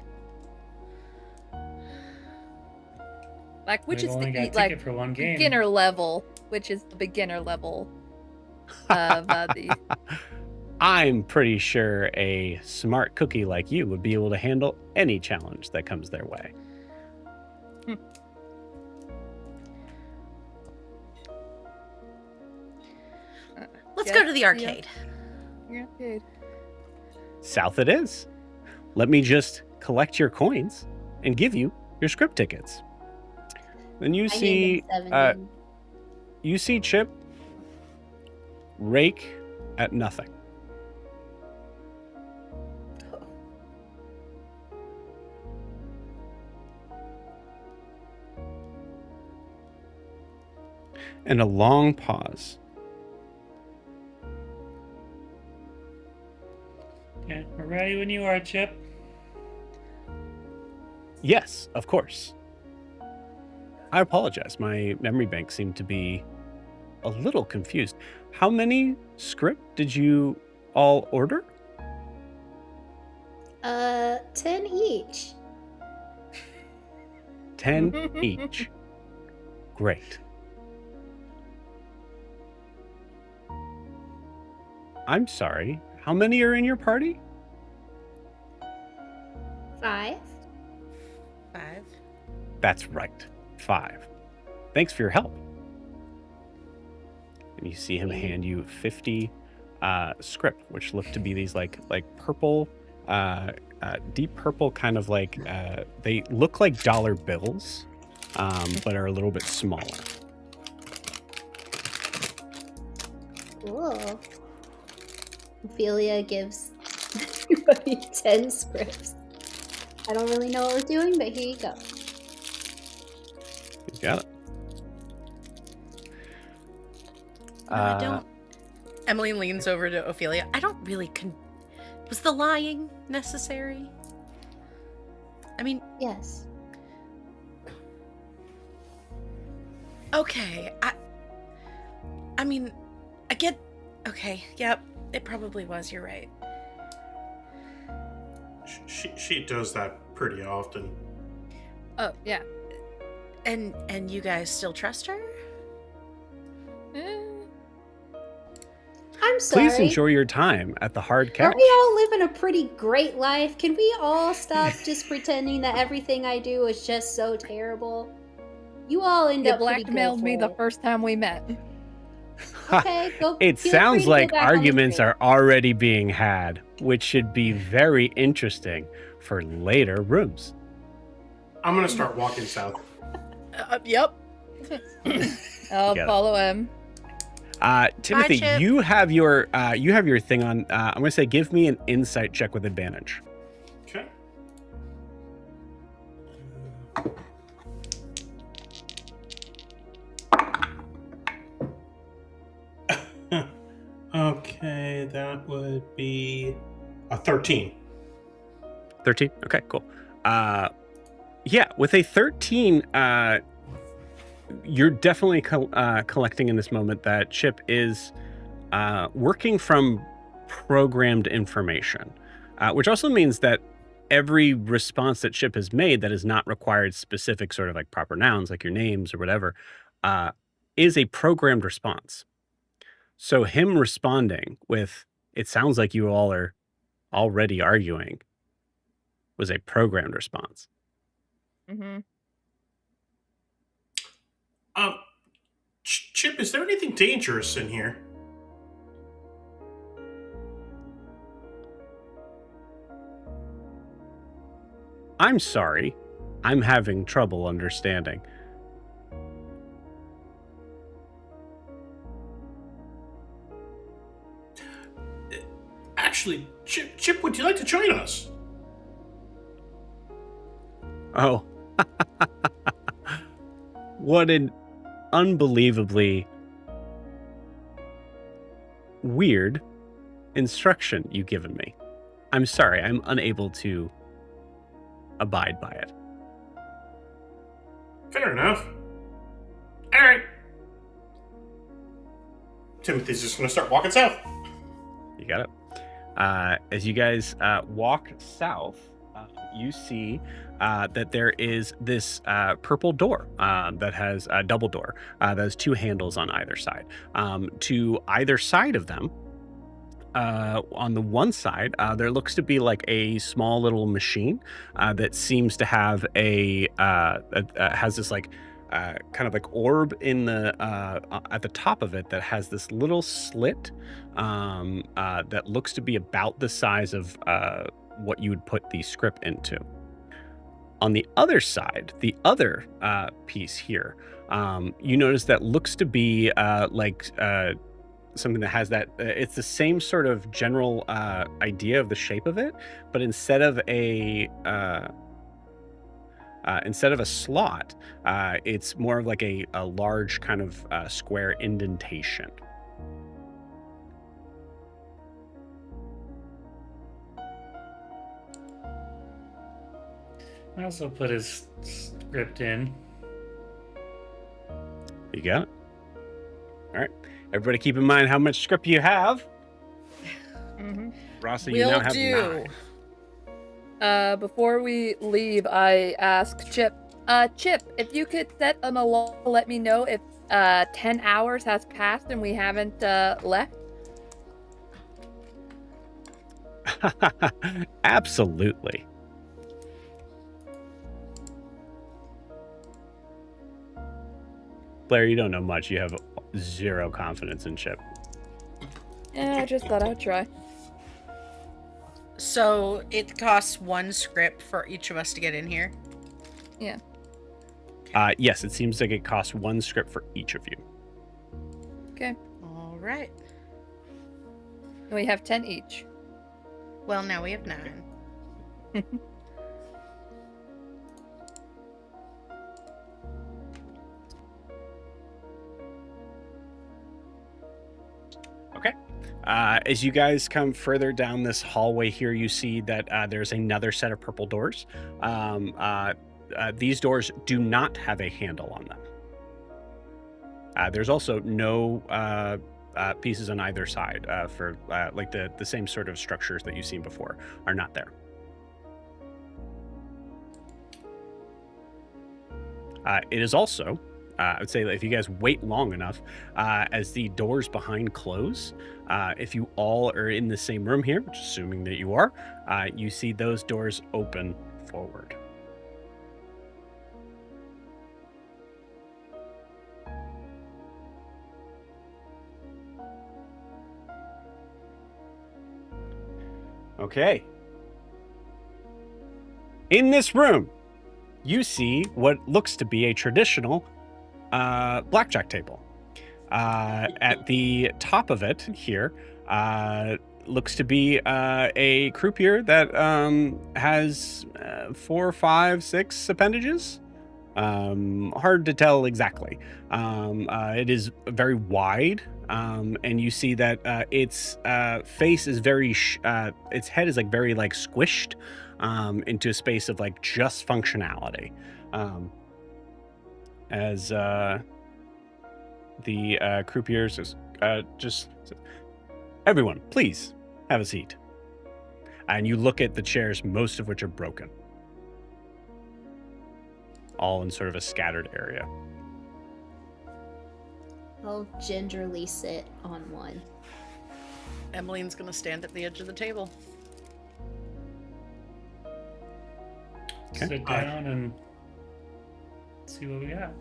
Like, which We've is only got a the ticket for one game. beginner level? Which is the beginner level of the? I'm pretty sure a smart cookie like you would be able to handle any challenge that comes their way. Let's go to the arcade. Arcade. South it is. Let me just collect your coins and give you your script tickets. Then you see you see Chip rake at nothing. And a long pause. Okay, we're ready when you are, Chip. Yes, of course. I apologize. My memory bank seemed to be a little confused. How many script did you all order? 10 each. 10 each. Great. I'm sorry. How many are in your party? 5. 5. That's right. 5. Thanks for your help. And you see him hand you 50 script, which look to be these like purple, deep purple, kind of like they look like dollar bills, but are a little bit smaller. Cool. Ophelia gives everybody 10 scripts. I don't really know what we're doing, but here you go. You got it. No, I don't. Emily leans over to Ophelia. I don't really was the lying necessary? I mean, Yes. okay. I mean, I get. Okay, yep. It probably was. You're right. She does that pretty often. Oh yeah. And you guys still trust her? I'm sorry. Please enjoy your time at the hard couch. Aren't we all living a pretty great life? Can we all stop just pretending that everything I do is just so terrible? You all end You up pretty blackmailed me the good. first time we met. Okay, go. It feel free sounds to go like back on the arguments train. are already being had, which should be very interesting for later rooms. I'm gonna start walking south. Yep. I'll Get it. follow him. Timothy, Chip. you have your thing on. I'm gonna say, give me an insight check with advantage. Okay. Okay, that would be a 13. 13. Okay, cool. Yeah, with a 13, you're definitely collecting in this moment that Chip is working from programmed information, which also means that every response that Chip has made that has not required specific sort of like proper nouns, like your names or whatever, is a programmed response. So him responding with, it sounds like you all are already arguing, was a programmed response. Mm-hmm. Chip, is there anything dangerous in here? I'm sorry. I'm having trouble understanding. Actually, Chip, would you like to join us? Oh. What an unbelievably weird instruction you've given me. I'm sorry, I'm unable to abide by it. Fair enough. All right. Timothy's just going to start walking south. You got it. As you guys walk south, you see that there is this purple door that has a double door that has two handles on either side. To either side of them, on the one side, there looks to be like a small little machine that seems to have has this like kind of like orb in the at the top of it that has this little slit that looks to be about the size of what you would put the script into. On the other side, the other piece here, you notice that looks to be something that has that it's the same sort of general idea of the shape of it, but instead of a slot, it's more of like a large kind of square indentation. I also put his script in. You got it. All right, everybody, keep in mind how much script you have. Mm-hmm. Rossi, you now have 9. Before we leave, I ask Chip. Chip, if you could set an alarm, let me know if 10 hours has passed and we haven't left. Absolutely. Blair, you don't know much. You have 0 confidence in Chip. Yeah, I just thought I'd try. So it costs 1 script for each of us to get in here? Yeah. Yes, it seems like it costs 1 script for each of you. Okay. All right. And we have 10 each. Well, now we have 9. Okay. As you guys come further down this hallway here, you see that there's another set of purple doors. These doors do not have a handle on them. There's also no pieces on either side for like the same sort of structures that you've seen before are not there. It is also, I would say that if you guys wait long enough, as the doors behind close, if you all are in the same room here, which assuming that you are, you see those doors open forward. Okay. In this room, you see what looks to be a traditional blackjack table. At the top of it here looks to be a croupier that has 4, 5, 6 appendages. Hard to tell exactly. It is very wide, and you see that its face is very its head is like very like squished into a space of like just functionality. As the croupier says, just everyone, please have a seat. And you look at the chairs, most of which are broken, all in sort of a scattered area. I'll gingerly sit on one. Emmeline's gonna stand at the edge of the table. Okay. Sit down and see what we got.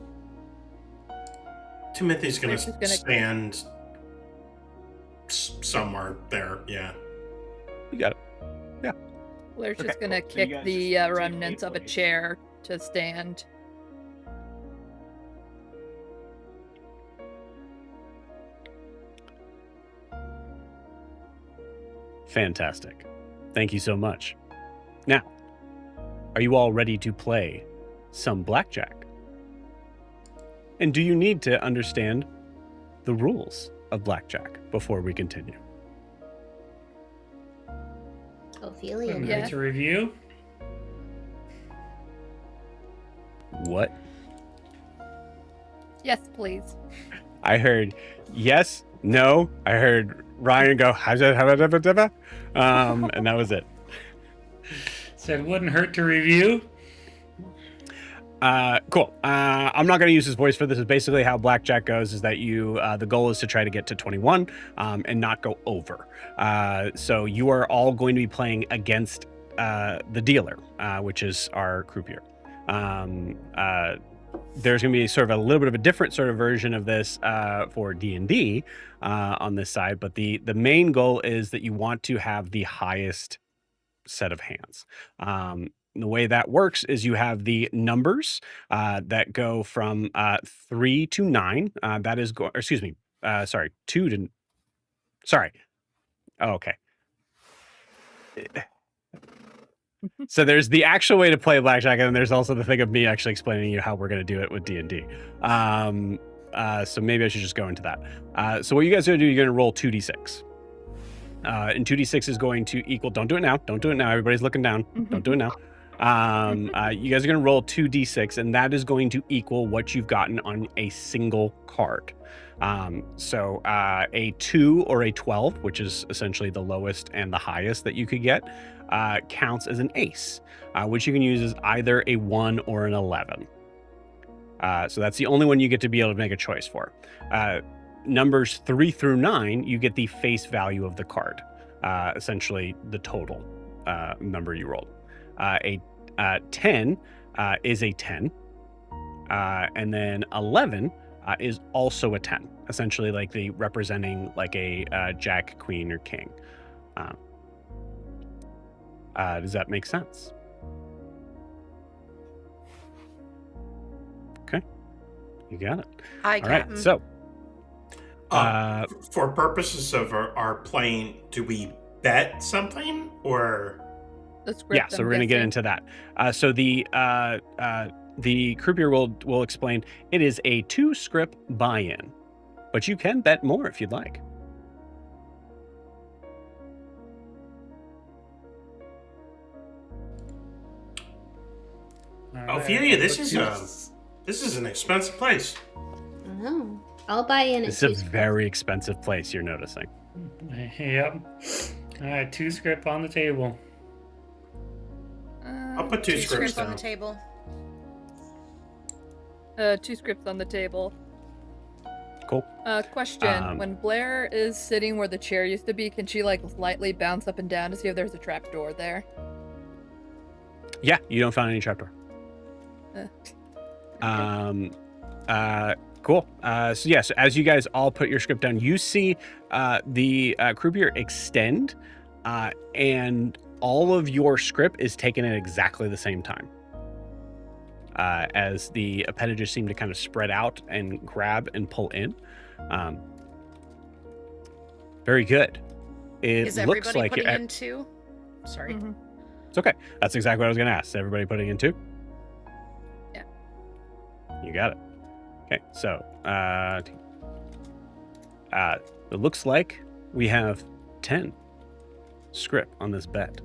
Timothy's gonna We're just gonna- stand somewhere there. Yeah. You got it. Blair's just Okay, gonna cool. So you kick guys the just take remnants a of a place. chair to stand. Fantastic. Thank you so much. Now, are you all ready to play some blackjack? And do you need to understand the rules of blackjack before we continue? Ophelia. I'm Yeah. ready to review. What? Yes, please. I heard yes, no. I heard Ryan go, and that was it. Said wouldn't hurt to review. Cool. I'm not going to use his voice for this. Is basically how blackjack goes. Is that you? The goal is to try to get to 21 and not go over. So you are all going to be playing against the dealer, which is our croupier. There's going to be sort of a little bit of a different sort of version of this for D&D on this side, but the main goal is that you want to have the highest set of hands. The way that works is you have the numbers that go from 3 to 9. That is excuse me. Sorry, 2 to. Sorry. Oh, okay. So there's the actual way to play blackjack, and then there's also the thing of me actually explaining to you how we're going to do it with D&D. So maybe I should just go into that. So what you guys are going to do, you're going to roll 2d6. And 2d6 is going to equal. Don't do it now. Don't do it now. Everybody's looking down. Don't do it now. You guys are going to roll 2d6, and that is going to equal what you've gotten on a single card. So a 2 or a 12, which is essentially the lowest and the highest that you could get, counts as an ace, which you can use as either a 1 or an 11. So that's the only one you get to be able to make a choice for. Numbers 3 through 9, you get the face value of the card, essentially the total number you rolled. A 10 is a 10, and then 11 is also a 10, essentially like the representing like a jack, queen, or king. Does that make sense? Okay, you got it. Hi, All right, Captain. so For purposes of our playing, do we bet something or? The script. yeah, so we're gonna get into that. So the croupier will explain. It is a 2 script buy-in, but you can bet more if you'd like. All right, Ophelia, this let's is an expensive place. Oh, I'll buy in at This is a 2 very expensive place. You're noticing. Yep. All right, 2 script on the table. I'll put 2 Two scripts scripts on down. the table. 2 scripts on the table. Cool. Question: when Blair is sitting where the chair used to be, can she like lightly bounce up and down to see if there's a trap door there? Yeah, you don't find any trapdoor. Okay. Cool. So as you guys all put your script down, you see the croupier extend and all of your script is taken at exactly the same time. As the appendages seem to kind of spread out and grab and pull in. Very good. It Is looks everybody like putting you're in 2? Sorry. Mhm. It's okay. That's exactly what I was going to ask. Everybody putting in 2? Yeah. You got it. Okay, so it looks like we have 10 script on this bet.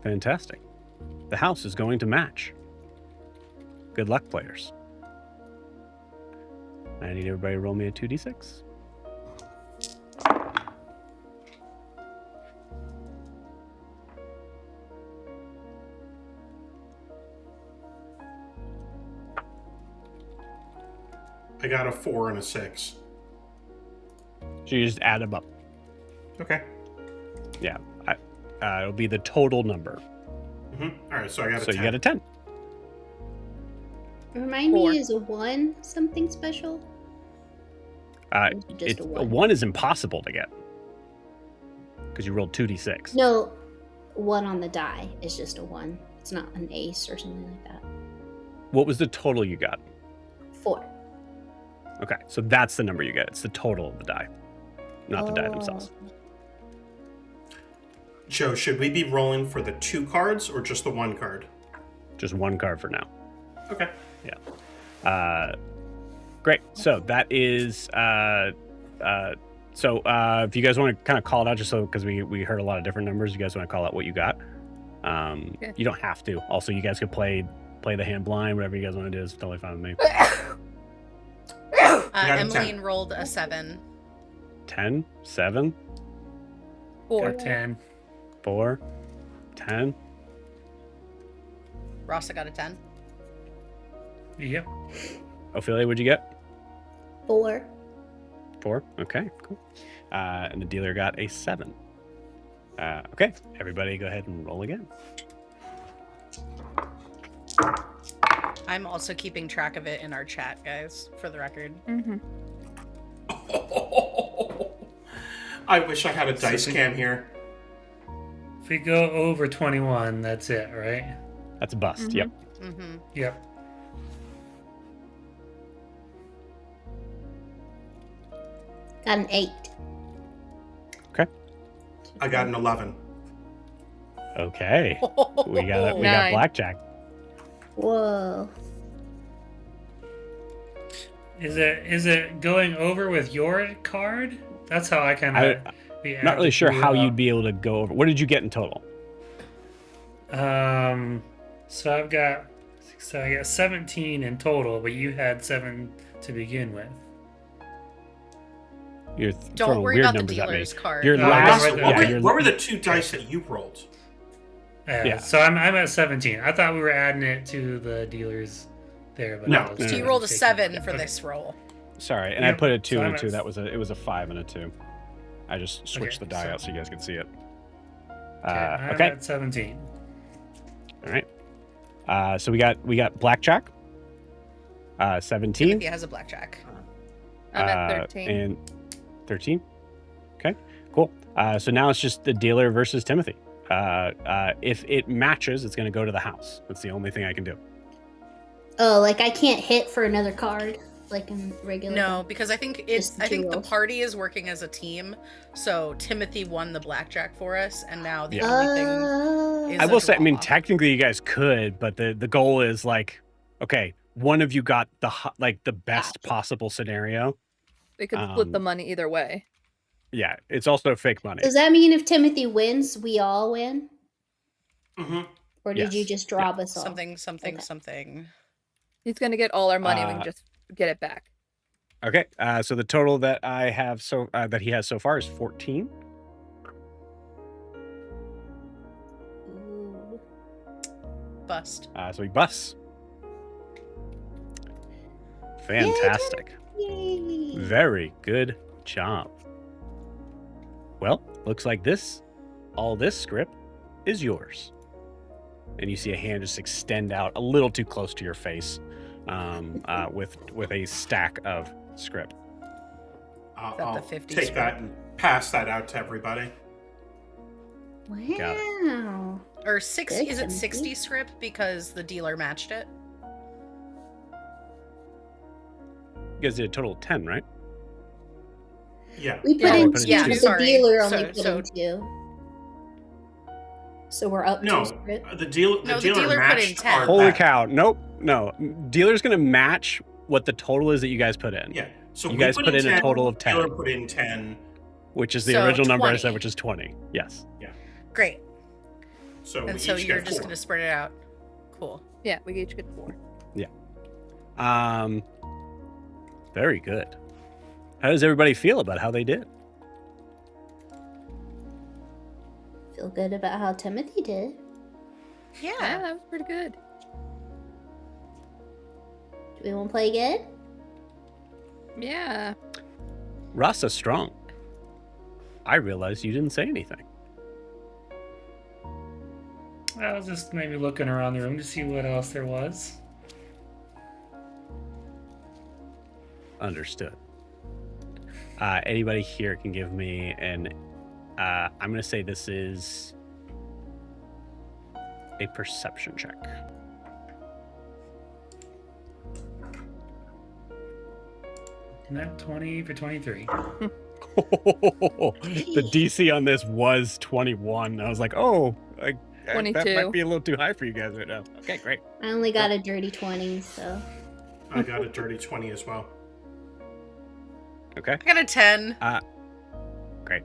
Fantastic. The house is going to match. Good luck, players. I need everybody to roll me a 2d6. I got a 4 and a 6. So you just add them up. Okay. Yeah. It'll be the total number. All right, so I got a So 10. you got a 10. Remind 4. me, is a 1 something special? Or is it just A a 1? 1 is impossible to get. Because you rolled 2d6. No, 1 on the die is just a 1. It's not an ace or something like that. What was the total you got? 4. Okay, so that's the number you get. It's the total of the die, not the die themselves. Joe, should we be rolling for the 2 cards or just the 1 card? Just 1 card for now. Okay. Great. So that is. If you guys want to kind of call it out, just so because we heard a lot of different numbers, you guys want to call out what you got. Okay. You don't have to. Also, you guys could play the hand blind. Whatever you guys want to do is totally fine with me. got a 10. Emmeline rolled a 7. 10, 7, 4. Got 10. 4, 10. Rasa got a 10. Yep. Ophelia, what'd you get? 4. 4. Okay, cool. And the dealer got a 7. Okay, everybody go ahead and roll again. I'm also keeping track of it in our chat, guys, for the record. Mm-hmm. I wish I had a dice cam here. If we go over 21, that's it, right? That's a bust. Mhm. Yep. Mm-hmm. Yep. Got an 8. I got an 11. Okay. We got 9. blackjack. Whoa. Is it going over with your card? That's how I kind of. Not really sure how you'd be able to go over. What did you get in total? So I got 17 in total, but you had 7 to begin with. You're Don't throwing worry weird about the numbers at me. dealer's card. Your No, last, right there. what, Yeah, were, what were the 2 dice that you rolled? Yeah. So I'm at 17. I thought we were adding it to the dealers there, but No. I was So you No. rolled a taking 7 it. for this roll. sorry, and Yep, I put a 2 so and I'm a 2. at- It was a 5 and a 2. I just switched Okay, the die so- out so you guys could see it. I'm Okay. at 17. All right. So we got blackjack. 17. Timothy has a blackjack. I'm at 13. And 13. Okay, cool. So now it's just the dealer versus Timothy. If it matches, it's going to go to the house. That's the only thing I can do. Oh, like I can't hit for another card like in regular. No, because I think Just the 2 the rolls. party is working as a team. So Timothy won the blackjack for us, and now the Yeah. only thing is I a will say, I mean, draw. technically you guys could, but the goal is like, okay, one of you got the best possible scenario. We could split the um, money either way. Yeah, it's also fake money. Does that mean if Timothy wins, we all win? Mm-hmm. Or did you Yes. just rob us all? something, Okay. something. He's gonna get all our money. We can Uh, just get it back. Okay, so the total that I have that he has so far is 14. Ooh. Bust. So he busts. Fantastic. Yay. Very good job. Well, looks like all this script is yours. And you see a hand just extend out a little too close to your face, with a stack of script. that the I'll 50 take script? that and pass that out to everybody. Got Wow. Or 60? Good, Is it Timothy. 60 script because the dealer matched it? You guys did a total of 10, right? Yeah. We put Yeah, in put in two, two. but the Sorry. dealer only So- put so- in 2. So we're up No, 2 script. the dealer No, the dealer put in matched 10. our Holy bet. cow. Nope. No. Dealer's going to match what the total is that you guys put in. Yeah. So You we guys put in a 10, total of 10. Dealer put in 10. Which is the So original number I 20. said, which is 20. Yes. Great. So And we so each you're get just 4. going to spread it out. Cool. Yeah, we each get 4. Very good. How does everybody feel about how they did? Feel good about how Timothy did. Yeah, Yeah. that was pretty good. Do we want to play again? Yeah. Rasa strong. I realized you didn't say anything. I was just maybe looking around the room to see what else there was. Understood. Anybody here can give me an... I'm going to say this is a perception check. Not 20 for 23. The DC on this was 21. I was like, oh, that 22. might be a little too high for you guys right now. Okay, great. I only got a dirty 20, so. I got a dirty 20 as well. Okay. I got a 10. Great.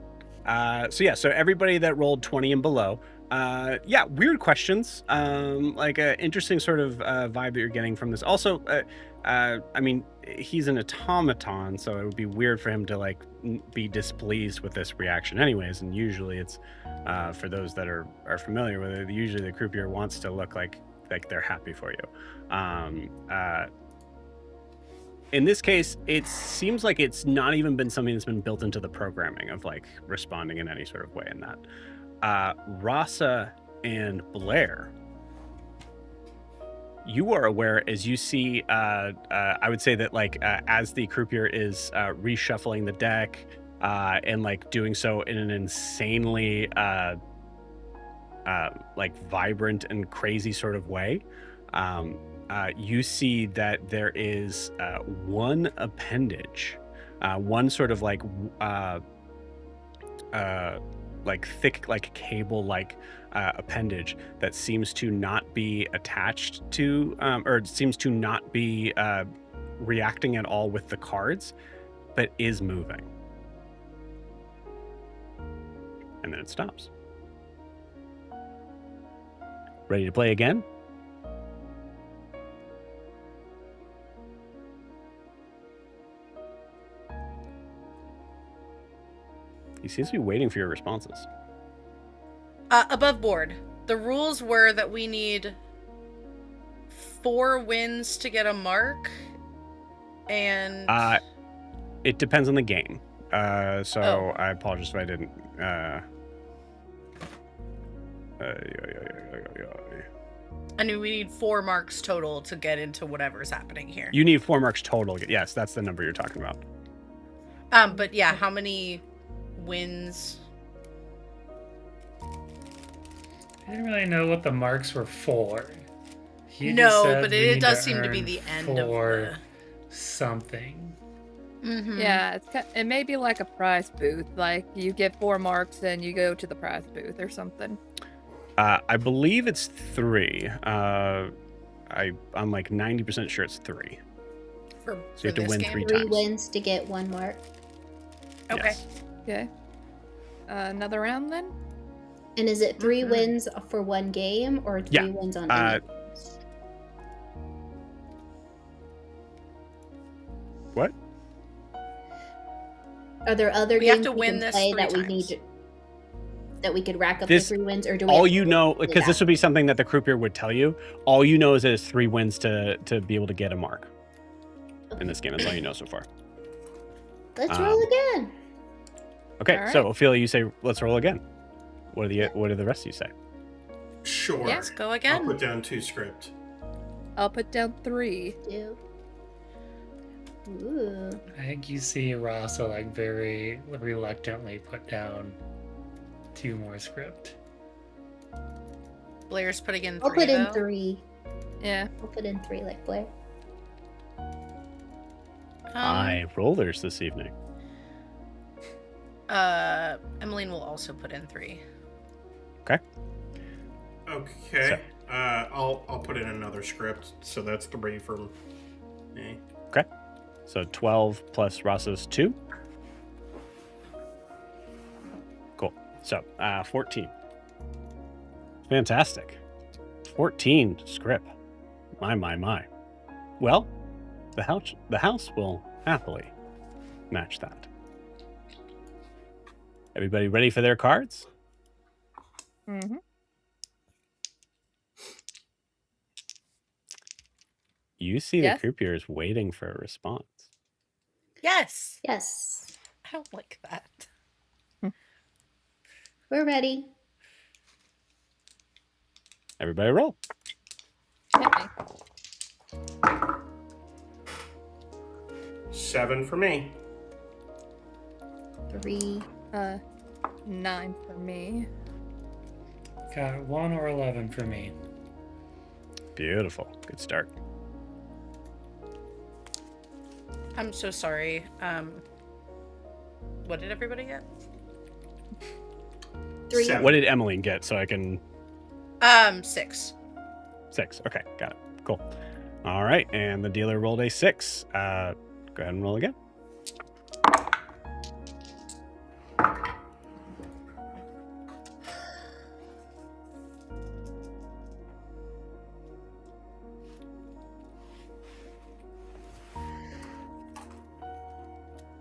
So everybody that rolled 20 and below, weird questions. Like an interesting sort of vibe that you're getting from this. Also, I mean, he's an automaton, so it would be weird for him to like be displeased with this reaction anyways. And usually it's, for those that are familiar with it, usually the croupier wants to look like they're happy for you. In this case, it seems like it's not even been something that's been built into the programming of like responding in any sort of way in that. Rasa and Blair, you are aware as you see, I would say that like as the croupier is reshuffling the deck and like doing so in an insanely like vibrant and crazy sort of way, you see that there is one appendage, one sort of like thick, like cable like appendage that seems to not be attached to, or seems to not be reacting at all with the cards, but is moving. And then it stops. Ready to play again? He seems to be waiting for your responses. Above board. The rules were that we need 4 wins to get a mark, and It depends on the game. So Oh. I apologize if I didn't. I mean, we need 4 marks total to get into whatever's happening here. You need 4 marks total. Yes, that's the number you're talking about. But yeah, how many wins? I didn't really know what the marks were for. He just No, said but we it need does to seem to be earn the end of for the... something. Mhm. Yeah, it may be like a prize booth. Like you get 4 marks and you go to the prize booth or something. I believe it's 3. I'm like 90% sure it's 3. For, So you have to this win game? 3 3 times. wins to get 1 mark. Okay. Yes. Okay. Another round then? And is it 3 Mhm. wins for 1 game or 3 Yeah, wins on uh, any games? What? Are there other We have games to we win can this play 3 that we times. need that we could rack up This- the 3 wins, or do we? All have to you know, figure it because this out? would be something that the croupier would tell you. All you know is that it's 3 wins to be able to get a mark in this game. That's all you know so far. Let's roll again. Okay, All so right. Ophelia, you say let's roll again. What do the rest of you say? Sure. Let's go I'll again. put down 2 script. I'll put down 3. Do. Ooh. I think you see Rasa like very reluctantly put down 2 more script. Blair's putting in 3. I'll put in though. 3. Yeah. I'll put in 3 like Blair. High rollers this evening. Emmeline will also put in 3. Okay. I'll put in another script, so that's 3 from me. So 12 plus Ross's 2. Cool. So 14. Fantastic. 14 script. My. Well, the house will happily match that. Everybody ready for their cards? Mm-hmm. You see Yes. the croupiers waiting for a response. Yes. Yes. I don't like that. We're ready. Everybody roll. Okay. 7 for me. 3. 9 for me. Got 1 or 11 for me. Beautiful. Good start. I'm so sorry. What did everybody get? 3. 7. What did Emmeline get so I can... 6. 6. Okay, got it. Cool. All right, and the dealer rolled a 6. Go ahead and roll again.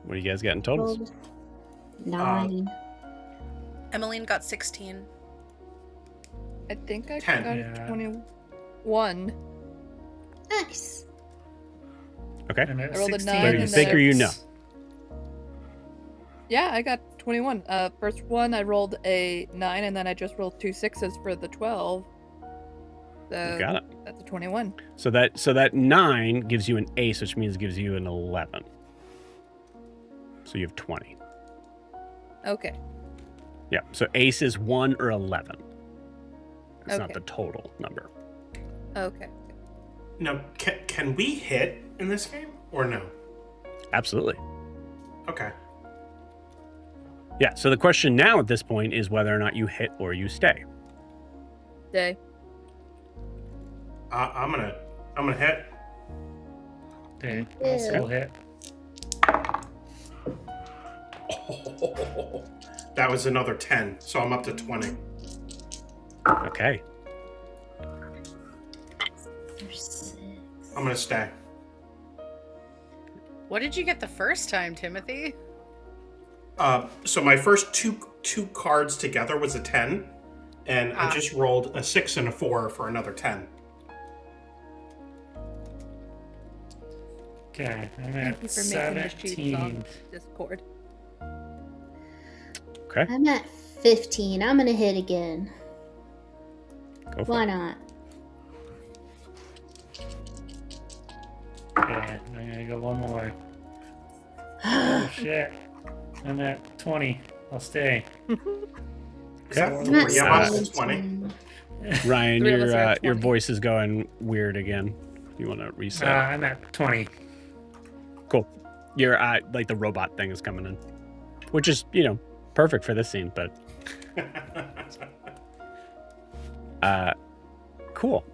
What do you guys got in totals? Rolled 9. Emmeline got 16. I think I 10. got Yeah. 21. Nice. Okay. I'm at I rolled a 16. nine Whether you and think then- or you know. Yeah, I got 21. First one I rolled a 9, and then I just rolled 2 6s for the 12. So You got it. that's a 21. So that 9 gives you an ace, which means it gives you an 11. So you have 20. Okay. Yeah. So ace is 1 or 11. It's not Okay. the total number. Okay. Now, can we hit in this game or no? Absolutely. Okay. Yeah. So the question now at this point is whether or not you hit or you stay. Day. I'm gonna hit. Okay, Yeah. I'll still hit. That was another 10, so I'm up to 20. Okay. There's 6. I'm gonna stay. What did you get the first time, Timothy? So my first two cards together was a 10, and I just rolled a 6 and a 4 for another 10. Okay, I'm Thank you at for making the sheets 17. on Discord. Okay. I'm at 15. I'm gonna hit again. Go for Why it. not? Okay, I'm gonna go one more. Oh shit. I'm at 20. I'll stay. Is that I'm I'm at 3 of us is 17. 20? Ryan, Three of us are at your 20. voice is going weird again. You want to reset? I'm at 20. Cool. Your like the robot thing is coming in, which is perfect for this scene. But cool.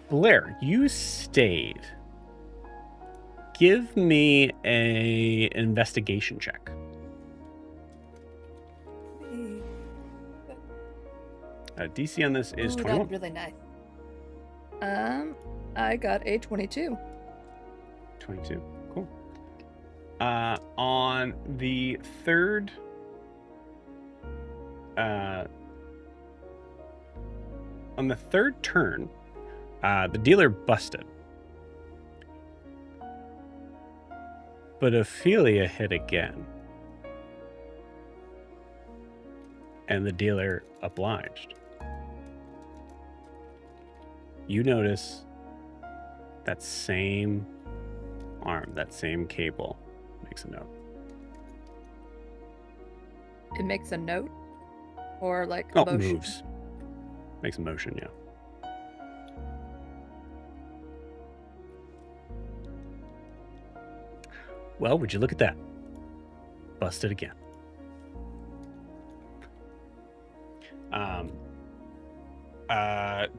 Blair, you stayed. Give me a investigation check. DC on this is Ooh, 21. that's really nice. I got a 22. 22. Cool. On the third turn, the dealer busted. But Ophelia hit again. And the dealer obliged. You notice that same arm, that same cable makes a note. It makes a note. Or like Oh, motion? moves. Makes a motion, yeah. Well, would you look at that? Busted again.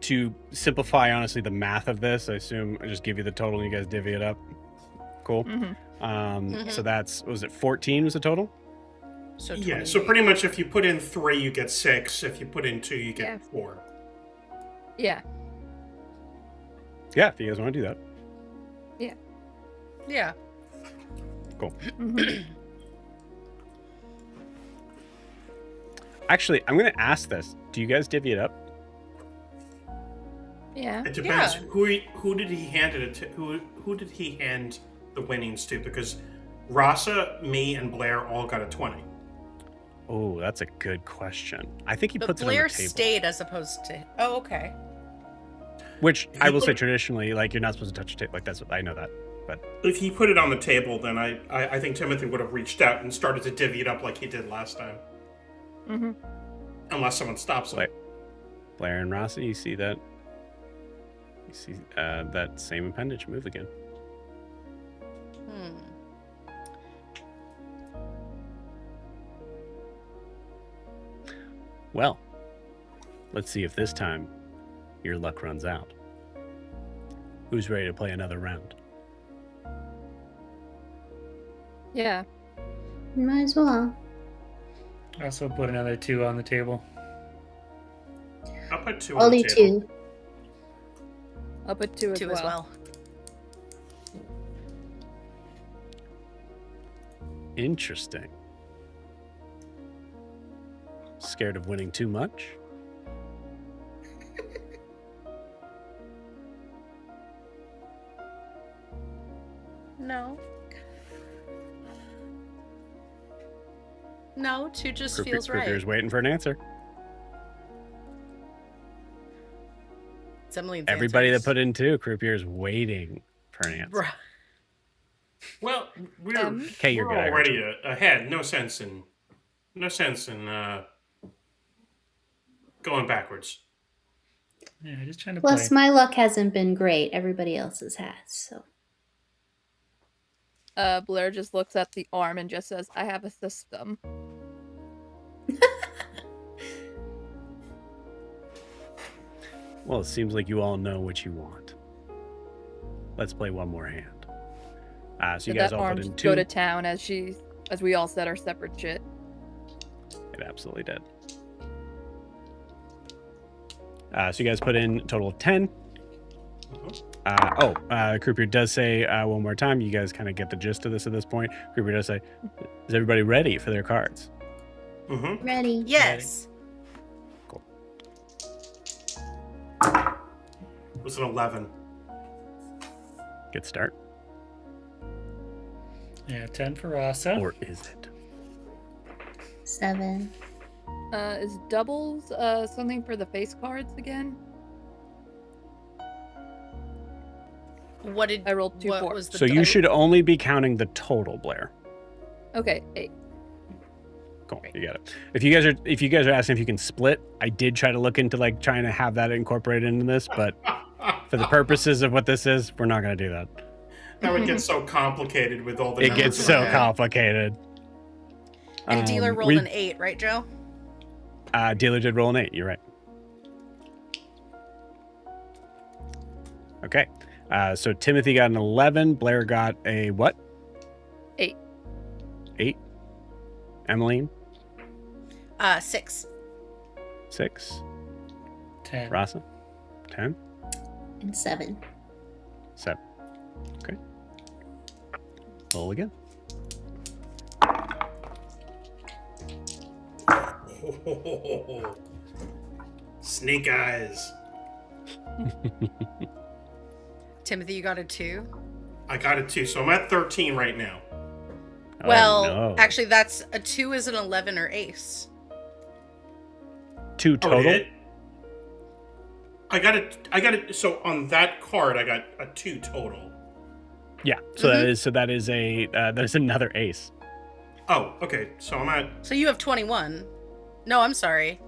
To simplify, honestly, the math of this, I assume I just give you the total and you guys divvy it up. Cool. Mm-hmm. So was it 14 was the total? So Yeah, 20. so pretty much if you put in 3, you get 6. If you put in 2, you get Yeah. 4. Yeah. Yeah, if you guys want to do that. Yeah. Cool. Mm-hmm. Actually, I'm going to ask this. Do you guys divvy it up? Yeah. it depends. Yeah. Who did he hand it to? Who did he hand the winnings to? Because Rasa, me, and Blair all got a 20. Oh, that's a good question. I think he But puts Blair it on the table. stayed as opposed to. Oh, okay. Which If I you will say put- traditionally, like, you're not supposed to touch a table. Like, that's what I know that. But If he put it on the table, then I think Timothy would have reached out and started to divvy it up like he did last time. Mm-hmm. Unless someone stops him. Wait. Blair and Rossi, you see that? You see that same appendage move again. Well, let's see if this time your luck runs out. Who's ready to play another round? Yeah. Might as well. I also put another 2 on the table. I'll put 2 I'll on the do table. 2. I'll put 2 as 2 well. as well. Interesting. Scared of winning too much? No. No, 2 just Croupier- feels right. Croupier's waiting for an answer. It's Emily's Everybody answers. that put in 2, Croupier's waiting for an answer. Bruh. Well, we're, Okay, you're we're good. I heard already you. ahead. No sense in going backwards. Yeah, just trying to Plus, play. my luck hasn't been great. Everybody else's has, so. Blair just looks at the arm and just says, I have a system. Well, it seems like you all know what you want. Let's play one more hand. So you Did guys that all arm put in just 2. go to town as we all said our separate shit? It absolutely did. So you guys put in a total of 10. Croupier does say one more time. You guys kind of get the gist of this at this point. Croupier does say, is everybody ready for their cards? Mm-hmm. Ready. Yes. Cool. It was an 11. Good start. Yeah, 10 for Rasa. Or is it? 7. Is doubles something for the face cards again? What did I rolled 2 what 4. was the So you double? should only be counting the total, Blair. Okay, 8. Cool, you got it. If you guys are asking if you can split, I did try to look into like trying to have that incorporated into this, but for the purposes of what this is, we're not going to do that. That would get so complicated with all the It numbers gets in so my head. complicated. And dealer rolled we- an 8, right, Joe? Dealer did roll an 8. You're right. Okay. So Timothy got an 11. Blair got a what? 8. 8. Emmeline? 6. 6. 10. Rasa? 10. And 7. 7. Okay. Roll again. Snake eyes. Timothy, you got a 2? I got it too, so I'm at 13 right now. Oh, Well, no. actually, that's a 2 is an 11 or ace. 2 total? did it? I got it. So on that card, I got a 2 total. Yeah. So that is there's another ace. Oh, okay. So I'm at. So you have 21. No, I'm sorry.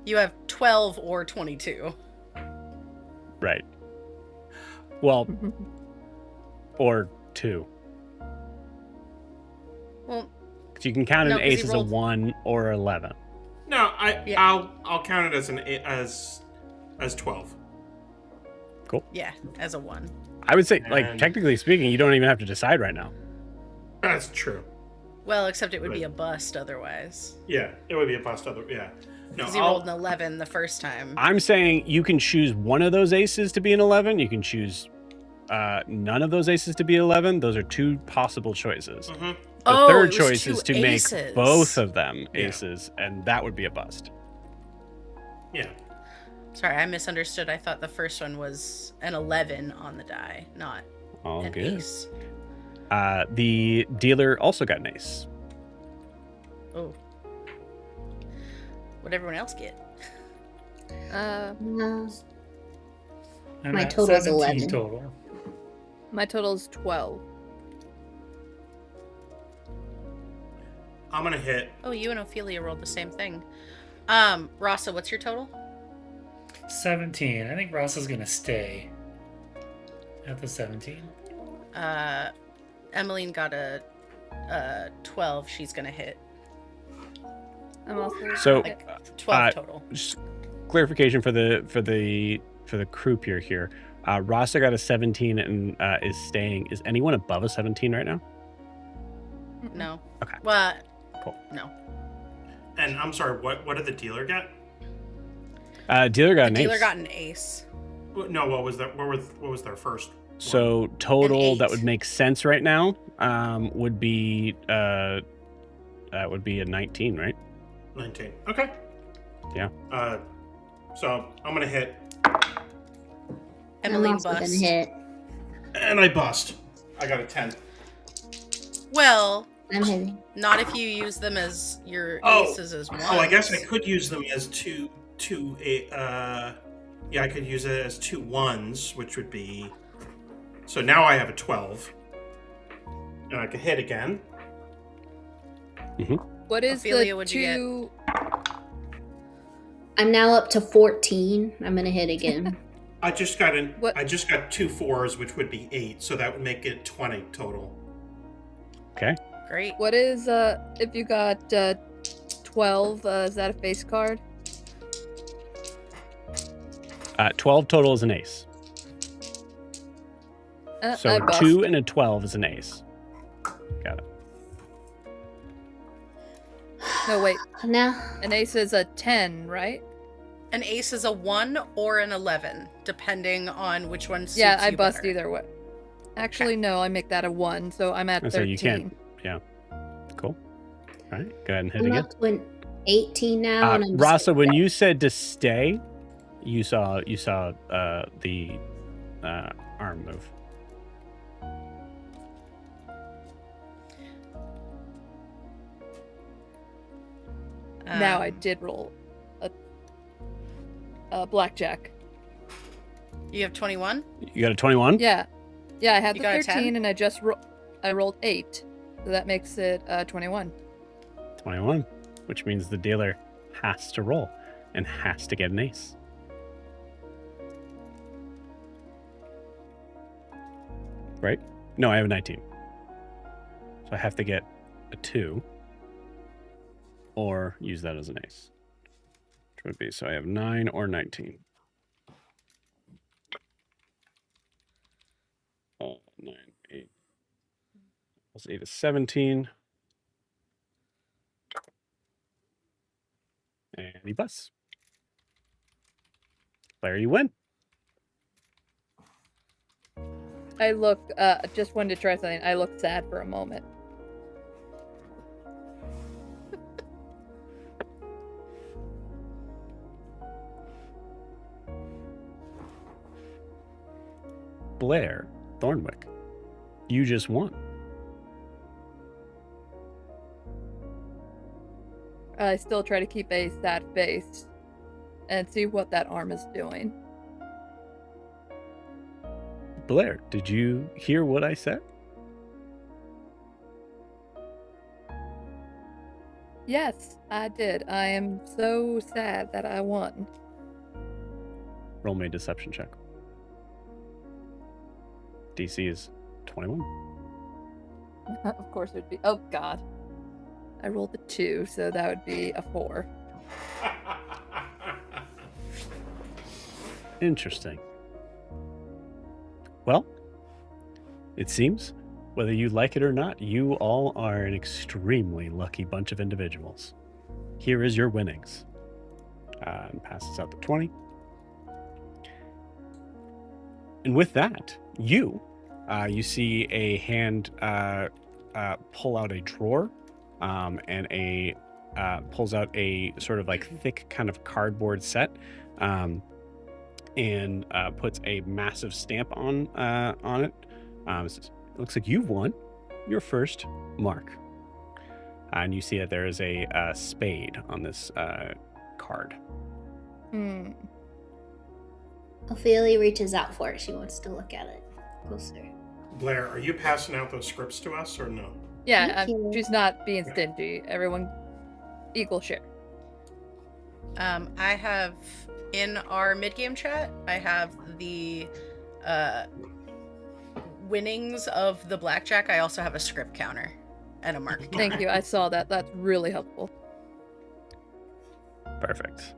You have 12 or 22. Right. Well, or 2. Well, 'Cause you can count No, an 'cause he ace as a rolled- 1 or 11. No, Yeah. I'll count it as 12. yeah, as a 1. I would say, like, And- technically speaking, you don't even have to decide right now. That's true. Well, except it would be a bust otherwise. Yeah, it would be a bust other. Yeah. No, Because he rolled an 11 the first time. I'm saying you can choose one of those aces to be an 11. You can choose none of those aces to be 11. Those are 2 possible choices. Mhm. The Oh, third it was choice 2 is to aces. make both of them Yeah. aces, and that would be a bust. Yeah. Sorry, I misunderstood. I thought the first one was an 11 on the die, not All an good. ace. The dealer also got an ace. Oh. What'd everyone else get? No. I'm My at total's 17 11. total. My total is 12. I'm gonna hit. Oh, you and Ophelia rolled the same thing. Rasa, what's your total? 17. I think Ross is gonna stay at the 17. Emmeline got a 12. She's gonna hit. I'm also So, Like 12 uh, total. Just clarification for the crew peer here. Rasa got a 17 and is staying. Is anyone above a 17 right now? No. Okay. Well, Cool. no. And I'm sorry. What did the dealer get? Dealer got The an dealer ace. got an ace. No. What was that? What was their first? So total An that 8. would make sense right now would be a 19, right? 19. Okay. Yeah. So I'm gonna hit, I'm Emmeline also gonna bust. hit. and I bust. I got a 10. Well, I'm hitting. not if you use them as your Oh. aces as ones. Oh, I guess I could use them as yeah, I could use it as 2 ones, which would be. So now I have a 12, and I can hit again. What is Ophelia, the what'd you get? 2? I'm now up to 14. I'm gonna hit again. I just got What- I just got 2 4s, which would be 8, so that would make it 20 total. Okay. Great. What is if you got 12? Is that a face card? 12 total is an ace. So I a bust. 2 and a 12 is an ace. Got it. No, wait. Now, An ace is a 10, right? An ace is a 1 or an 11, depending on which one suits Yeah, I you bust better. either way. Actually, no, I make that a 1, so I'm at And 13. so you can't. Yeah. Cool. All right. Go ahead and hit I'm again. up to an 18 now, and I'm just Rasa, gonna when hit. you said to stay, you saw the arm move. Now I Um, did roll a blackjack. You have 21? You got a 21? Yeah. Yeah, I had You the got a 13 10? and I rolled 8. So that makes it 21. 21, which means the dealer has to roll and has to get an ace. Right? No, I have a 19. So I have to get a 2 or use that as an ace. Which would be, so I have 9 or 19. 9, 8. Plus 8 is 17. And he busts. Player, you win. I look, just wanted to try something. I looked sad for a moment. Blair Thornwick, you just won. I still try to keep a sad face and see what that arm is doing. Blair, did you hear what I said? Yes, I did. I am so sad that I won. Roll me a deception check. DC is 21. Of course it would be. Oh, God. I rolled a 2, so that would be a 4. Interesting. Well, it seems, whether you like it or not, you all are an extremely lucky bunch of individuals. Here is your winnings. And passes out the 20. And with that, you see a hand pull out a drawer, and pulls out a sort of like thick kind of cardboard set, and puts a massive stamp on it. It looks like you've won your first mark. And you see that there is a spade on this card. Hmm. Ophelia reaches out for it. She wants to look at it closer. Blair, are you passing out those scripts to us or no? Yeah, Thank you. she's not being stingy. Everyone equal share. I have in our mid-game chat, I have the winnings of the blackjack. I also have a script counter and a mark counter. Thank you. I saw that. That's really helpful. Perfect.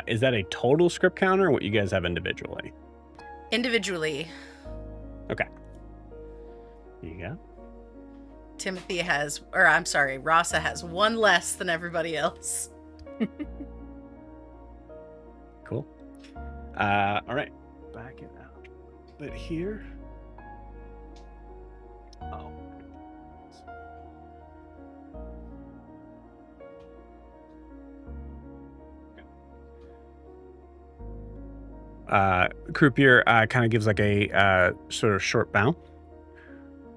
Is that a total script counter or what you guys have individually? Individually, Okay. Here you go. Timothy has, or I'm sorry, Rasa has one less than everybody else. Cool. All right. Back it out a bit here. Oh. Croupier kind of gives like a sort of short bow.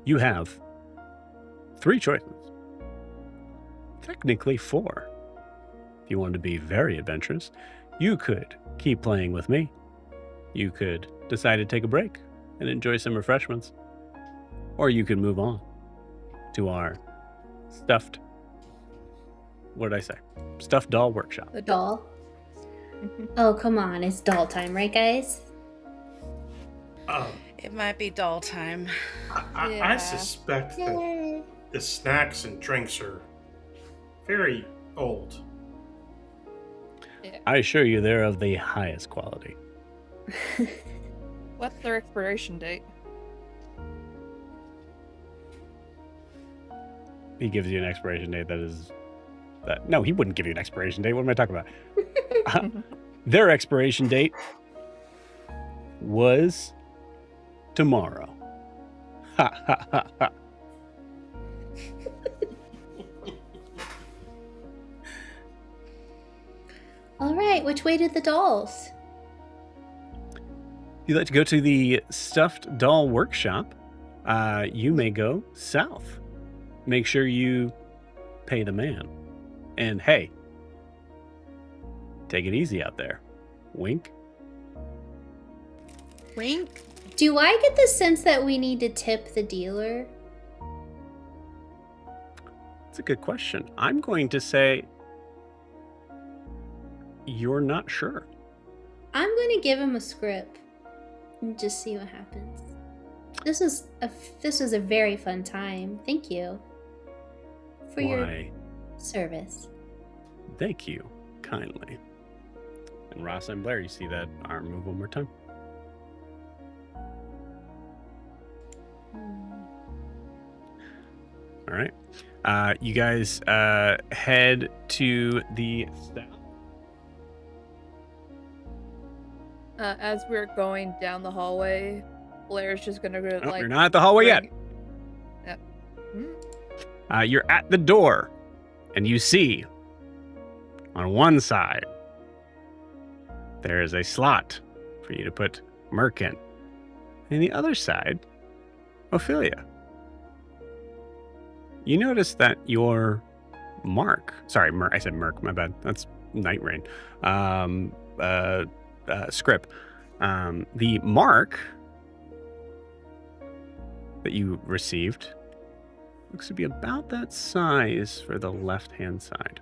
You have 3 choices. Technically 4. If you want to be very adventurous, you could keep playing with me. You could decide to take a break and enjoy some refreshments. Or you could move on to our stuffed, what did I say? Stuffed doll workshop. The Doll? Oh, come on. It's doll time, right, guys? It might be doll time. I Yeah. suspect that Yay. the snacks and drinks are very old. I assure you they're of the highest quality. What's their expiration date? He gives you an expiration date no, he wouldn't give you an expiration date. What am I talking about? Their expiration date was tomorrow. Ha ha ha ha. All right, which way to the dolls? If you'd like to go to the stuffed doll workshop, you may go south. Make sure you pay the man. And hey, take it easy out there. Wink. Wink. Do I get the sense that we need to tip the dealer? That's a good question. I'm going to say you're not sure. I'm going to give him a script and just see what happens. This was a very fun time. Thank you for your Why, service. thank you kindly. And Ross and Blair, you see that arm move one more time. All right. You guys head to the staff. As we're going down the hallway, Blair's just gonna go Nope, like. you're not at the hallway yet. Yep. Hmm? You're at the door, and you see on one side there is a slot for you to put Merc in. And the other side, Ophelia. You notice that your Mark, sorry, I said Merc, my bad. That's Night Rain. Script. The mark that you received looks to be about that size for the left-hand side.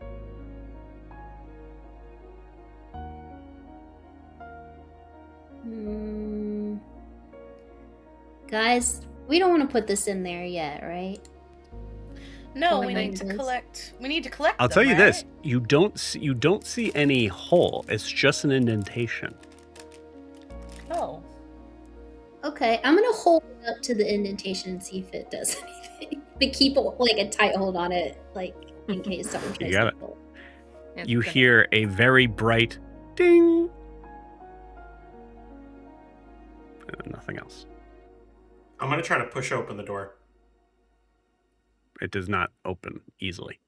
Guys, we don't want to put this in there yet, right? No, Only we need to maintenance. collect. We need to collect. I'll them, tell you this: right? you don't see any hole. It's just an indentation. Oh. Okay, I'm gonna hold it up to the indentation and see if it does anything. But keep like a tight hold on it, like in case someone tries got to it. pull. It's You gonna- hear a very bright ding. And nothing else. I'm gonna try to push open the door. It does not open easily.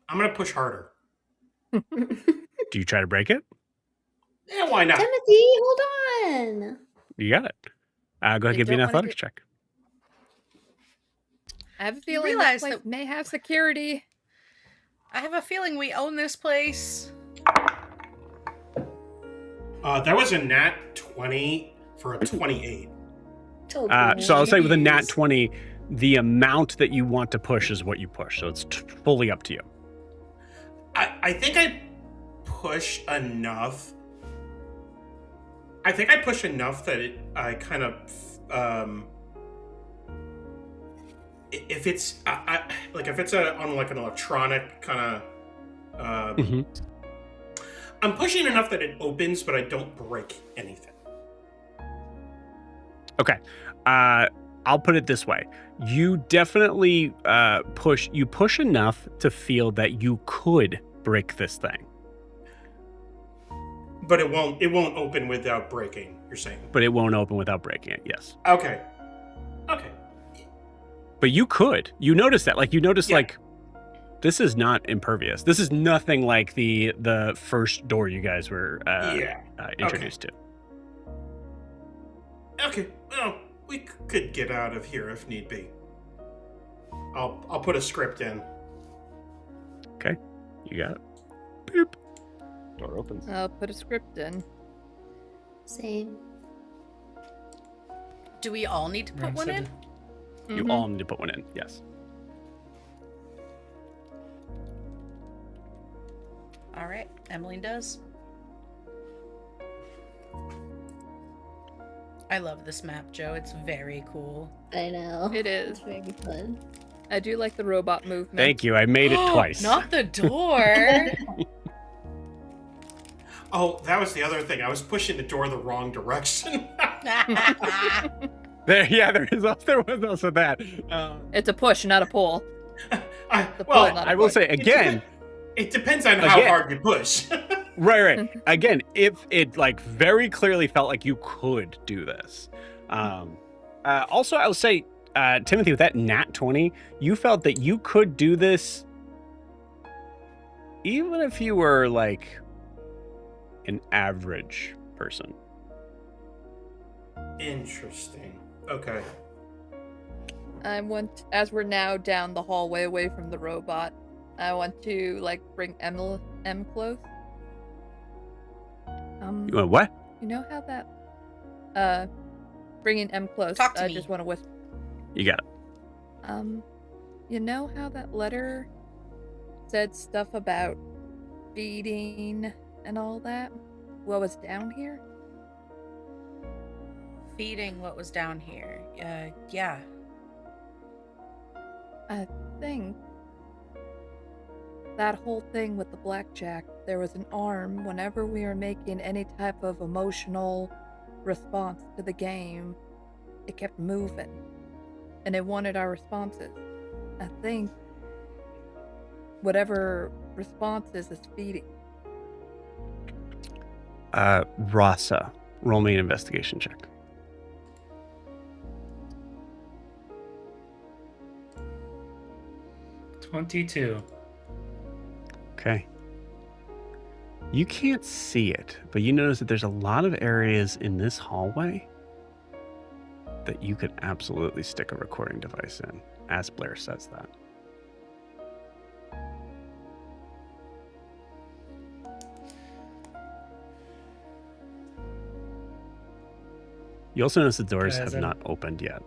I'm gonna push harder. Do you try to break it? Yeah, why not? Timothy, hold on. You got it. Go ahead and You give me an don't wanna athletics check. I have a You feeling this realize place that- may have security. I have a feeling we own this place. That was a nat 20 for a 28. So I'll say with a nat Jeez. 20, the amount that you want to push is what you push. So it's fully up to you. I think I push enough. I think I push enough that I kind of, if it's like if it's on like an electronic kind of, Mhm. I'm pushing enough that it opens, but I don't break anything. Okay. I'll put it this way. You definitely push enough to feel that you could break this thing. But it won't open without breaking. You're saying? But it won't open without breaking it, yes. Okay. But you could. You notice that. Like, you notice, Yeah. like, this is not impervious. This is nothing like the first door you guys were introduced to. Okay. Well, we could get out of here if need be. I'll put a script in. Okay. You got it. Boop. Door opens. I'll put a script in. Same. Do we all need to put one in? You Mhm. all need to put one in, yes. All right. Emmeline does. I love this map, Joe. It's very cool. I know. It It's is. very fun. I do like the robot movement. Thank you. I made it twice. Not the door. Oh, that was the other thing. I was pushing the door the wrong direction. There was also that. It's a push, not a pull. The well, pull, not a I will push. say again, it depends on how Again. hard you push. right. Again, if it like very clearly felt like you could do this. Also, I will say, Timothy, with that nat 20, you felt that you could do this, even if you were like an average person. Interesting. Okay. I want, as we're now down the hallway away from the robot, I want to like bring M close. You want what? You know how that bringing M close. Talk to I me. just want to whisper. You got it. You know how that letter said stuff about feeding and all that? What was down here? Feeding what was down here. Yeah. I think that whole thing with the blackjack, there was an arm whenever we were making any type of emotional response to the game, it kept moving and it wanted our responses. I think whatever response is feeding. Rasa, roll me an investigation check. $22. Okay. You can't see it, but you notice that there's a lot of areas in this hallway that you could absolutely stick a recording device in, as Blair says that. You also notice the doors Guys, have not opened yet.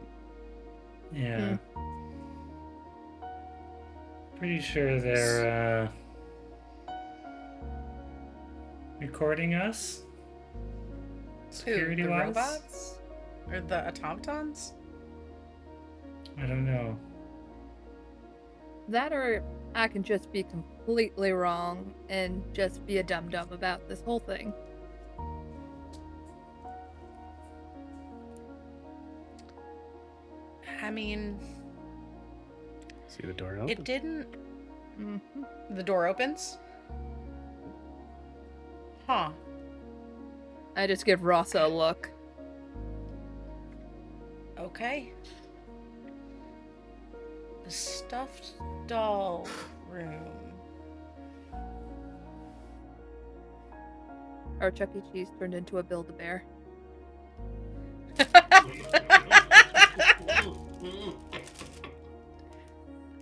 Yeah. Pretty sure they're recording us. Who, Security the wise. robots? Or the automatons? I don't know. That or I can just be completely wrong and just be a dum-dum about this whole thing. I mean, See the door open? it didn't. Mm-hmm. The door opens? Huh. I just give Rasa a look. Okay. The stuffed doll room. Our Chuck E. Cheese turned into a Build-A-Bear.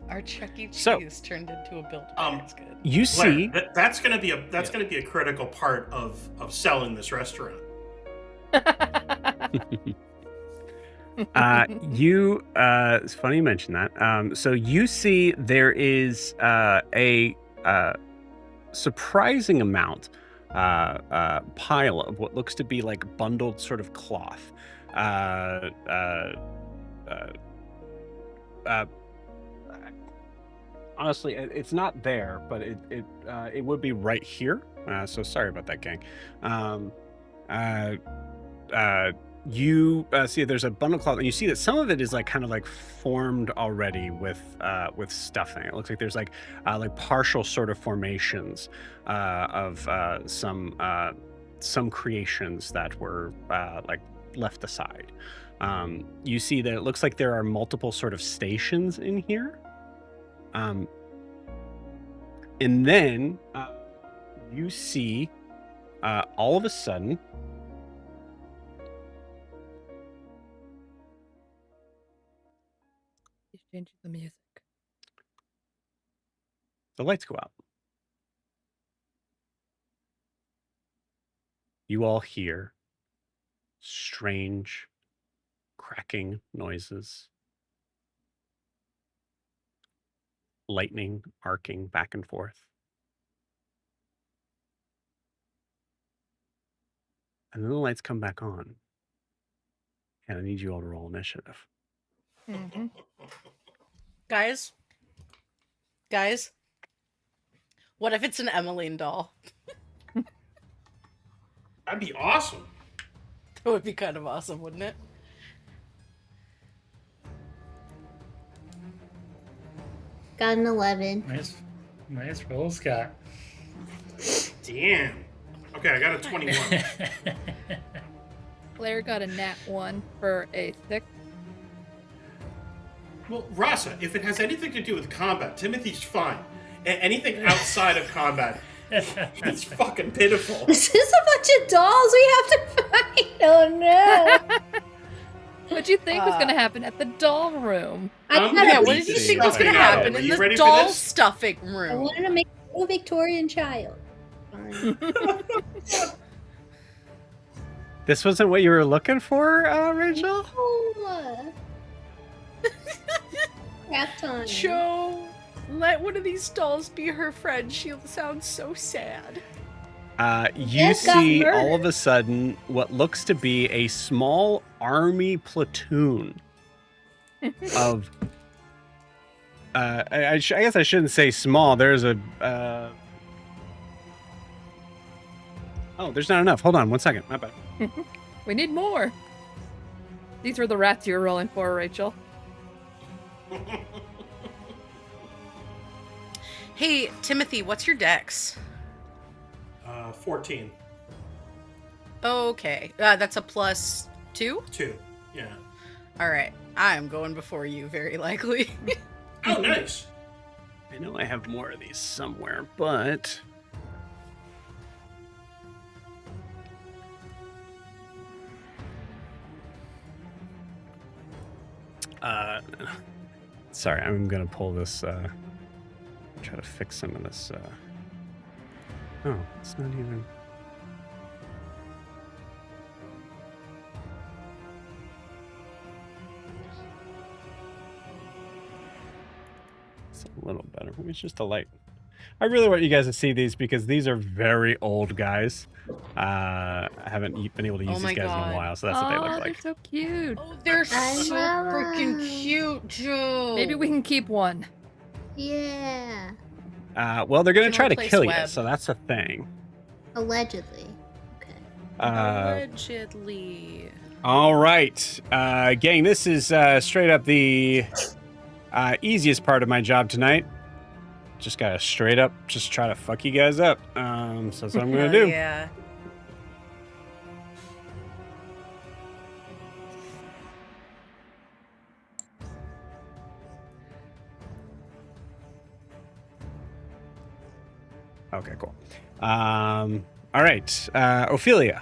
Our Chuck E. Cheese So, turned into a build. That's good. You see, Blair, that's going to be a critical part of selling this restaurant. it's funny you mention that. So you see there is a surprising amount pile of what looks to be like bundled sort of cloth. Honestly, it's not there, but it would be right here. So sorry about that, gang. You see there's a bundle of cloth, and you see that some of it is like kind of like formed already with stuffing. It looks like there's like partial sort of formations of some creations that were like left aside. You see that it looks like there are multiple sort of stations in here. And then you see all of a sudden He's changing the music. the lights go out. You all hear strange cracking noises, lightning arcing back and forth. And then the lights come back on. And I need you all to roll initiative. Mm-hmm. Guys, what if it's an Emmeline doll? That'd be awesome. That would be kind of awesome, wouldn't it? Got an 11. Nice roll, Scott. Damn. Okay, I got a 21. Blair got a nat 1 for a 6. Well, Rasa, if it has anything to do with combat, Timothy's fine. Anything outside of combat, he's fucking pitiful. This is a bunch of dolls we have to fight. Oh no. What'd you think was going to happen at the doll room? Yeah, what did you think was going to happen in the doll stuffing I room? wanted to make a little Victorian child. Fine. This wasn't what you were looking for, Rachel? Oh. Crap time. Joe, let one of these dolls be her friend. She sounds so sad. You Yes, got see murdered. all of a sudden what looks to be a small army platoon of I guess I shouldn't say small. There's a oh, there's not enough. Hold on one second. My bad. We need more. These were the rats you were rolling for, Rachel. Hey, Timothy, what's your dex? 14. Okay, that's a +2? 2. Yeah. All right, I am going before you, very likely. Oh, nice. I know I have more of these somewhere, but sorry, I'm gonna pull this try to fix some of this oh, it's not even it's a little better. Maybe it's just a light. I really want you guys to see these because these are very old guys. I haven't been able to use Oh my these guys in God. a while, so that's what they look like. They're so cute. Oh, they're I so love freaking 'em. cute, Joe. Maybe we can keep one. Yeah. Well, they're gonna Can try to replace kill you, Web. so that's a thing. Allegedly. Okay. Allegedly. All right, gang. This is straight up the easiest part of my job tonight. Just gotta straight up just try to fuck you guys up. So that's what I'm gonna Hell do. Yeah. Okay, cool. All right, Ophelia.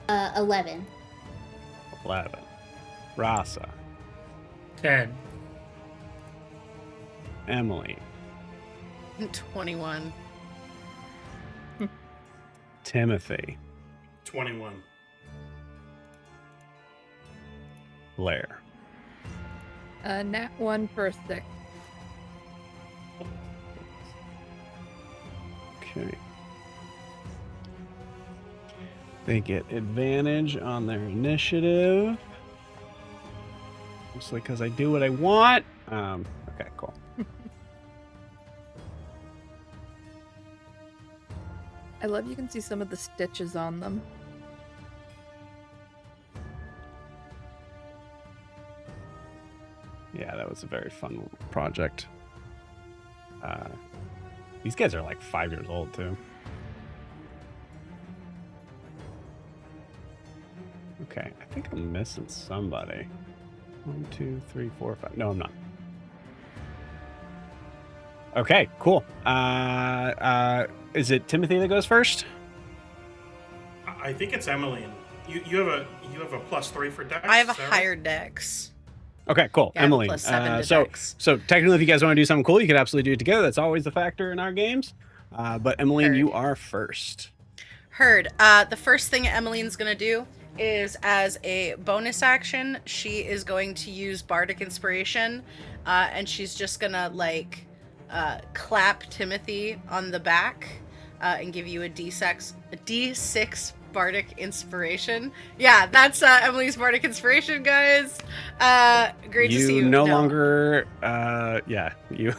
11. 11. Rasa. 10. Emily. 21. Timothy. 21. Blair. Nat 1 for 6. Okay. They get advantage on their initiative. Mostly because I do what I want. Okay, cool. I love you can see some of the stitches on them. Yeah, that was a very fun project. These guys are like 5 years old too. Okay, I think I'm missing somebody. 1, 2, 3, 4, 5. No, I'm not. Okay, cool. Is it Timothy that goes first? I think it's Emily. You have a +3 for dex. I have a is that right? higher dex. Okay, cool. Yeah, I have a Emily. +7 to so dex. technically, if you guys want to do something cool, you could absolutely do it together. That's always the factor in our games. But Emmeline, Heard. you are first. Heard. The first thing Emmeline's gonna do is, as a bonus action, she is going to use Bardic Inspiration, and she's just gonna clap Timothy on the back and give you a D6 Bardic Inspiration. Yeah, that's Emily's Bardic Inspiration, guys. Great to see you. No longer, yeah, you.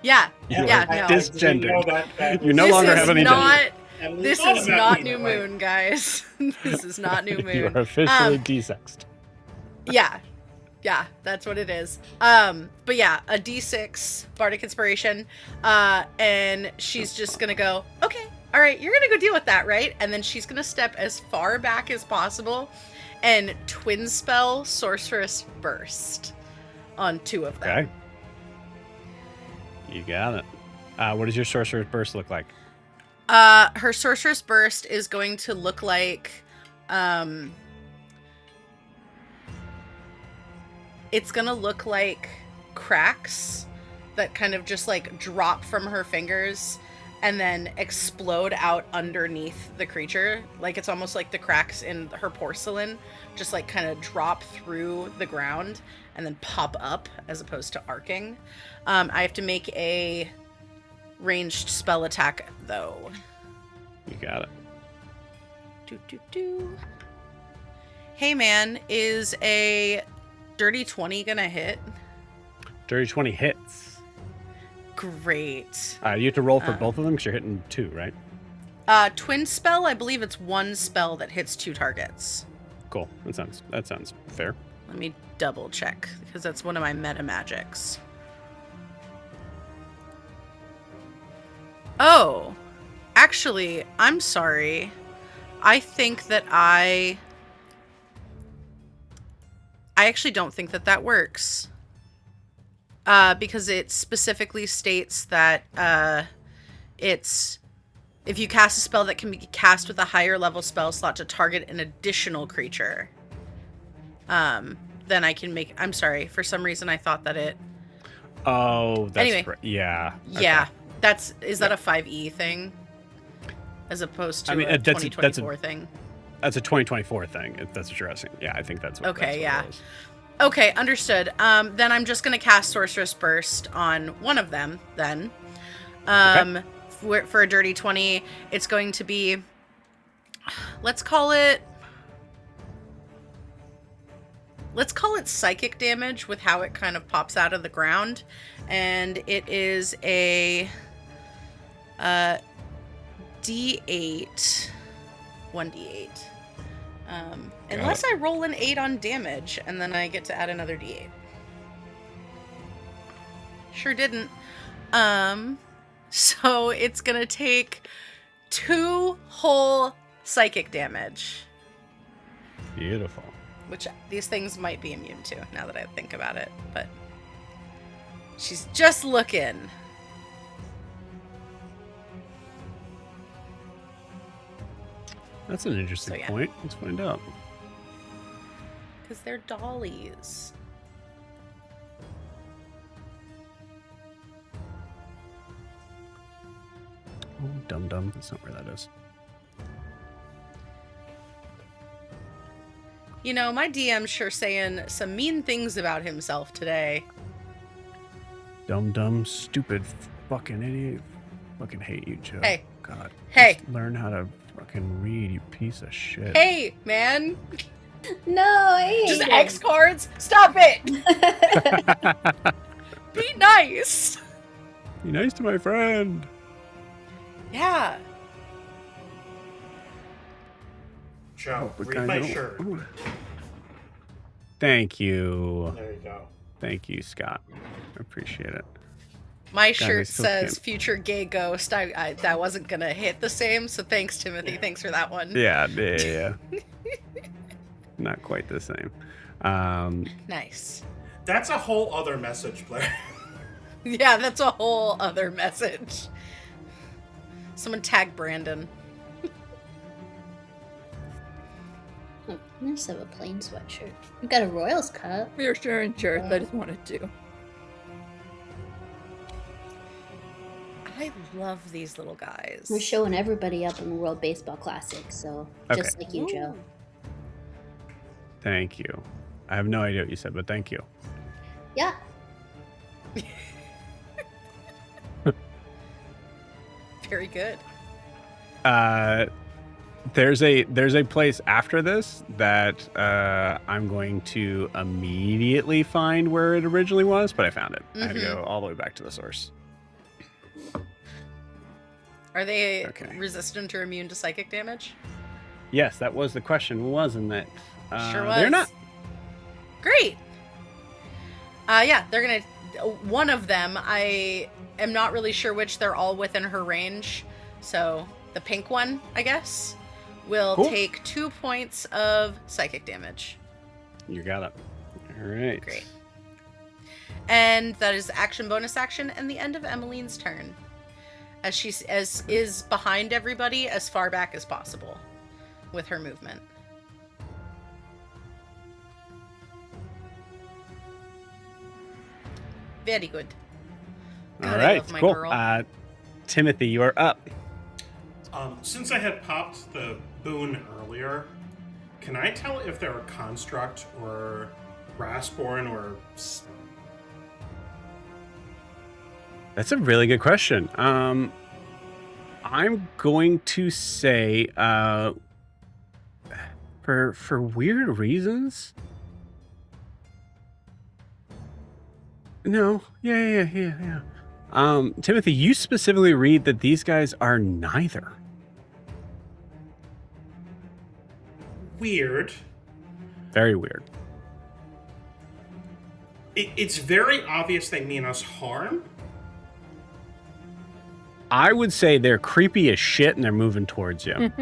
Yeah, You yeah, are no. disgendered. You no This longer is have any not. Emily This thought is about not me New that way. Moon, guys. This is not New Moon. You are officially Um, desexed. Yeah, that's what it is. But yeah, a D6 Bardic Inspiration, and she's just gonna go, okay, all right, you're gonna go deal with that, right? And then she's gonna step as far back as possible and twin spell Sorceress Burst on 2 of them. Okay. You got it. What does your Sorcerer's Burst look like? Her Sorceress Burst is going to look like, it's gonna look like cracks that kind of just drop from her fingers and then explode out underneath the creature. Like it's almost like the cracks in her porcelain just kind of drop through the ground and then pop up as opposed to arcing. I have to make a ranged spell attack though. You got it. Hey man, is a dirty 20 gonna hit? Dirty 20 hits. Great. You have to roll for both of them because you're hitting 2, right? Twin spell, I believe it's 1 spell that hits 2 targets. Cool. That sounds fair. Let me double check because that's one of my meta magics. Oh, actually, I'm sorry. I think that I actually don't think that works. Because it specifically states that it's if you cast a spell that can be cast with a higher level spell slot to target an additional creature, then I can make. I'm sorry. For some reason, I thought that it. Oh, that's Anyway. right. Yeah. Yeah, is that a 5e thing, as opposed to a that's 2024 thing? That's a 2024 thing. If that's what you're asking. Yeah, I think that's what. Okay, that's what yeah. it is. Okay, understood. Then I'm just gonna cast Sorceress Burst on one of them. Then, for a dirty 20, it's going to be. Let's call it psychic damage with how it kind of pops out of the ground, and it is a D8, 1d8. Unless I roll an 8 on damage, and then I get to add another D8. Sure didn't. So it's gonna take 2 whole psychic damage. Beautiful. Which these things might be immune to, now that I think about it. But she's just looking. That's an interesting point. Let's find out. Because they're dollies. Oh, dum-dum. That's not where that is. You know, my DM's sure saying some mean things about himself today. Dumb, stupid, fucking idiot. Fucking hate you, Joe. Hey. God. Hey. Just learn how to fucking read, you piece of shit. Hey, man. No, I hate Just it. X cards? Stop it! Be nice! Be nice to my friend. Yeah. Joe, But read guys, my I don't- shirt. Ooh. Thank you. There you go. Thank you, Scott. I appreciate it. My I shirt still says can't- future gay ghost. I that wasn't gonna hit the same, so thanks, Timothy. Thanks for that one. Yeah. Not quite the same. Nice. That's a whole other message, Blair. Yeah, that's a whole other message. Someone tag Brandon. Oh, I just have a plain sweatshirt. We've got a Royals cup. We were sharing shirts. I just wanted to. I love these little guys. We're showing everybody up in the World Baseball Classic, so Okay. just like you, Joe. Thank you. I have no idea what you said, but thank you. Yeah. Very good. There's a place after this that I'm going to immediately find where it originally was, but I found it. I had to go all the way back to the source. Are they Okay. resistant or immune to psychic damage? Yes, that was the question, wasn't it? Sure was. They're not. Great. Yeah, they're gonna. One of them, I am not really sure which. They're all within her range. So the pink one, I guess, will Cool. take 2 points of psychic damage. You got it. All right. Great. And that is action, bonus action, and the end of Emmeline's turn. As she is behind everybody as far back as possible with her movement. Very good. All God, I right. love my Cool. girl. Timothy, you're up. Since I had popped the boon earlier, can I tell if they're a construct or Brassborn or... That's a really good question. I'm going to say, for weird reasons. No. Yeah. Timothy, you specifically read that these guys are neither. Weird. Very weird. It's very obvious they mean us harm. I would say they're creepy as shit and they're moving towards you.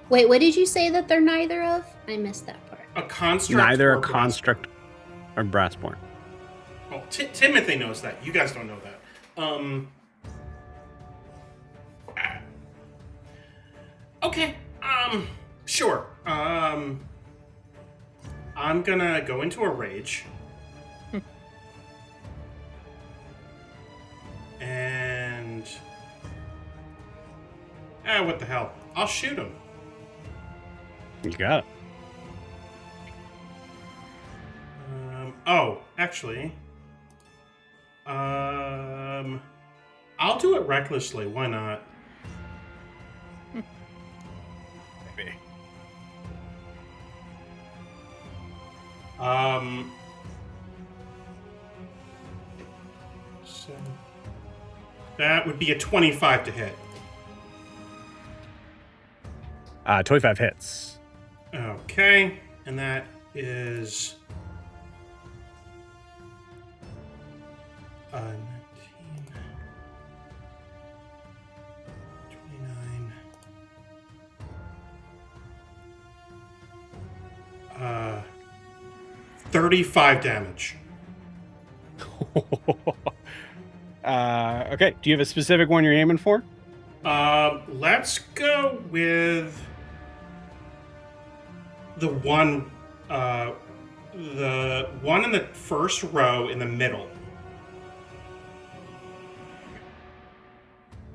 Wait, what did you say that they're neither of? I missed that part. A construct. Neither or a construct or Brassborn. Well, Timothy knows that. You guys don't know that. Okay. Sure. I'm gonna go into a rage. And... what the hell? I'll shoot him. You got it. Oh, actually, I'll do it recklessly. Why not? Maybe. So that would be a 25 to hit. 25 hits. Okay, and that is 19, 29, 35 damage. Okay. Do you have a specific one you're aiming for? Let's go with the one in the first row in the middle.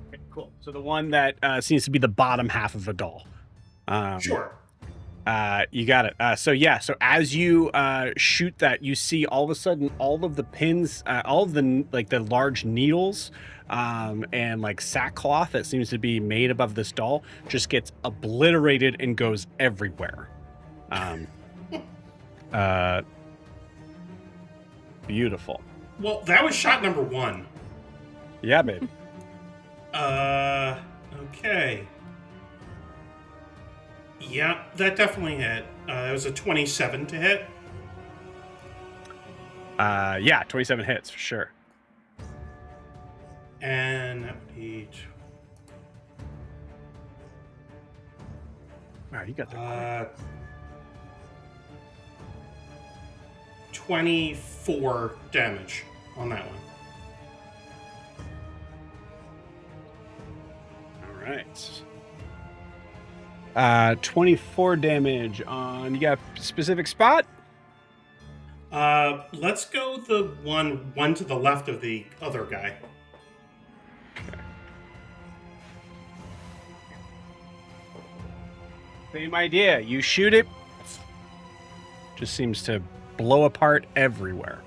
Okay, cool. So the one that seems to be the bottom half of a doll. Sure. You got it. So as you shoot that, you see all of a sudden all of the pins, all of the large needles, and like sackcloth that seems to be made above this doll just gets obliterated and goes everywhere. Beautiful. Well, that was shot number 1. Yeah, babe. Okay. Yeah, that definitely hit. That was a 27 to hit. Yeah, 27 hits for sure. And that would be... Wow, you got that. 24 damage on that one. All right. 24 damage on. You got a specific spot? Let's go the one to the left of the other guy. Okay. Same idea. You shoot it, just seems to blow apart everywhere.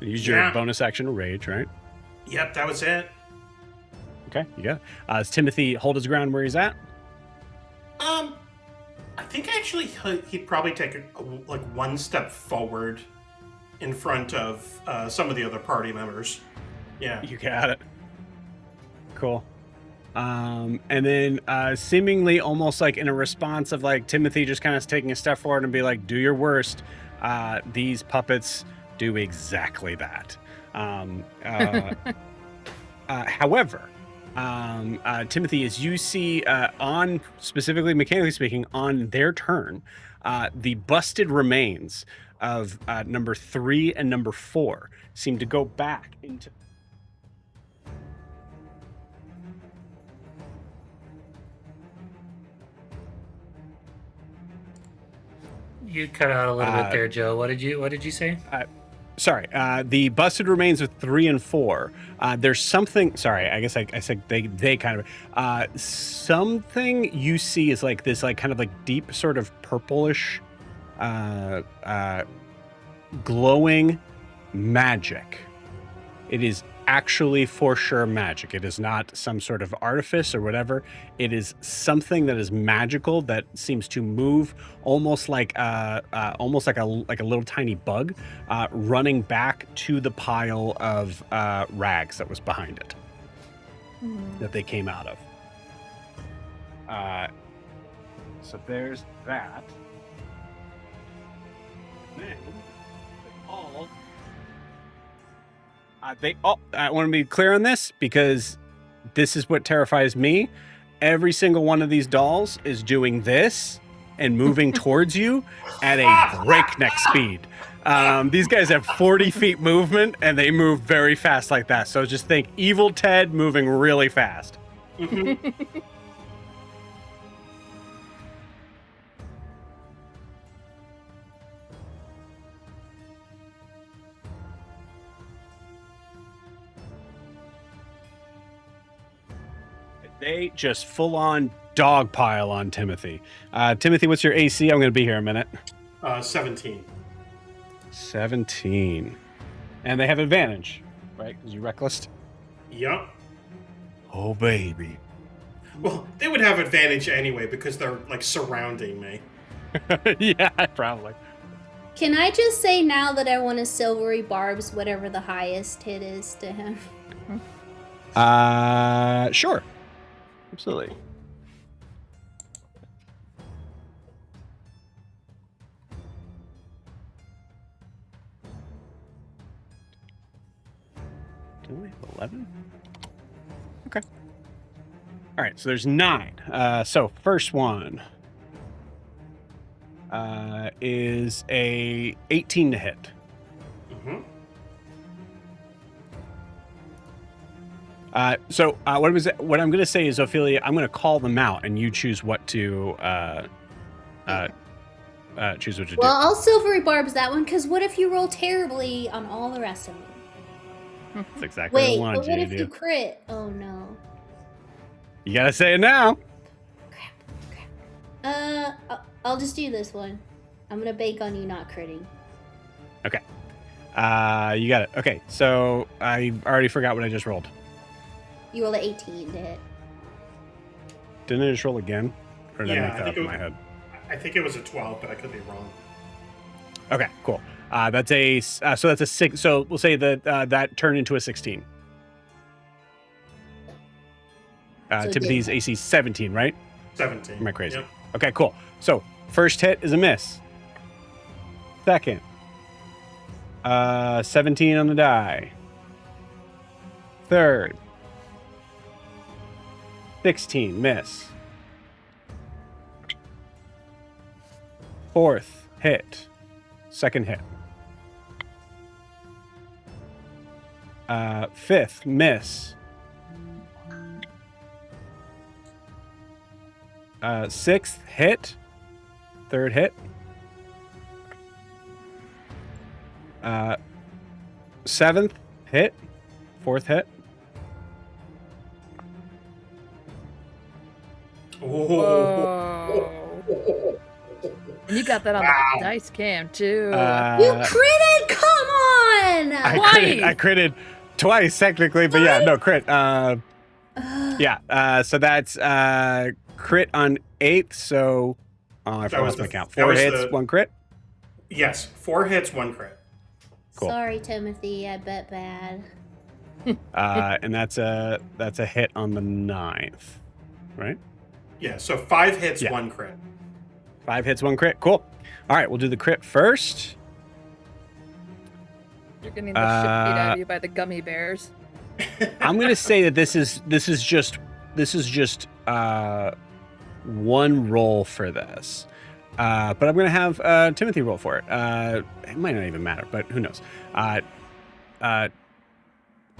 Use your bonus action to rage, right? Yep, that was it. Okay, you got it. Does Timothy hold his ground where he's at? I think actually he'd probably take like one step forward in front of some of the other party members. Yeah. You got it. Cool. And then seemingly almost like in a response of like Timothy just kind of taking a step forward and be like, do your worst. These puppets do exactly that. However, Timothy, as you see on, specifically mechanically speaking, on their turn, the busted remains of number 3 and number 4 seem to go back into... You cut out a little bit there, Joe. What did you say? Sorry, the busted remains of 3 and 4. There's something. Sorry, I guess I said they kind of. Something you see is like this, like kind of like deep, sort of purplish, glowing magic. It is actually for sure magic. It is not some sort of artifice or whatever. It is something that is magical that seems to move almost like a little tiny bug, running back to the pile of rags that was behind it, that they came out of. So there's that. And then I want to be clear on this because this is what terrifies me. Every single one of these dolls is doing this and moving towards you at a breakneck speed. These guys have 40 feet movement and they move very fast like that. So just think Evil Ted moving really fast. They just full on dogpile on Timothy. Timothy, what's your AC? I'm going to be here a minute. 17. 17. And they have advantage, right? Because you're reckless. Yup. Oh, baby. Well, they would have advantage anyway because they're like surrounding me. Yeah, probably. Can I just say now that I want to silvery barbs whatever the highest hit is to him? Sure. Absolutely. Do we have 11? Okay. All right, so there's 9. So first one is a 18 to hit. Mm-hmm. What I'm going to say is, Ophelia, I'm going to call them out, and you choose what to choose what to Well, do. I'll silvery barbs that one, because what if you roll terribly on all the rest of them? That's exactly what I Wait, wanted but what you if to you do. crit? Oh no. You got to say it now. I'll just do this one. I'm gonna bake on you not critting. Okay. You got it. Okay, so I already forgot what I just rolled. You roll an 18 to hit. Didn't I just roll again? Or did I Yeah, make I that think up in my head? I think it was a 12, but I could be wrong. Okay, cool. That's a so that's a 6. So we'll say that that turned into a 16. So Timothy's did- AC 17, right? 17. Am I crazy? Yep. Okay, cool. So first hit is a miss. Second, 17 on the die. Third, 16, miss. Fourth hit, second hit. Fifth, miss. Sixth hit, third hit. Seventh hit, fourth hit. Oh. And you got that on Wow. the dice cam too. You critted? Come on! I critted twice technically, but yeah, no crit. Yeah. So that's crit on 8th. So I That was forgot my the- count. that 4 was hits, the- 1 crit. Yes, 4 hits, 1 crit. Cool. Sorry, Timothy. I bet bad. And that's a hit on the 9th, right? Yeah, so 5 hits, Yeah. 1 crit. 5 hits, 1 crit. Cool. All right, we'll do the crit first. You're getting the shit beat out of you by the gummy bears. I'm gonna say that this is just one roll for this, but I'm gonna have Timothy roll for it. It might not even matter, but who knows?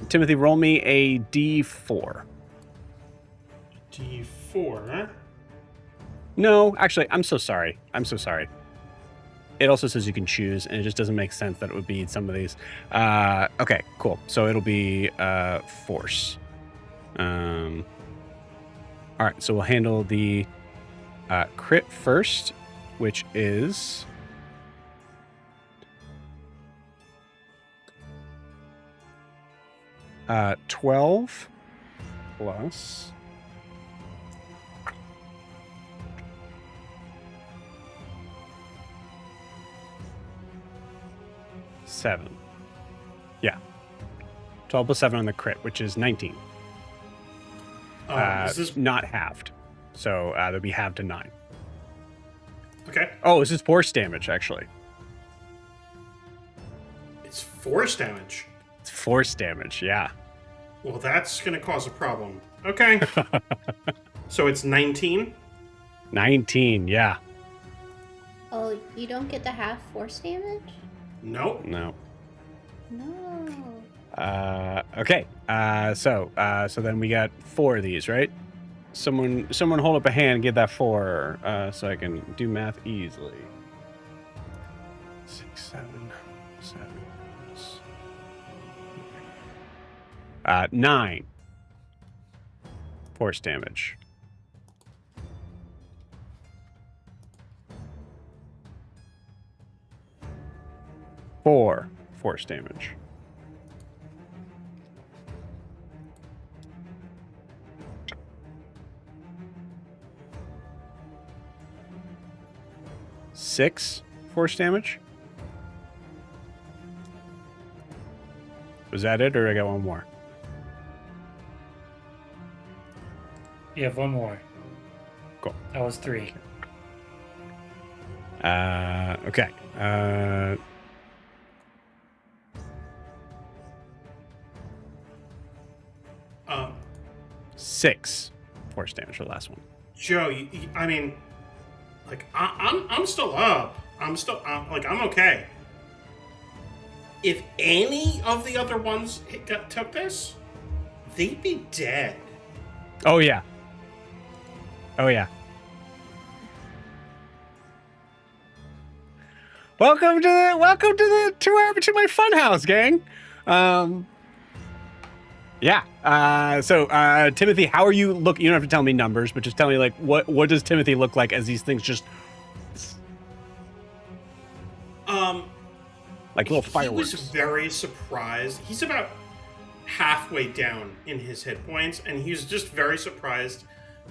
Timothy, roll me a D4. D4, huh? No, actually, I'm so sorry. It also says you can choose, and it just doesn't make sense that it would be some of these. Okay, cool. So it'll be force. All right, so we'll handle the crit first, which is 12 plus 7. Yeah. 12 plus 7 on the crit, which is 19. Is this Not halved. So that'd be halved to 9. okay? Oh, this is force damage, actually. It's force damage. It's force damage, yeah. Well, that's going to cause a problem. Okay. So it's 19. 19, yeah. Oh, you don't get the half force damage? Nope. No. No. Okay. So then we got 4 of these, right? Someone hold up a hand and get that 4, so I can do math easily. 6, 7, 7. 9. force damage. 4 force damage. Six force damage. Was that it, or I got one more? You have one more. Cool. That was 3. Okay. 6 force damage for the last one. Joe, I mean, like I'm still up. I'm I'm okay. If any of the other ones took this, they'd be dead. Oh yeah. Oh yeah. Welcome to my funhouse, gang. Yeah. So Timothy, how are you look? You don't have to tell me numbers, but just tell me like what does Timothy look like as these things just like little fireworks? He was very surprised. He's about halfway down in his hit points, and he's just very surprised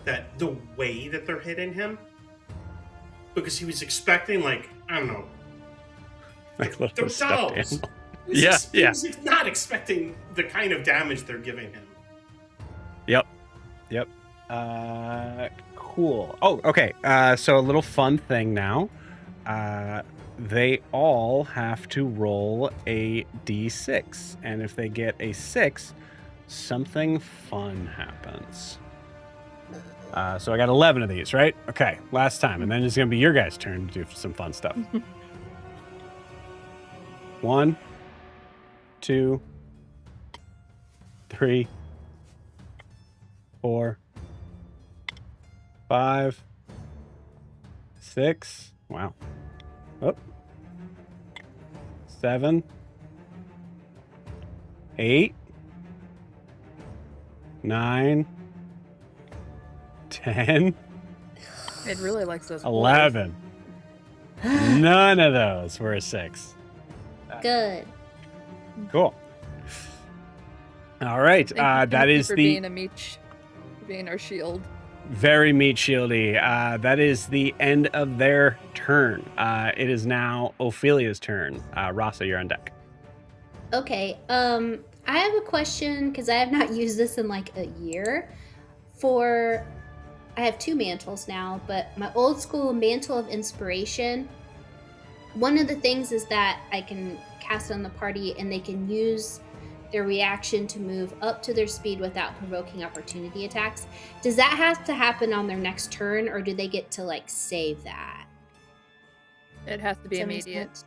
that the way that they're hitting him, because he was expecting like, I don't know, like they're dolls. Yeah. He's not expecting the kind of damage they're giving him. Yep. Cool. Oh, okay. So a little fun thing now. They all have to roll a d6, and if they get a 6, something fun happens. So I got 11 of these, right? Okay, last time, and then it's gonna be your guys' turn to do some fun stuff. 1, 2, 3, 4, 5, 6. Wow. Oh. 7, 8, 9, 10, It really likes those. 11. None of those were a 6. Good. Cool. All right. That is being a meat, being our shield. Very meat shieldy. That is the end of their turn. It is now Ophelia's turn. Rasa, you're on deck. Okay. I have a question because I have not used this in like a year. I have 2 mantles now, but my old school mantle of inspiration. One of the things is that I can cast it on the party, and they can use their reaction to move up to their speed without provoking opportunity attacks. Does that have to happen on their next turn, or do they get to like save that? It has to be Does that make immediate. sense?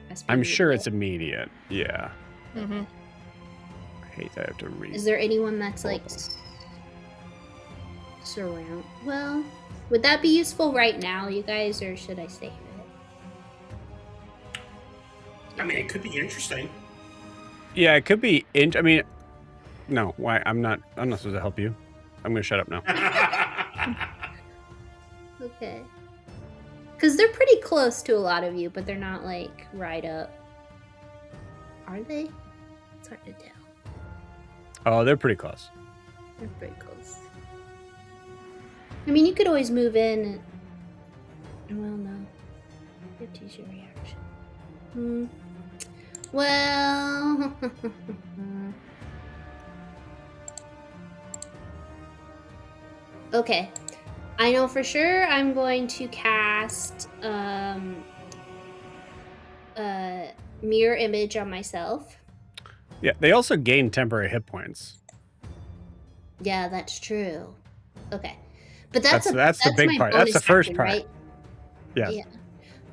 Has to be I'm sure immediate. it's immediate. Yeah. Mm-hmm. I hate that I have to read. Is there anyone that's like surround? Well, would that be useful right now, you guys, or should I save it? I mean, it could be interesting. Yeah, it could be. No. Why? I'm not supposed to help you. I'm gonna shut up now. Okay. Because they're pretty close to a lot of you, but they're not like right up. Are they? It's hard to tell. Oh, they're pretty close. They're pretty close. I mean, you could always move in. Well, no. You have to use your reaction. Well. Okay. I know for sure I'm going to cast mirror image on myself. Yeah, they also gain temporary hit points. Yeah, that's true. Okay. But that's the big my part. That's the bonus first action, part. right? Yeah.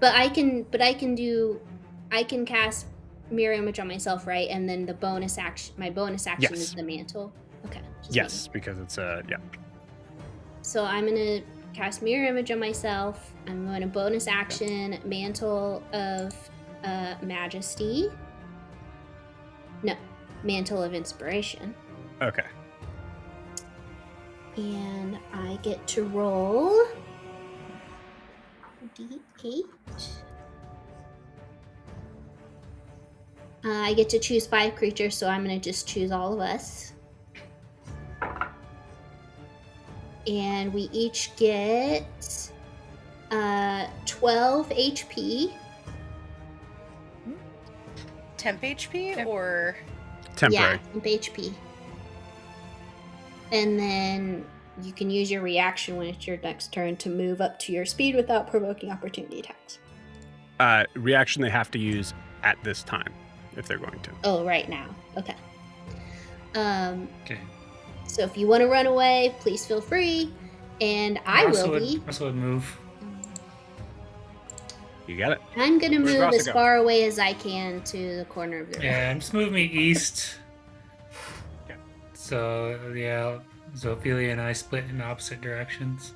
But I can cast mirror image on myself, right? And then my bonus action Yes. is the mantle. Okay. Yes, because it's yeah. So I'm gonna cast mirror image on myself. I'm going to bonus action mantle of majesty. No, mantle of inspiration. Okay. And I get to roll D8. I get to choose 5 creatures, so I'm going to just choose all of us. And we each get 12 HP. Temp HP or Temporary. Yeah, temp HP. And then you can use your reaction when it's your next turn to move up to your speed without provoking opportunity attacks. Reaction they have to use at this time if they're going to. Oh, right now. Okay. Okay. So if you want to run away, please feel free. And I will be. Russell would move. You got it. I'm going to Where's move Rasa as go? far away as I can to the corner of the room. Yeah, just move me east. Okay. So, yeah, Ophelia and I split in opposite directions.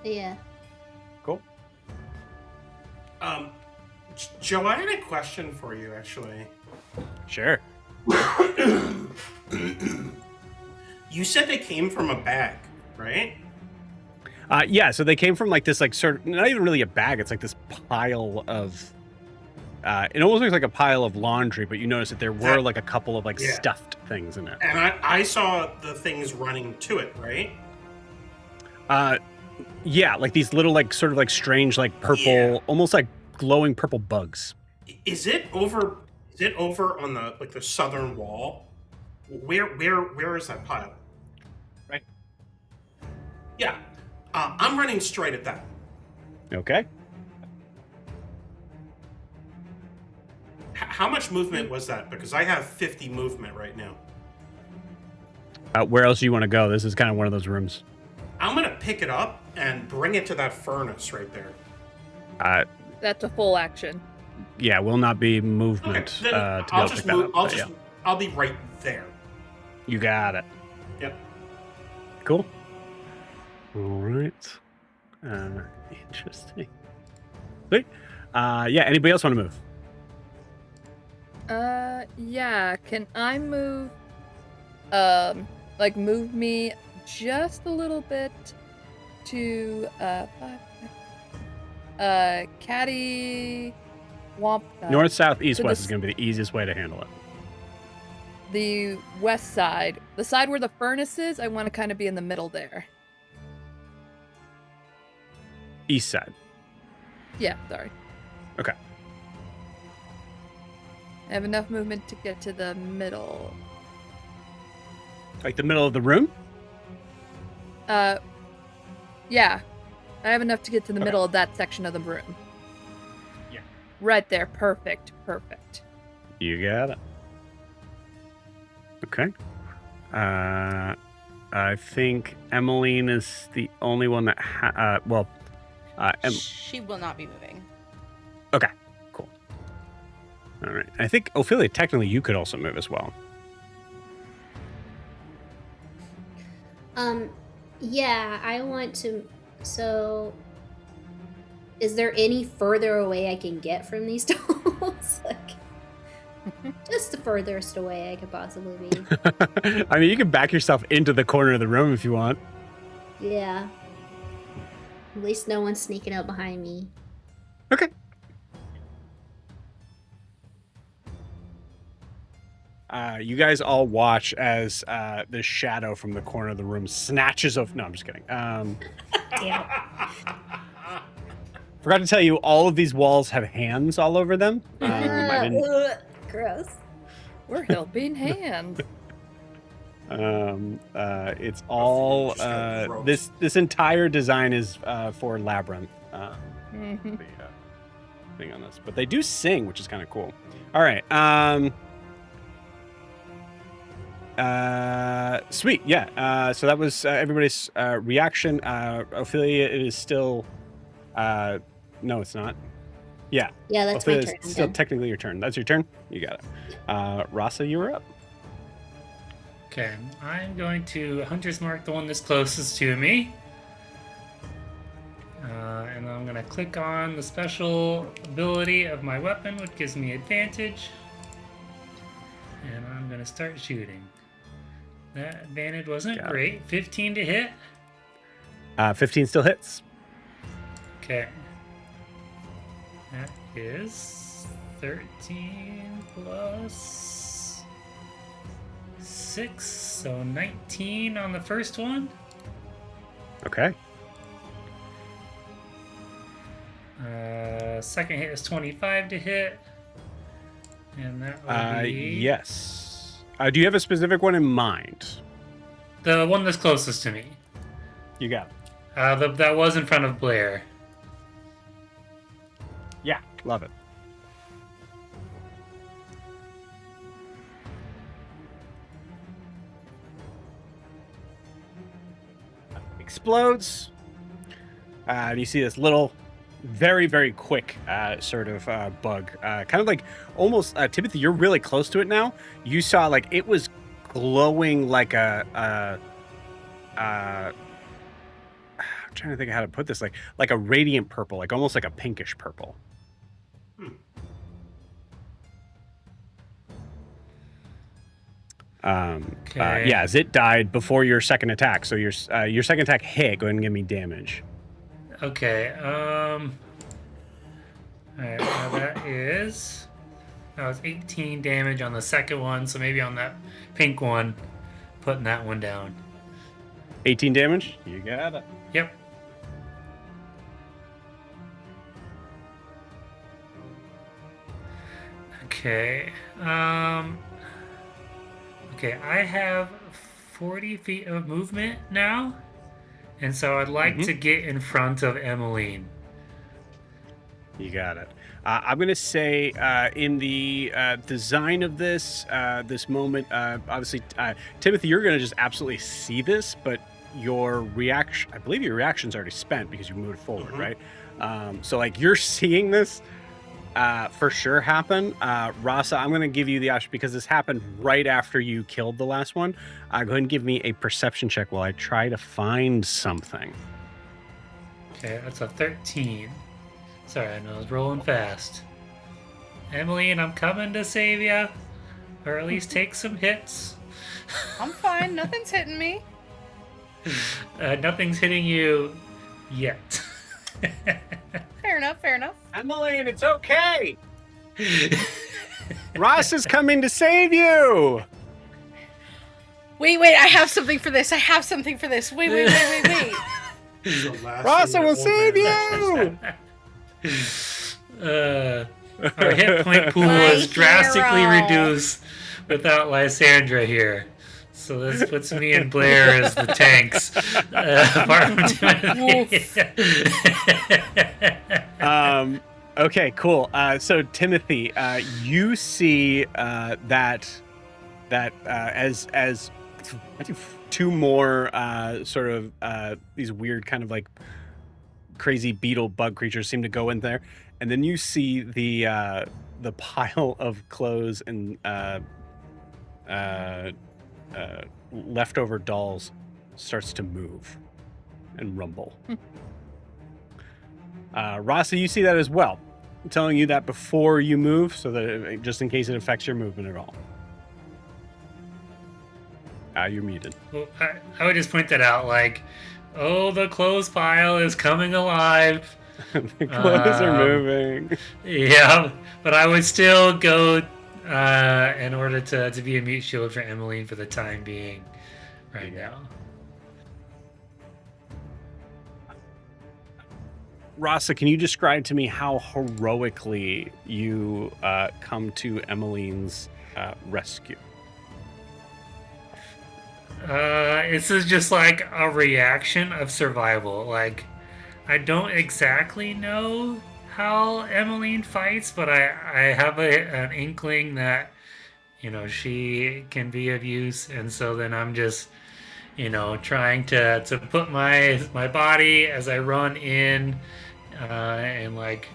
Yeah. Cool. Joe, I had a question for you, actually. Sure. You said they came from a bag, right? Yeah, so they came from like this, like sort of not even really a bag. It's like this pile of. It almost looks like a pile of laundry, but you notice that there were like a couple of like Yeah. stuffed things in it. And I saw the things running to it, right? Yeah, like these little like sort of like strange like purple, Yeah. almost like glowing purple bugs. Is it over? Is it over on the like the southern wall? Where is that pile? Right. Yeah, I'm running straight at that. Okay. How much movement was that? Because I have 50 movement right now. Where else do you want to go? This is kind of one of those rooms. I'm gonna pick it up and bring it to that furnace right there. That's a full action. Yeah, will not be movement Okay, then to be I'll able to just pick that move. up. I'll but just. yeah. I'll be right there. You got it. Yep. Cool. All right. Interesting. Sweet. Yeah. Anybody else want to move? Yeah. Can I move? Like move me just a little bit to Caddy Womp. North, south, east, to west the is going to be the easiest way to handle it. The west side, the side where the furnace is. I want to kind of be in the middle there. East side. Yeah. Sorry. Okay. I have enough movement to get to the middle. Like the middle of the room? Yeah. I have enough to get to the Okay. middle of that section of the room. Yeah. Right there. Perfect. Perfect. You got it. Okay. I think Emmeline is the only one that she will not be moving. okay, cool. All right. I think Ophelia, technically, you could also move as well. Yeah, I want to. So, is there any further away I can get from these dolls? Like, just the furthest away I could possibly be. I mean, you can back yourself into the corner of the room if you want. Yeah. At least no one's sneaking up behind me. Okay. You guys all watch as the shadow from the corner of the room snatches of. No, I'm just kidding. Damn it. Forgot to tell you, all of these walls have hands all over them. I didn't. Ugh, gross. We're helping hands. It's all just got gross. this entire design is for Labyrinth. Mhm. The thing on this, but they do sing, which is kind of cool. All right. Sweet. Yeah. So that was everybody's reaction. Ophelia, it is still. No, it's not. Yeah. Yeah, that's my Ophelia, turn. it's I'm still done. technically your turn. That's your turn. You got it. Rasa, you were up. Okay, I'm going to Hunter's Mark the one that's closest to me. And I'm going to click on the special ability of my weapon, which gives me advantage. And I'm going to start shooting. That advantage wasn't Got it. great. 15 to hit. 15 still hits. Okay. That is 13 plus 6, so 19 on the first one. Okay. Second hit is 25 to hit. And that will be Yes. Do you have a specific one in mind? the one that's closest to me. You got it. That was in front of Blair. Yeah, love it. Explodes. And you see this little, very, very quick sort of bug. Kind of like almost, Timothy, you're really close to it now. You saw like it was glowing like I'm trying to think of how to put this, like a radiant purple, like almost like a pinkish purple. Okay. Yeah, as it died before your second attack. So your second attack hit. Go ahead and give me damage. Okay. Alright, that was 18 damage on the second one, so maybe on that pink one, putting that one down. 18 damage. You got it. Yep. Okay. Okay, I have 40 feet of movement now, and so I'd like to get in front of Emmeline. You got it. I'm gonna say in the design of this moment, obviously, Timothy, you're gonna just absolutely see this, but your reaction, I believe your reaction's already spent because you moved forward, right? So like you're seeing this for sure happen. Rasa, I'm gonna give you the option because this happened right after you killed the last one. Go ahead and give me a perception check while I try to find something. Okay, that's a 13. Sorry, I know I was rolling fast. Emmeline, I'm coming to save ya, or at least take some hits. I'm fine. Nothing's hitting me. Nothing's hitting you yet. Fair enough. Fair enough. Emmeline, it's okay. Ross is coming to save you. Wait. I have something for this. Wait. Rasa will save you. Our hit point pool My is drastically hero. reduced without Lysandra here. So this puts me and Blair as the tanks. Apart from Timothy. Okay, cool. So Timothy, you see that as I think two more sort of these weird kind of like crazy beetle bug creatures seem to go in there, and then you see the pile of clothes and leftover dolls starts to move and rumble. Rasa, you see that as well. I'm telling you that before you move, so that just in case it affects your movement at all. You're muted. Well, I would just point that out, like, oh, the clothes pile is coming alive. The clothes are moving. Yeah, but I would still go in order to be a mute shield for Emmeline for the time being right now. Rasa, can you describe to me how heroically you come to Emmeline's rescue? This is just like a reaction of survival. Like, I don't exactly know how Emmeline fights, but I have an inkling that, you know, she can be of use, and so then I'm just, you know, trying to put my body as I run in, and like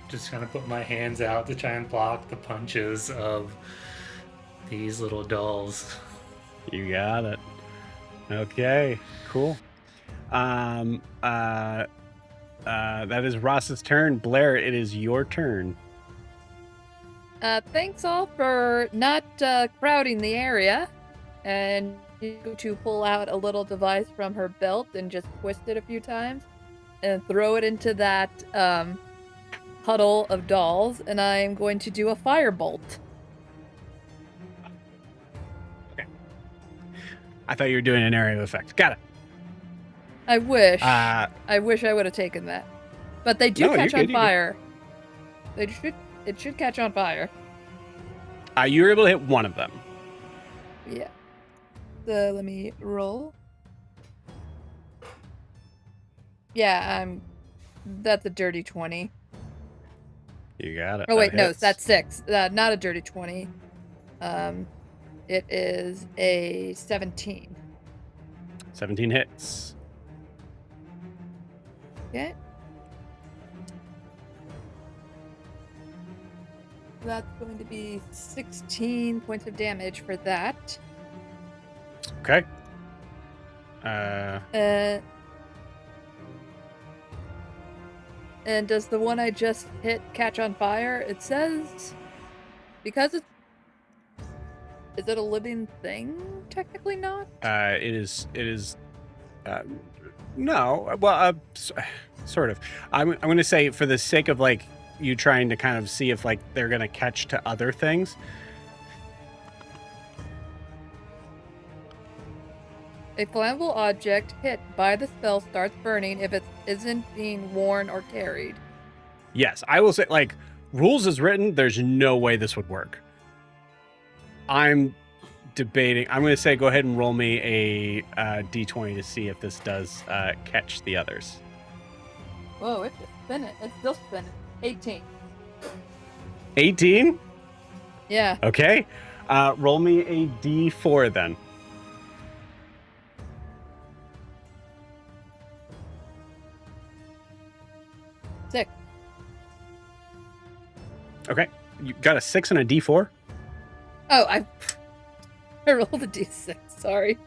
just kind of put my hands out to try and block the punches of these little dolls. You got it. Okay, cool. That is Ross's turn. Blair, it is your turn. Thanks all for not crowding the area. and she's going to pull out a little device from her belt and just twist it a few times and throw it into that huddle of dolls, and I'm going to do a firebolt. I thought you were doing an area of effect. Got it. I wish. Uh, I wish I would have taken that. But they do No, catch you're on good, fire. It should catch on fire. you were able to hit one of them. Yeah. So let me roll. Yeah, that's a dirty 20. You got it. Oh wait, That no, hits. that's 6. Not a dirty 20. It is a 17. 17 hits. Okay. That's going to be 16 points of damage for that. Okay. And does the one I just hit catch on fire? It says because it's is it a living thing? Technically not. It is. No. Well, sort of. I'm going to say, for the sake of like you trying to kind of see if like they're going to catch to other things. A flammable object hit by the spell starts burning if it isn't being worn or carried. Yes, I will say, like, rules as written, there's no way this would work. I'm debating. I'm going to say go ahead and roll me a d20 to see if this does catch the others. Whoa, it's just spinning. It's still spinning. 18. 18? Yeah. Okay. Roll me a d4 then. Sick. Okay. You got a 6 and a d4? Oh, I rolled a d6. Sorry.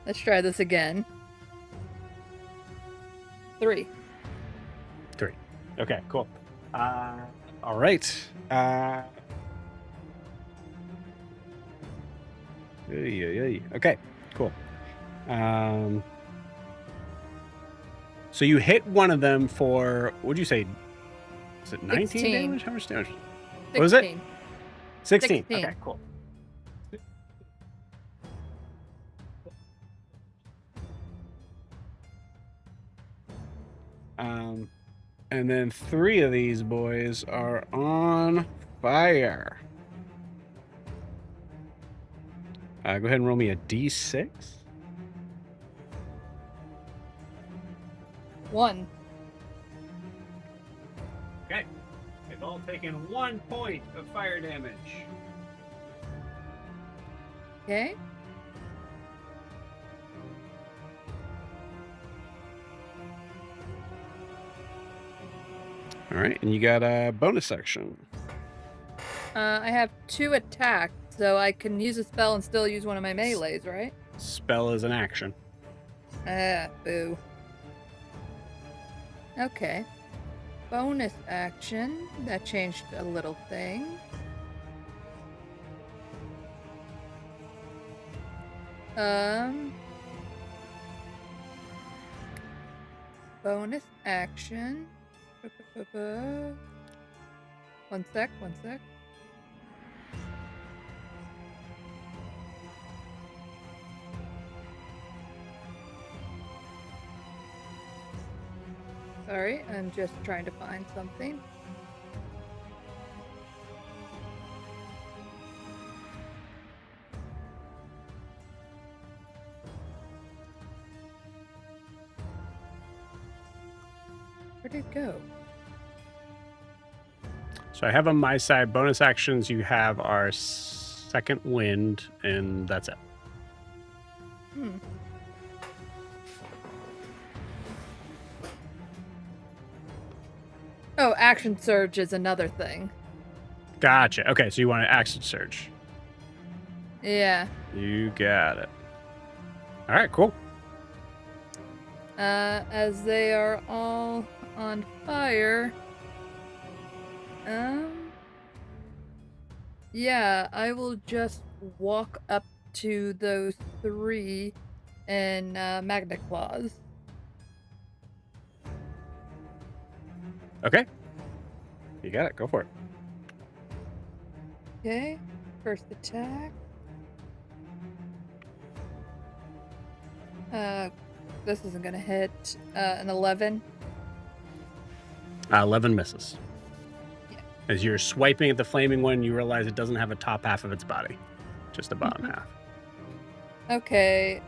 Let's try this again. 3. 3. Okay, cool. All right. Okay, cool. So you hit one of them for, what'd you say? Is it 19 16. damage? How much damage? 16. What was it? 16. 16. Okay, cool. And then 3 of these boys are on fire. Go ahead and roll me a d6. 1. Okay. They've all taken 1 point of fire damage. Okay. All right, and you got a bonus action. I have 2 attacks, so I can use a spell and still use one of my melees, right? Spell is an action. Ah, boo. Okay. Bonus action. That changed a little thing. Bonus action. One sec. Sorry, I'm just trying to find something. Where'd it go? So I have on my side, bonus actions you have are second wind, and that's it. Oh, action surge is another thing. Gotcha. Okay, so you want to action surge. Yeah. You got it. All right, cool. As they are all on fire. Yeah, I will just walk up to those 3 and Magna Claws. Okay. You got it. Go for it. Okay, first attack. This isn't gonna hit. An 11. 11 misses. Yeah. As you're swiping at the flaming one, you realize it doesn't have a top half of its body, just the bottom half. Okay,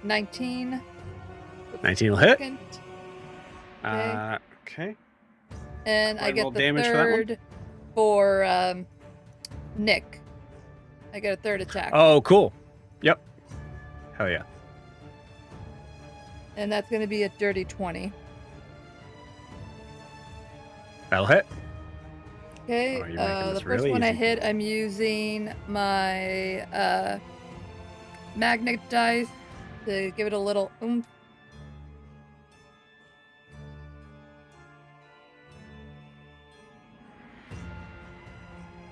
19. 19 will hit. Second. Okay. And Go I ahead and roll get the damage for that one. third for Nick. I get a third attack. Oh, cool. Yep. Hell yeah. And that's going to be a dirty 20. That'll hit. Okay, Oh, you're making the this first really one I easy. hit, I'm using my magnet dice to give it a little oomph.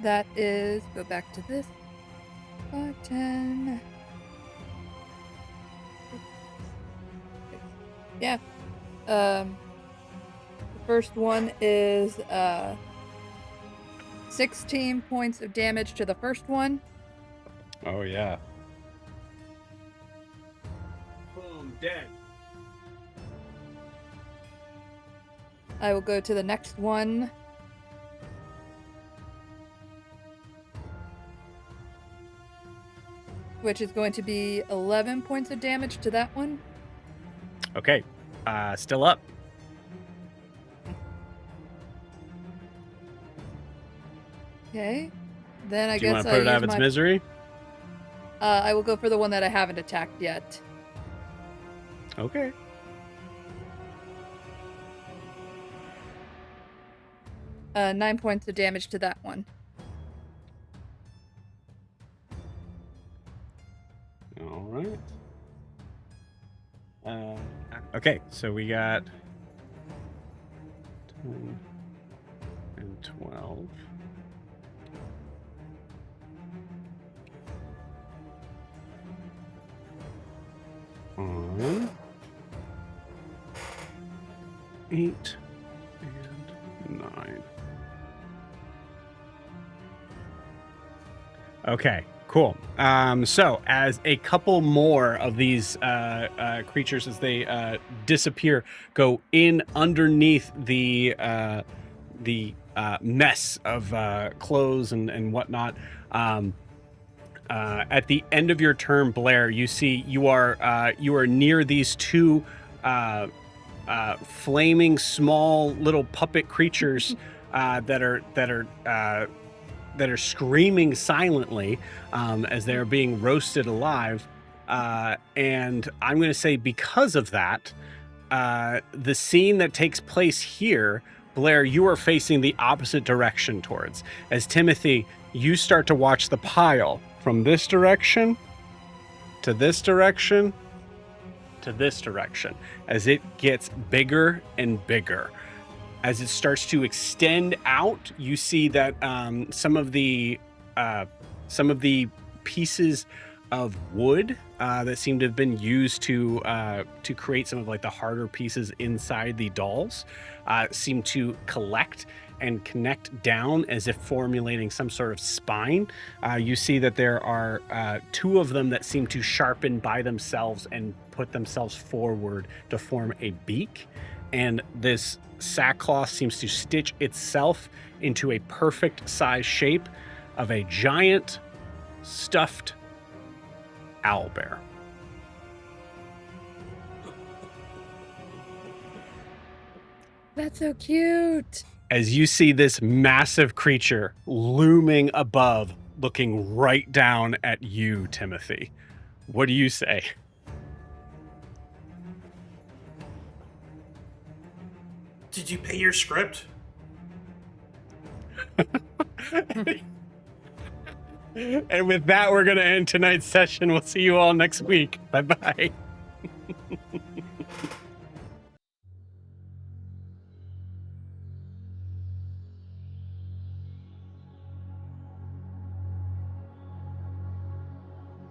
That is, go back to this, 5, 10. Yeah. The first one is 16 points of damage to the first one. Oh, yeah. Boom, dead. I will go to the next one. Which is going to be 11 points of damage to that one. Okay. Still up. Okay. Then I Do you guess want to put it I'll out of use its my... misery? I will go for the one that I haven't attacked yet. Okay. Uh, 9 points of damage to that one. All right. Okay, so we got 10 and 12. On 8 and 9. Okay, cool. So as a couple more of these creatures, as they disappear, go in underneath the mess of clothes and whatnot. At the end of your turn, Blair, you see you are near these two flaming small little puppet creatures that are screaming silently as they are being roasted alive. And I'm going to say because of that, the scene that takes place here, Blair, you are facing the opposite direction towards. As Timothy, you start to watch the pile from this direction to this direction to this direction as it gets bigger and bigger. As it starts to extend out, you see that some of the pieces of wood that seem to have been used to create some of like the harder pieces inside the dolls seem to collect and connect down as if formulating some sort of spine. You see that there are 2 of them that seem to sharpen by themselves and put themselves forward to form a beak. And this sackcloth seems to stitch itself into a perfect size shape of a giant stuffed owlbear. That's so cute. As you see this massive creature looming above, looking right down at you, Timothy, what do you say? Did you pay your script? And with that, we're going to end tonight's session. We'll see you all next week. Bye-bye.